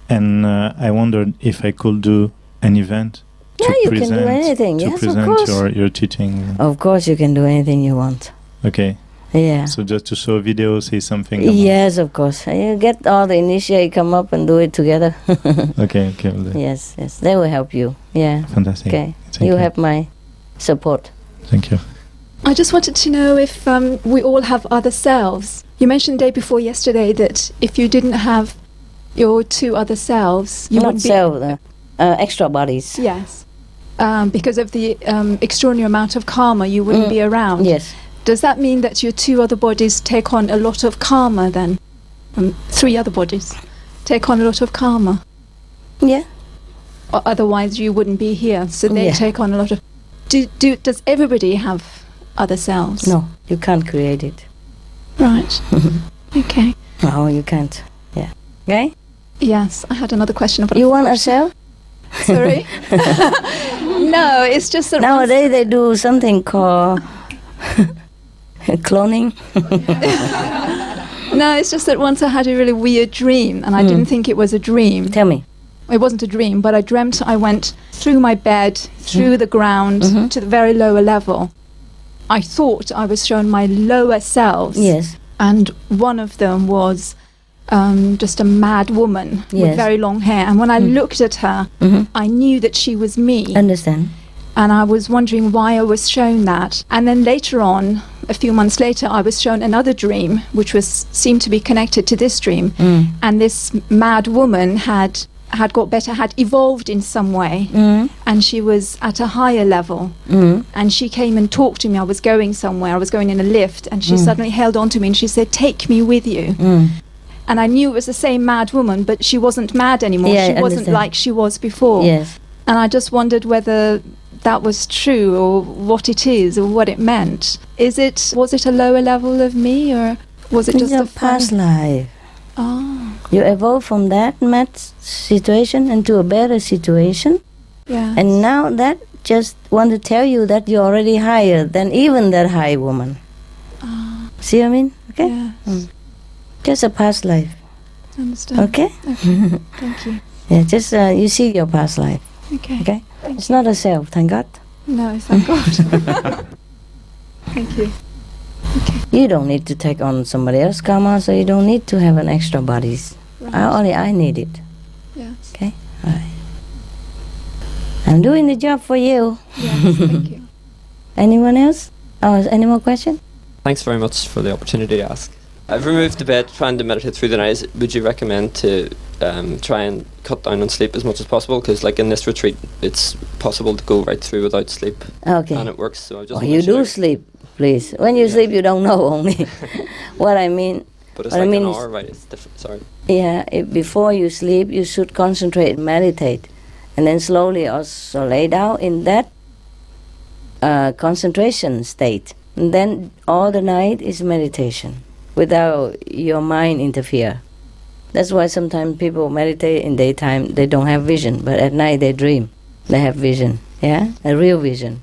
And I wondered if I could do an event to you present, can do anything. to Yes, present of course. your teaching. Of course you can do anything you want. Okay. Yeah. So just to show a video, say something about Yes, of course. You get all the initiate, come up and do it together. Okay, we'll do. Yes, they will help you. Yeah. Fantastic. Okay. Thank You have my support. Thank you. I just wanted to know if we all have other selves. You mentioned the day before yesterday that if you didn't have your 2 other selves, you Not wouldn't be... self, extra bodies. Yes. Because of the extraordinary amount of karma, you wouldn't be around. Yes. Does that mean that your 2 other bodies take on a lot of karma then? 3 other bodies take on a lot of karma? Yeah. Or otherwise you wouldn't be here, so they Yeah. take on a lot of... Does everybody have other selves? No, you can't create it. Right. Okay. No, you can't. Yeah. Okay? Yes, I had another question about. You want a cell? Sorry. No, it's just that Nowadays they do something called cloning. No, it's just that once I had a really weird dream, and I didn't think it was a dream. Tell me. It wasn't a dream, but I dreamt I went through my bed, through the ground, to the very lower level. I thought I was shown my lower selves. Yes. And one of them was just a mad woman with Yes. very long hair. And when I looked at her, I knew that she was me. Understand? And I was wondering why I was shown that. And then later on, a few months later, I was shown another dream, which seemed to be connected to this dream. And this mad woman had got better, had evolved in some way. And she was at a higher level. And she came and talked to me. I was going somewhere. I was going in a lift. And she suddenly held on to me and she said, "Take me with you." And I knew it was the same mad woman, but she wasn't mad anymore. Yeah, she I wasn't understand. like she was before. Yes. And I just wondered whether that was true, or what it is, or what it meant. Was it a lower level of me, or was it It's just your a past life. Oh, You evolve from that mad situation into a better situation. yeah. And now that just want to tell you that you're already higher than even that high woman. See what I mean? Okay? Yes. Just a past life. Understand. Okay? Thank you. Yeah, just you see your past life. Okay. Okay? It's not a self, thank God. No, thank God. Thank you. You don't need to take on somebody else's karma, so you don't need to have an extra bodies. Right. I need it. Yes. Okay? All right. I'm doing the job for you. Yes. Thank you. Anyone else? Oh, any more questions? Thanks very much for the opportunity to ask. I've removed the bed, trying to meditate through the night. Would you recommend to try and cut down on sleep as much as possible? Because like in this retreat, it's possible to go right through without sleep, Okay. and it works. So I just Oh, wanna you make sure- do sleep, please. When you sleep, you don't know only. What I mean, But it's what I like mean an is- hour, right? It's different. Sorry. yeah, before you sleep, you should concentrate and meditate. And then slowly also lay down in that concentration state. And then all the night is meditation without your mind interfere. That's why sometimes people meditate in daytime, they don't have vision, but at night they dream. They have vision, yeah? A real vision.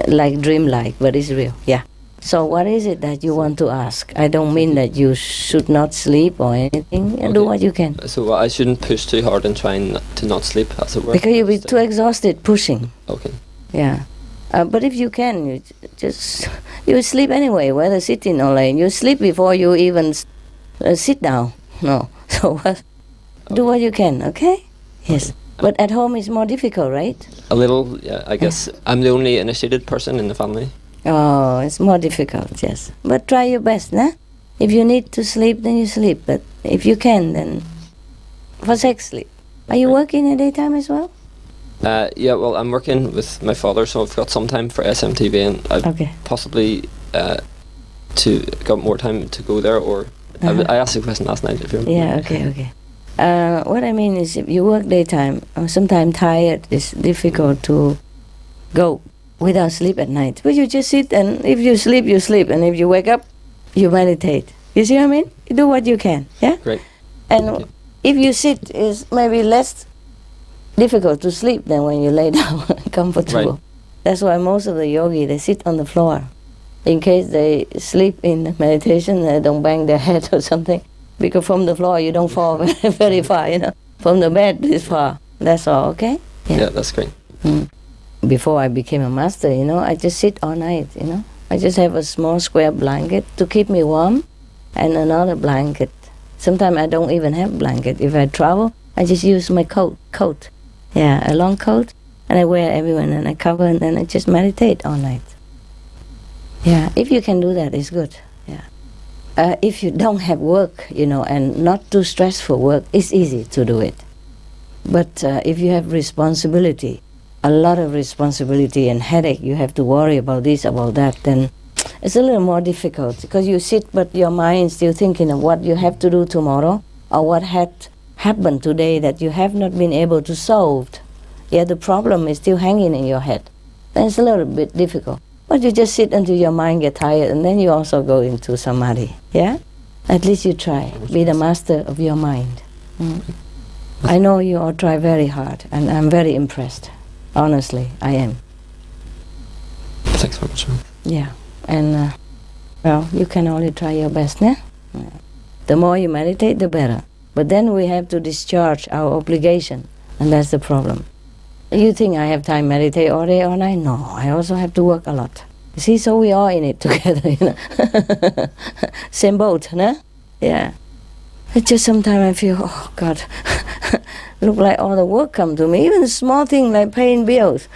Like dream-like, but it's real, yeah. So what is it that you want to ask? I don't mean that you should not sleep or anything. Do Okay. what you can. So I shouldn't push too hard and trying to not sleep, as it were. Because you'll be Just, too exhausted pushing, Okay. yeah. But if you can, you sleep anyway, whether sitting or laying. You sleep before you even sit down. No. So do what you can, okay? Yes. But at home it's more difficult, right? A little, yeah. I guess I'm the only initiated person in the family. Oh, it's more difficult, yes. But try your best, nah? If you need to sleep, then you sleep. But if you can, then forsake sleep. Are you working in the daytime as well? Yeah, well, I'm working with my father, so I've got some time for SMTV, and I've Okay. possibly got more time to go there. Or I asked the question last night. If you remember. Yeah, okay. What I mean is, if you work daytime, sometimes tired, it's difficult to go without sleep at night. But you just sit, and if you sleep, you sleep. And if you wake up, you meditate. You see what I mean? You do what you can, yeah? Great. And Thank you. if you sit, it's maybe less difficult to sleep than when you lay down comfortable. Right. That's why most of the yogi, they sit on the floor. In case they sleep in meditation, they don't bang their head or something. Because from the floor, you don't fall very far, you know. From the bed, it's far. That's all, okay? Yeah, that's great. Before I became a master, you know, I just sit all night, you know. I just have a small square blanket to keep me warm and another blanket. Sometimes I don't even have blanket. If I travel, I just use my coat. Yeah, a long coat, and I wear everywhere, and I cover, and then I just meditate all night. Yeah, if you can do that, it's good. Yeah. If you don't have work, you know, and not too stressful work, it's easy to do it. But if you have responsibility, a lot of responsibility and headache, you have to worry about this, about that, then it's a little more difficult because you sit, but your mind is still thinking of what you have to do tomorrow or what had happened today that you have not been able to solve. Yeah, the problem is still hanging in your head. Then it's a little bit difficult. But you just sit until your mind gets tired, and then you also go into samadhi. Yeah? At least you try. Be the master of your mind. I know you all try very hard, and I'm very impressed. Honestly, I am. Thanks very much. Yeah, and well, you can only try your best, yeah? The more you meditate, the better. But then we have to discharge our obligation, and that's the problem. You think I have time to meditate all day, all night? No, I also have to work a lot. You see, so we all in it together, you know. Same boat, no? Yeah. It's just sometimes I feel, oh God, look like all the work come to me. Even small thing like paying bills.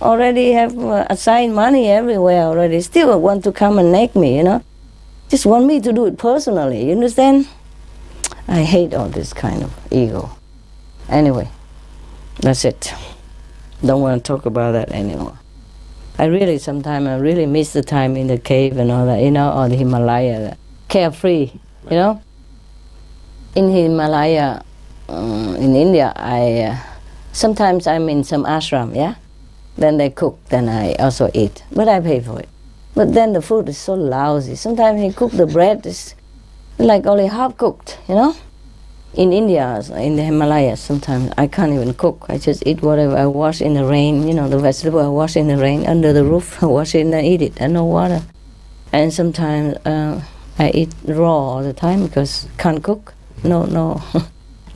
Already have assigned money everywhere already. Still want to come and nag me, you know. Just want me to do it personally, you understand? I hate all this kind of ego. Anyway, that's it. Don't want to talk about that anymore. I really miss the time in the cave and all that, you know, or the Himalaya, carefree, you know. In Himalaya, in India, sometimes I'm in some ashram, yeah? Then they cook, then I also eat, but I pay for it. But then the food is so lousy. Sometimes they cook the bread, is like only half cooked, you know? In India, in the Himalayas, sometimes I can't even cook. I just eat whatever I wash in the rain, you know, the vegetable I wash in the rain, under the roof, I wash it and I eat it, and no water. And sometimes I eat raw all the time because can't cook. No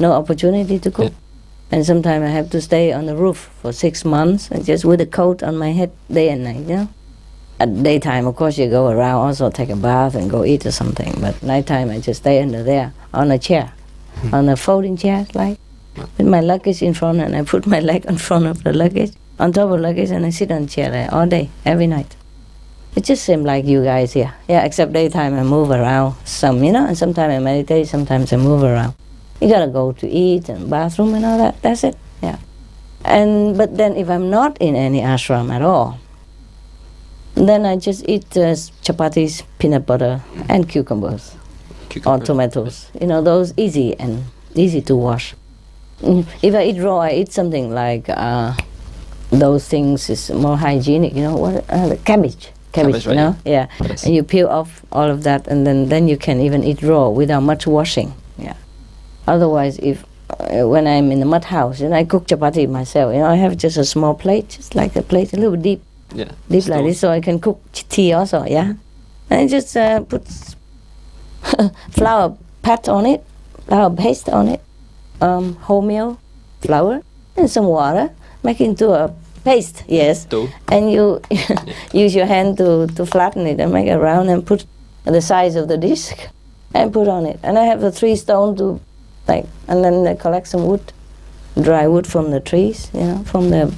opportunity to cook. And sometimes I have to stay on the roof for 6 months, and just with a coat on my head day and night, you know. At daytime, of course, you go around, also take a bath and go eat or something. But nighttime, I just stay under there on a chair, on a folding chair, like, with my luggage in front, and I put my leg in front of the luggage, on top of the luggage, and I sit on the chair there all day, every night. It just seems like you guys here. Yeah, except daytime I move around some, you know, and sometimes I meditate, sometimes I move around. You gotta go to eat and bathroom and all that, that's it, yeah. But then if I'm not in any ashram at all, then I just eat chapatis, peanut butter, and cucumbers. Or tomatoes. You know, those easy to wash. If I eat raw, I eat something like those things is more hygienic, you know, what cabbage, right, you know, yeah. Yes. And you peel off all of that, and then you can even eat raw without much washing, yeah. Otherwise, if when I'm in the mud house, and I cook chapati myself, you know, I have just a small plate, just like a plate, a little bit deep. Yeah. Deep like this, so I can cook tea also, yeah? And I just put flour pat on it, flour paste on it, wholemeal flour, and some water, make it into a paste, yes. Dough. And you use your hand to flatten it and make it round and put the size of the dish and put on it. And I have the 3 stone to, like, and then I collect some wood, dry wood from the trees, you know, from the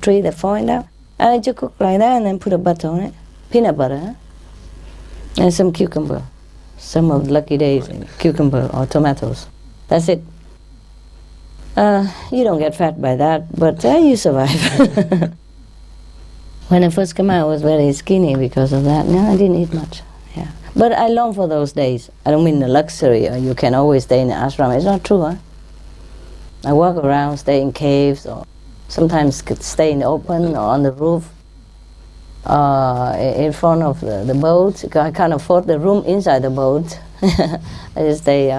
tree that falling down. And I just cook like that and then put a butter on it, peanut butter, huh? And some cucumber, some of the lucky days, cucumber or tomatoes. That's it. You don't get fat by that, but you survive. When I first came out, I was very skinny because of that. No, I didn't eat much. Yeah, but I long for those days. I don't mean the luxury, or you can always stay in the ashram. It's not true, huh? I walk around, stay in caves, or sometimes could stay in the open or on the roof, in front of the boat. I can't afford the room inside the boat. I just stay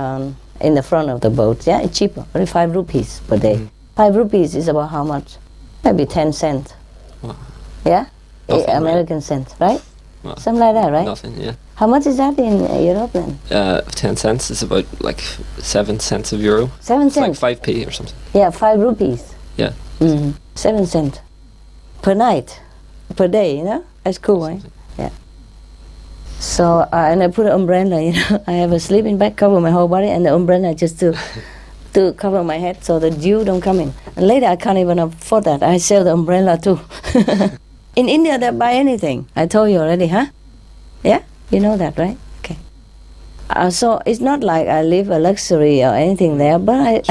in the front of the boat. Yeah, it's cheaper, only 5 rupees per day. 5 rupees is about how much? Maybe 10 cents. Wow. Yeah? Nothing, American right? cents, right? Wow. Something like that, right? Nothing, yeah. How much is that in Europe then? 10 cents is about like 7 cents of euro. 7 It's like cents? 5p or something. Yeah, 5 rupees. Yeah. 7 cents per night, per day, you know? That's cool, right? Yeah. So, and I put an umbrella, you know? I have a sleeping bag, cover my whole body, and the umbrella just to cover my head so the dew don't come in. And later I can't even afford that. I sell the umbrella too. In India, they buy anything. I told you already, huh? Yeah? You know that, right? Okay. So it's not like I live a luxury or anything there, but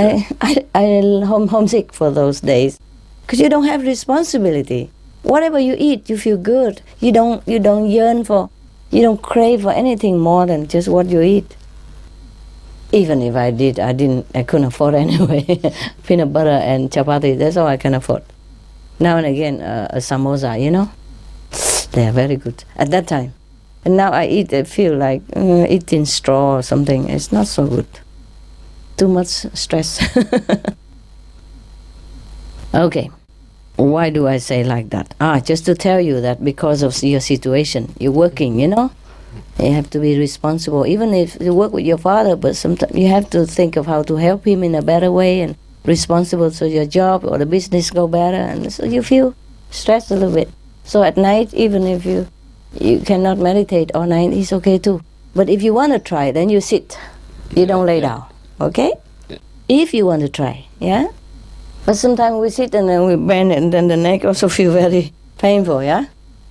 I'm homesick for those days. Because you don't have responsibility. Whatever you eat, you feel good. You don't yearn for, you don't crave for anything more than just what you eat. Even if I did, I couldn't afford anyway. Peanut butter and chapati, that's all I can afford. Now and again, a samosa, you know? They are very good. At that time, And now I feel like eating straw or something. It's not so good. Too much stress. Okay. Why do I say like that? Just to tell you that because of your situation, you're working, you have to be responsible. Even if you work with your father, but sometimes you have to think of how to help him in a better way and responsible so your job or the business go better, and so you feel stressed a little bit. So at night, even if you cannot meditate all night, it's okay too. But if you want to try, then you sit. You don't lay down, okay? Yeah. If you want to try, yeah? But sometimes we sit and then we bend, and then the neck also feel very painful, yeah?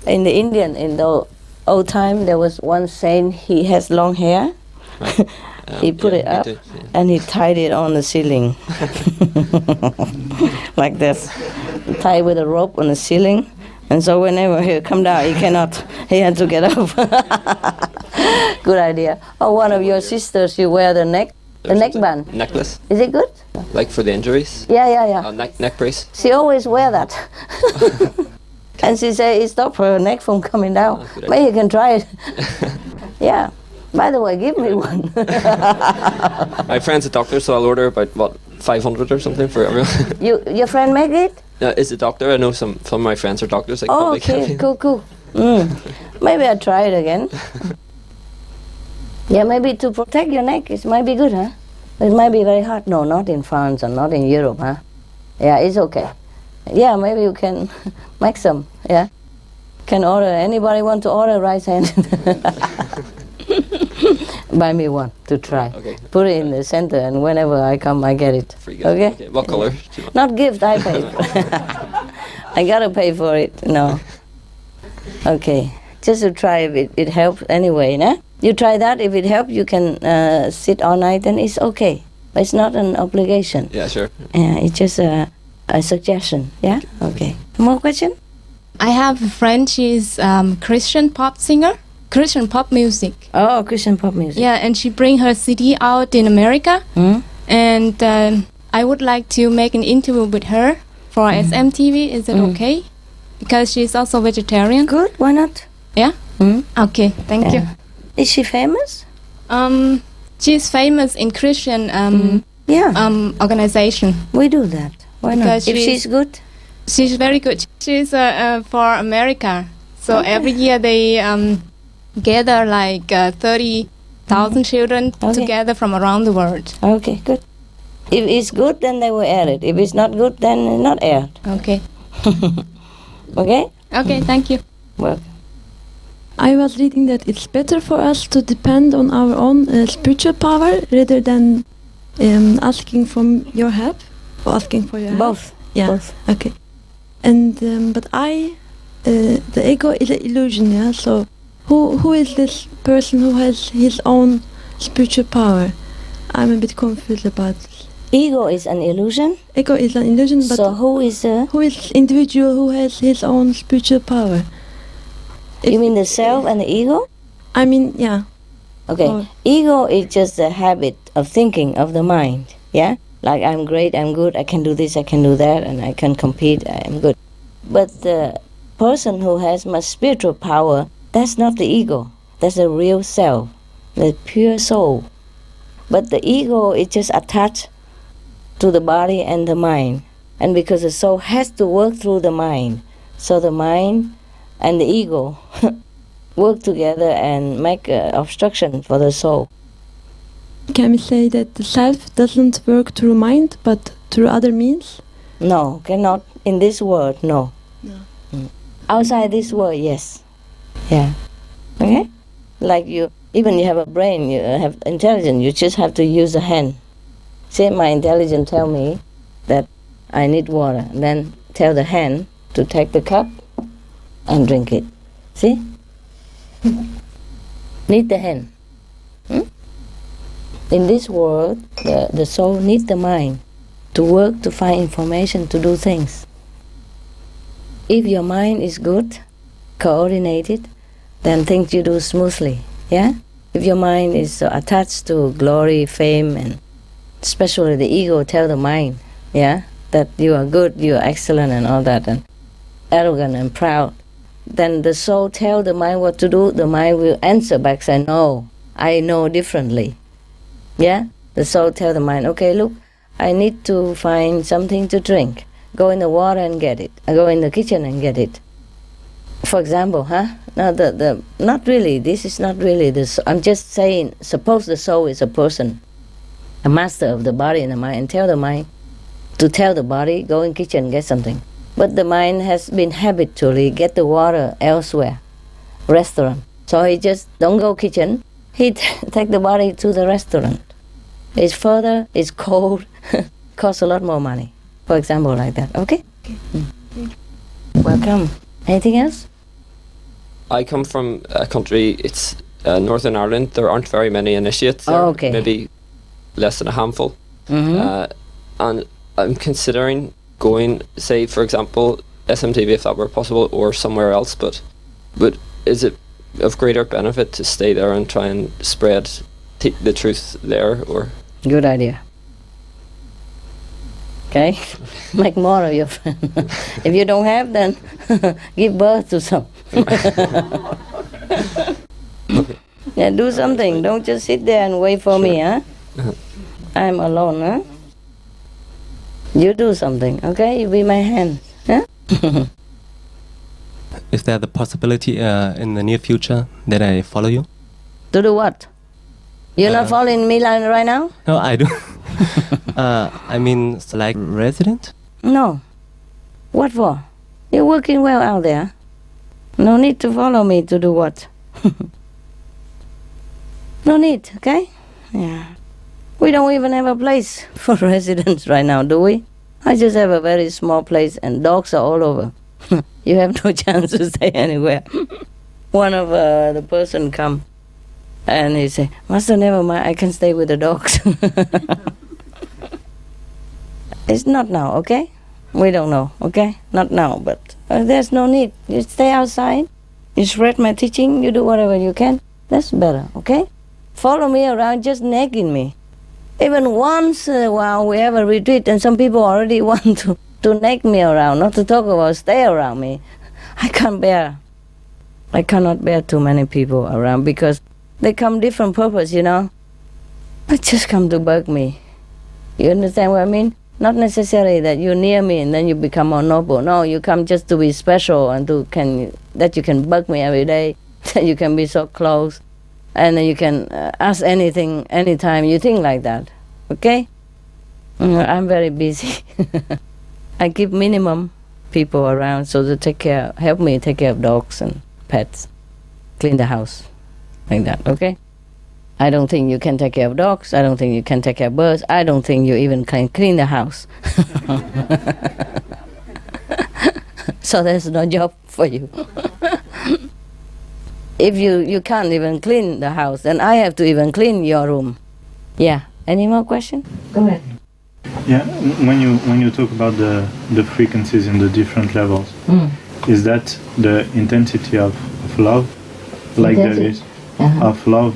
In the old time, there was one saint, he has long hair. Right. He put it up and he tied it on the ceiling. Like this. Tied with a rope on the ceiling. And so whenever he come down, he had to get up. Good idea. Oh, one of your sisters, you wear the neckband. Necklace, Is it good? like for the injuries. Yeah. Neck brace. She always wear that. And she say it stop her neck from coming down. Good Maybe you can try it. Yeah. By the way, give me one. My friend's a doctor, so I'll order about 500 or something for everyone. Your friend make it? Is a doctor. I know some of my friends are doctors. Like Oh, public okay, health. cool. Maybe I'll try it again. Yeah, maybe to protect your neck, it might be good, huh? It might be very hot. No, not in France or not in Europe, huh? Yeah, it's okay. Yeah, maybe you can make some, yeah? Can order, anybody want to order rice hand? Buy me one to try. Okay. Put it in the center, and whenever I come, I get it. Free gift. Okay? What color? Not gift, I pay. I gotta pay for it. No. Okay. Just to try if it helps anyway, nah? You try that. If it helps, you can sit all night, then it's okay. But it's not an obligation. Yeah, sure. It's just a suggestion. Yeah? Okay. More question? I have a friend, she's Christian pop singer, Christian pop music. Oh, Christian pop music. Yeah, and she bring her CD out in America. And I would like to make an interview with her for SMTV. Is it okay? Because she's also vegetarian. Good, why not? Yeah? Okay, thank you. Is she famous? She's famous in Christian organization. We do that. Why not? Because If she's good? She's very good. She's for America. So every year they gather like 30,000 children together from around the world. Okay, good. If it's good, then they will air it. If it's not good, then not aired. Okay. Okay? Okay, thank you. Well, I was reading that it's better for us to depend on our own spiritual power rather than asking for your help or asking for your help. both. Yeah. Both. Okay. And but the ego is an illusion. Yeah. So who is this person who has his own spiritual power? I'm a bit confused about this. Ego is an illusion. Ego is an illusion, but So who is individual who has his own spiritual power? you mean the self and the ego? I mean, yeah. Okay. Oh. Ego is just a habit of thinking of the mind. Yeah? Like I'm great, I'm good, I can do this, I can do that, and I can compete, I am good. But the person who has my spiritual power, that's not the ego. That's the real self, the pure soul. But the ego is just attached to the body and the mind. And because the soul has to work through the mind, so the mind and the ego work together and make obstruction for the soul. Can we say that the self doesn't work through mind, but through other means? No, cannot. In this world, no. Outside this world, yes. Yeah. Okay? Like even you have a brain, you have intelligence, you just have to use a hand. Say my intelligence tell me that I need water, and then tell the hand to take the cup and drink it. See? Need the hand. In this world, the soul needs the mind to work, to find information, to do things. If your mind is good, coordinated, then things you do smoothly, yeah? If your mind is so attached to glory, fame, and especially the ego tell the mind, yeah, that you are good, you are excellent and all that, and arrogant and proud, then the soul tell the mind what to do, the mind will answer back, say, no, I know differently. Yeah? The soul tell the mind, okay, look, I need to find something to drink. Go in the water and get it. I go in the kitchen and get it. For example, Now, not really, this is not really this. I'm just saying, suppose the soul is a person, a master of the body and the mind, and tell the mind to tell the body, go in kitchen and get something. But the mind has been habitually get the water elsewhere, restaurant. So he just don't go kitchen, he take the body to the restaurant. It's further, it's cold, costs a lot more money. For example, like that, okay? Welcome. Anything else? I come from a country, it's Northern Ireland. There aren't very many initiates there, okay. Maybe less than a handful. Mm-hmm. And I'm considering going, say, for example, SMTV if that were possible, or somewhere else, but is it of greater benefit to stay there and try and spread the truth there, or? Good idea. Okay? Make more of your friend. If you don't have, then give birth to some. Yeah, do something. Don't just sit there and wait for me, huh? I'm alone, huh? You do something, okay? You be my hand, huh? Is there the possibility in the near future that I follow you? To do what? You're not following me right now? No, I do. I mean, it's like resident? No. What for? You're working well out there. No need to follow me to do what? No need, okay? Yeah. We don't even have a place for residents right now, do we? I just have a very small place and dogs are all over. You have no chance to stay anywhere. One of the person come and he say, Master, never mind, I can stay with the dogs. It's not now, okay? We don't know, okay? Not now, but there's no need. You stay outside, you spread my teaching, you do whatever you can. That's better, okay? Follow me around, just nagging me. Even once in a while we have a retreat and some people already want to nag me around, not to talk about stay around me. I cannot bear too many people around because they come different purpose, you know. They just come to bug me. You understand what I mean? Not necessarily that you're near me and then you become more noble. No, you come just to be special and that you can bug me every day, that you can be so close. And then you can ask anything, anytime you think like that, okay? I'm very busy. I keep minimum people around so to help me take care of dogs and pets, clean the house, like that, okay? I don't think you can take care of dogs. I don't think you can take care of birds. I don't think you even can clean the house. So there's no job for you. If you can't even clean the house, then I have to even clean your room. Yeah. Any more questions? Go ahead. Yeah. When you talk about the frequencies in the different levels, is that the intensity of love, like there is of love,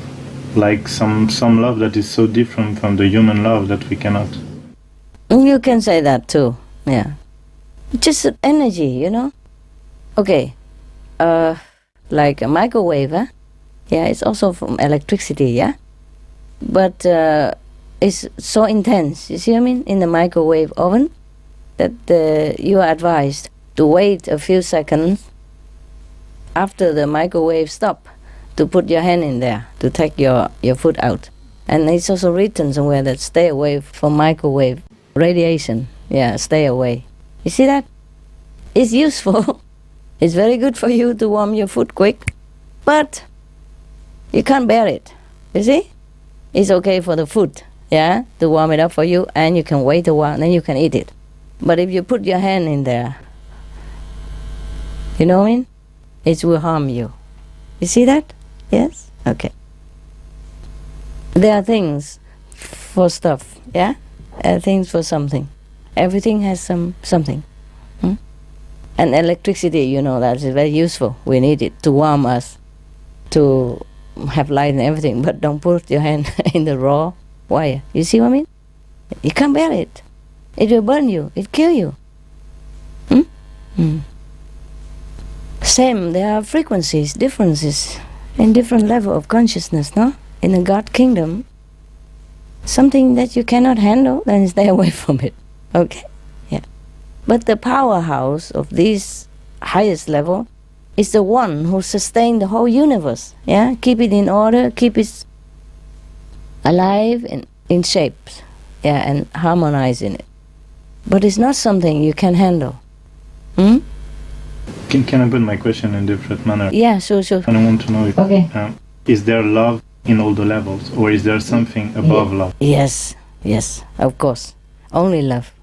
like some love that is so different from the human love that we cannot? You can say that too. Yeah. Just energy, you know. Okay. Like a microwave, huh? Yeah, it's also from electricity, yeah? But it's so intense, you see what I mean? In the microwave oven, that you are advised to wait a few seconds after the microwave stop to put your hand in there, to take your food out. And it's also written somewhere that stay away from microwave radiation. Yeah, stay away. You see that? It's useful. It's very good for you to warm your food quick, but you can't bear it, you see? It's okay for the food, yeah, to warm it up for you, and you can wait a while, and then you can eat it. But if you put your hand in there, you know what I mean? It will harm you. You see that? Yes? Okay. There are things for stuff, yeah? Things for something. Everything has something. And electricity, you know, that is very useful. We need it to warm us, to have light and everything. But don't put your hand in the raw wire. You see what I mean? You can't bear it. It will burn you. It will kill you. Same, there are frequencies, differences in different level of consciousness, no? In the God kingdom, something that you cannot handle, then stay away from it. Okay? Yeah. But the powerhouse of this highest level is the one who sustains the whole universe. Yeah? Keep it in order, keep it alive and in shape. Yeah, and harmonize in it. But it's not something you can handle. Hmm? Can I put my question in a different manner? Yeah, sure. And I want to know if, Okay. Is there love in all the levels, or is there something above love? Yes, of course. Only love.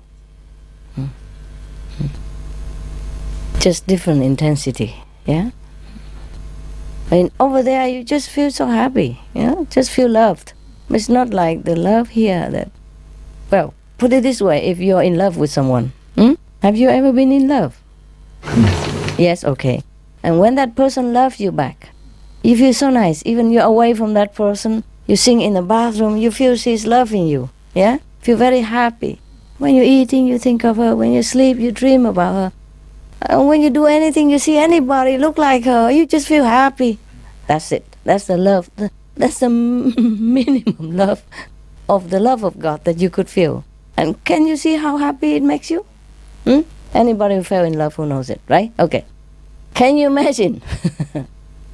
Just different intensity, yeah? And over there you just feel so happy, just feel loved. It's not like the love here that, well, put it this way, if you're in love with someone, have you ever been in love? Yes, okay. And when that person loves you back, you feel so nice. Even you're away from that person, you sing in the bathroom, you feel she's loving you, yeah? Feel very happy. When you're eating, you think of her. When you sleep, you dream about her. And when you do anything, you see anybody look like her, you just feel happy. That's it. That's the love. That's the minimum love of the love of God that you could feel. And can you see how happy it makes you? Anybody who fell in love who knows it, right? Okay. Can you imagine?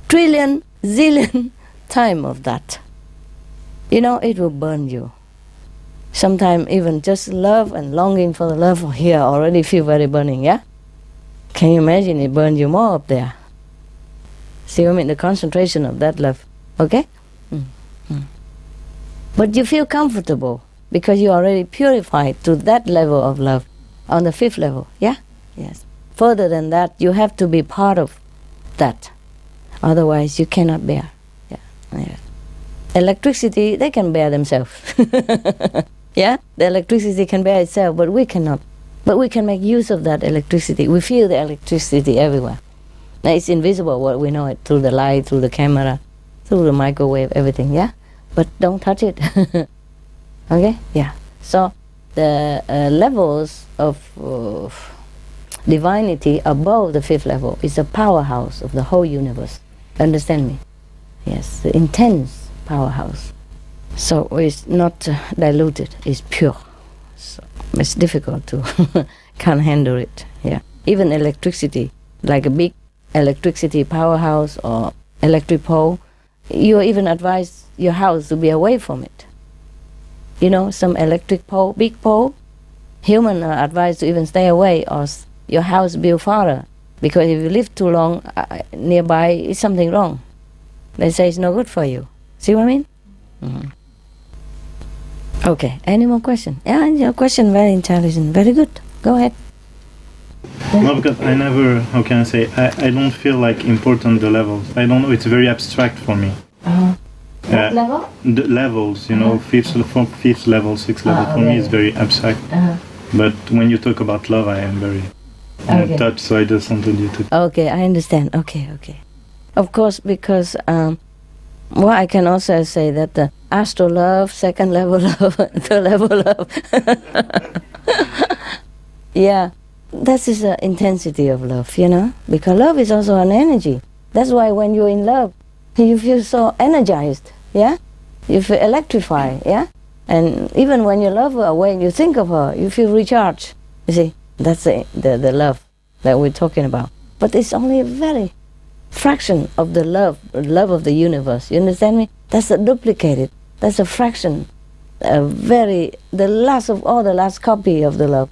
Trillion, zillion time of that. It will burn you. Sometimes even just love and longing for the love here already feel very burning, yeah? Can you imagine it burns you more up there? See what I mean? The concentration of that love, okay? But you feel comfortable because you already purified to that level of love on the 5th level, yeah? Yes. Further than that, you have to be part of that. Otherwise, you cannot bear. Yeah. Electricity, they can bear themselves. Yeah? The electricity can bear itself, but we cannot. But we can make use of that electricity. We feel the electricity everywhere. Now, it's invisible, what we know it, through the light, through the camera, through the microwave, everything, yeah? But don't touch it. Okay? Yeah. So, the levels of divinity above the 5th level is a powerhouse of the whole universe. Understand me? Yes, the intense powerhouse. So it's not diluted, it's pure. So it's difficult to can't handle it. Yeah. Even electricity, like a big electricity powerhouse or electric pole, you even advise your house to be away from it. Some electric pole, big pole, human are advised to even stay away or your house build farther, because if you live too long nearby, it's something wrong. They say it's no good for you. See what I mean? Okay, any more questions? Yeah, your question very intelligent, very good. Go ahead. No, because I never, how can I say, I don't feel like important the levels. I don't know, it's very abstract for me. What level? The levels, 5th level, 6th level, for me it's very abstract. But when you talk about love, I am very touched, so I just wanted you to... Okay, I understand. Okay. Of course, because, I can also say that the astral love, 2nd level love, 3rd level love. Yeah, that is the intensity of love, because love is also an energy. That's why when you're in love, you feel so energized, yeah? You feel electrified, yeah? And even when you love her, when you think of her, you feel recharged. You see, that's the love that we're talking about. But it's only a very fraction of the love of the universe. You understand me? That's a duplicated. That's a fraction. The last copy of the love.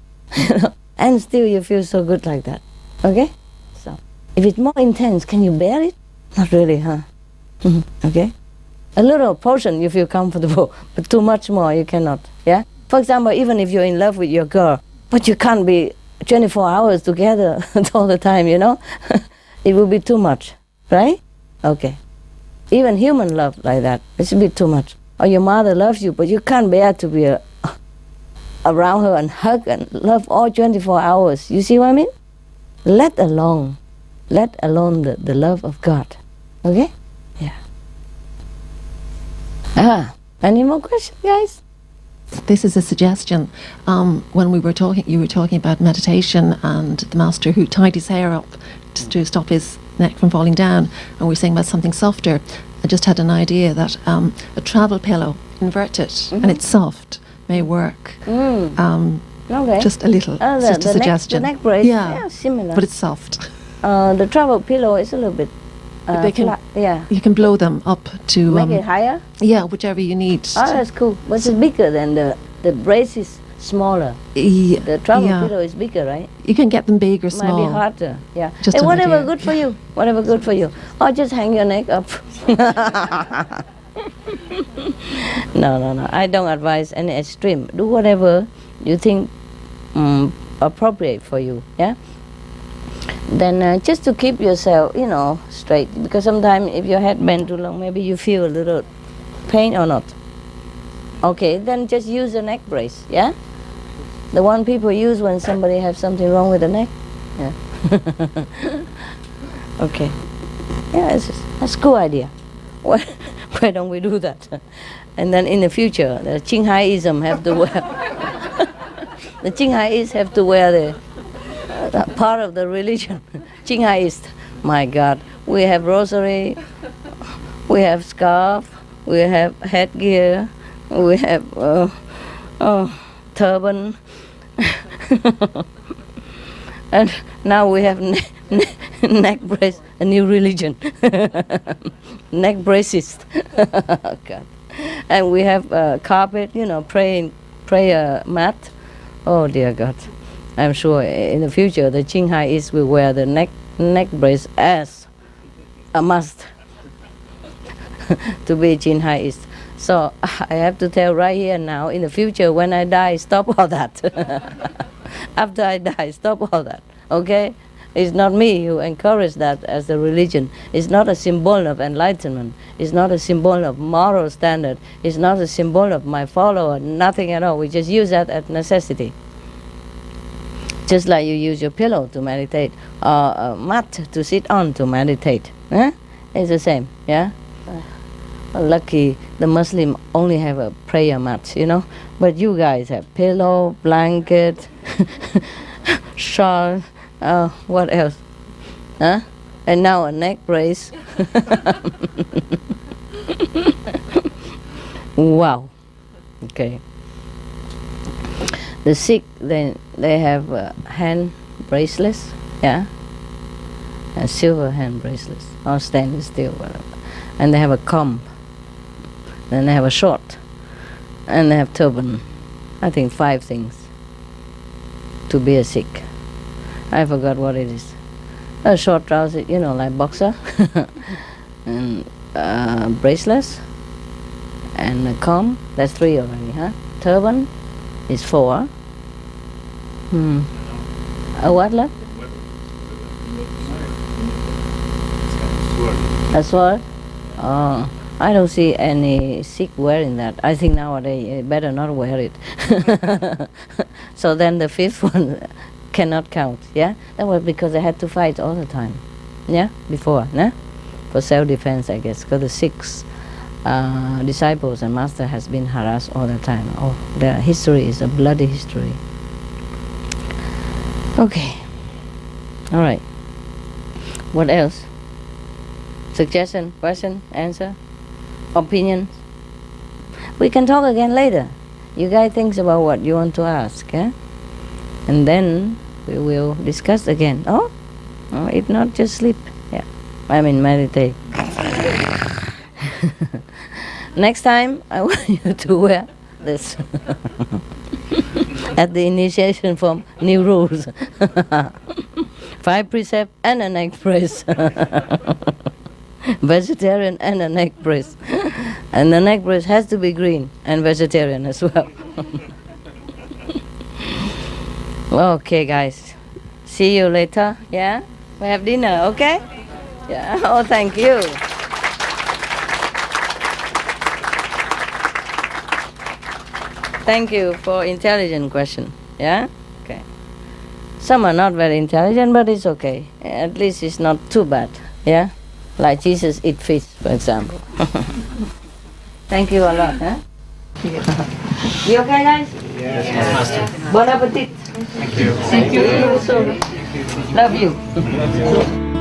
And still you feel so good like that. Okay? So, if it's more intense, can you bear it? Not really, huh? Okay? A little portion you feel comfortable, but too much more you cannot, yeah? For example, even if you're in love with your girl, but you can't be 24 hours together all the time, it will be too much, right? Okay. Even human love like that, it's a bit too much. Or your mother loves you, but you can't bear to be around her and hug and love all 24 hours. You see what I mean? Let alone the love of God. Okay? Yeah. Any more questions, guys? This is a suggestion. When you were talking about meditation and the master who tied his hair up to stop his neck from falling down, and we're saying about something softer, I just had an idea that a travel pillow, invert it, and it's soft, may work. Okay. Just a little, just a suggestion. The neck brace, yeah, similar. but it's soft. The travel pillow is a little bit They can, flat. Yeah. You can blow them up to Make it higher? Yeah, whichever you need. Oh, that's cool. But it's bigger than the brace is smaller. Yeah, the travel pillow is bigger, right? You can get them big or small. Might be harder. Yeah. Just hey, an whatever idea. good for you. Whatever good for you. Or just hang your neck up. No. I don't advise any extreme. Do whatever you think appropriate for you. Yeah. Then just to keep yourself, straight. Because sometimes if your head bent too long, maybe you feel a little pain or not. Okay, then just use a neck brace. Yeah. The one people use when somebody has something wrong with the neck. Yeah. Okay. Yeah, that's a cool idea. Why don't we do that? And then in the future, the Qinghaiism have to wear. The Qinghaiists have to wear the part of the religion. Qinghaiist. My God, we have rosary, we have scarf, we have headgear, we have turban. And now we have neck brace, a new religion. Neck braces. Oh, God. And we have carpet, prayer mat. Oh dear God. I'm sure in the future the Qinghaiists will wear the neck brace as a must to be Qinghaiist. So I have to tell right here now, in the future when I die, stop all that. After I die, stop all that. Okay? It's not me who encouraged that as a religion. It's not a symbol of enlightenment. It's not a symbol of moral standard. It's not a symbol of my follower. Nothing at all. We just use that as necessity. Just like you use your pillow to meditate, or a mat to sit on to meditate. It's the same, yeah? Lucky the Muslim only have a prayer mat, but you guys have pillow, blanket, shawl, what else? And now a neck brace. Wow. Okay. The Sikh, they have hand bracelets, yeah, a silver hand bracelets, or stainless steel, whatever. And they have a comb. Then they have a short, and they have turban. I think 5 things to be a Sikh. I forgot what it is. A short trouser, like boxer, and bracelets, and a comb. That's 3 already, huh? Turban is 4. A what left? A sword? Oh, I don't see any Sikh wearing that. I think nowadays you better not wear it. So then the 5th one cannot count, yeah? That was because they had to fight all the time, yeah? Before, yeah? For self-defense, I guess, because the Sikhs, disciples and master has been harassed all the time. Oh, their history is a bloody history. Okay. All right. What else? Suggestion, question, answer, opinions? We can talk again later. You guys think about what you want to ask, yeah? And then we will discuss again. Oh, if not, just sleep. Yeah, meditate. Next time, I want you to wear this at the initiation form, new rules. 5 precepts and a neck brace. Vegetarian and a neck brace. And the neck brace has to be green and vegetarian as well. Okay, guys. See you later. Yeah? We have dinner, okay? Yeah. Oh, thank you. Thank you for intelligent question. Yeah? Okay. Some are not very intelligent, but it's okay. At least it's not too bad. Yeah? Like Jesus eat fish, for example. Thank you a lot. Huh? You okay, guys? Yes, Master. Bon appetit. Thank you. Thank you. Love you.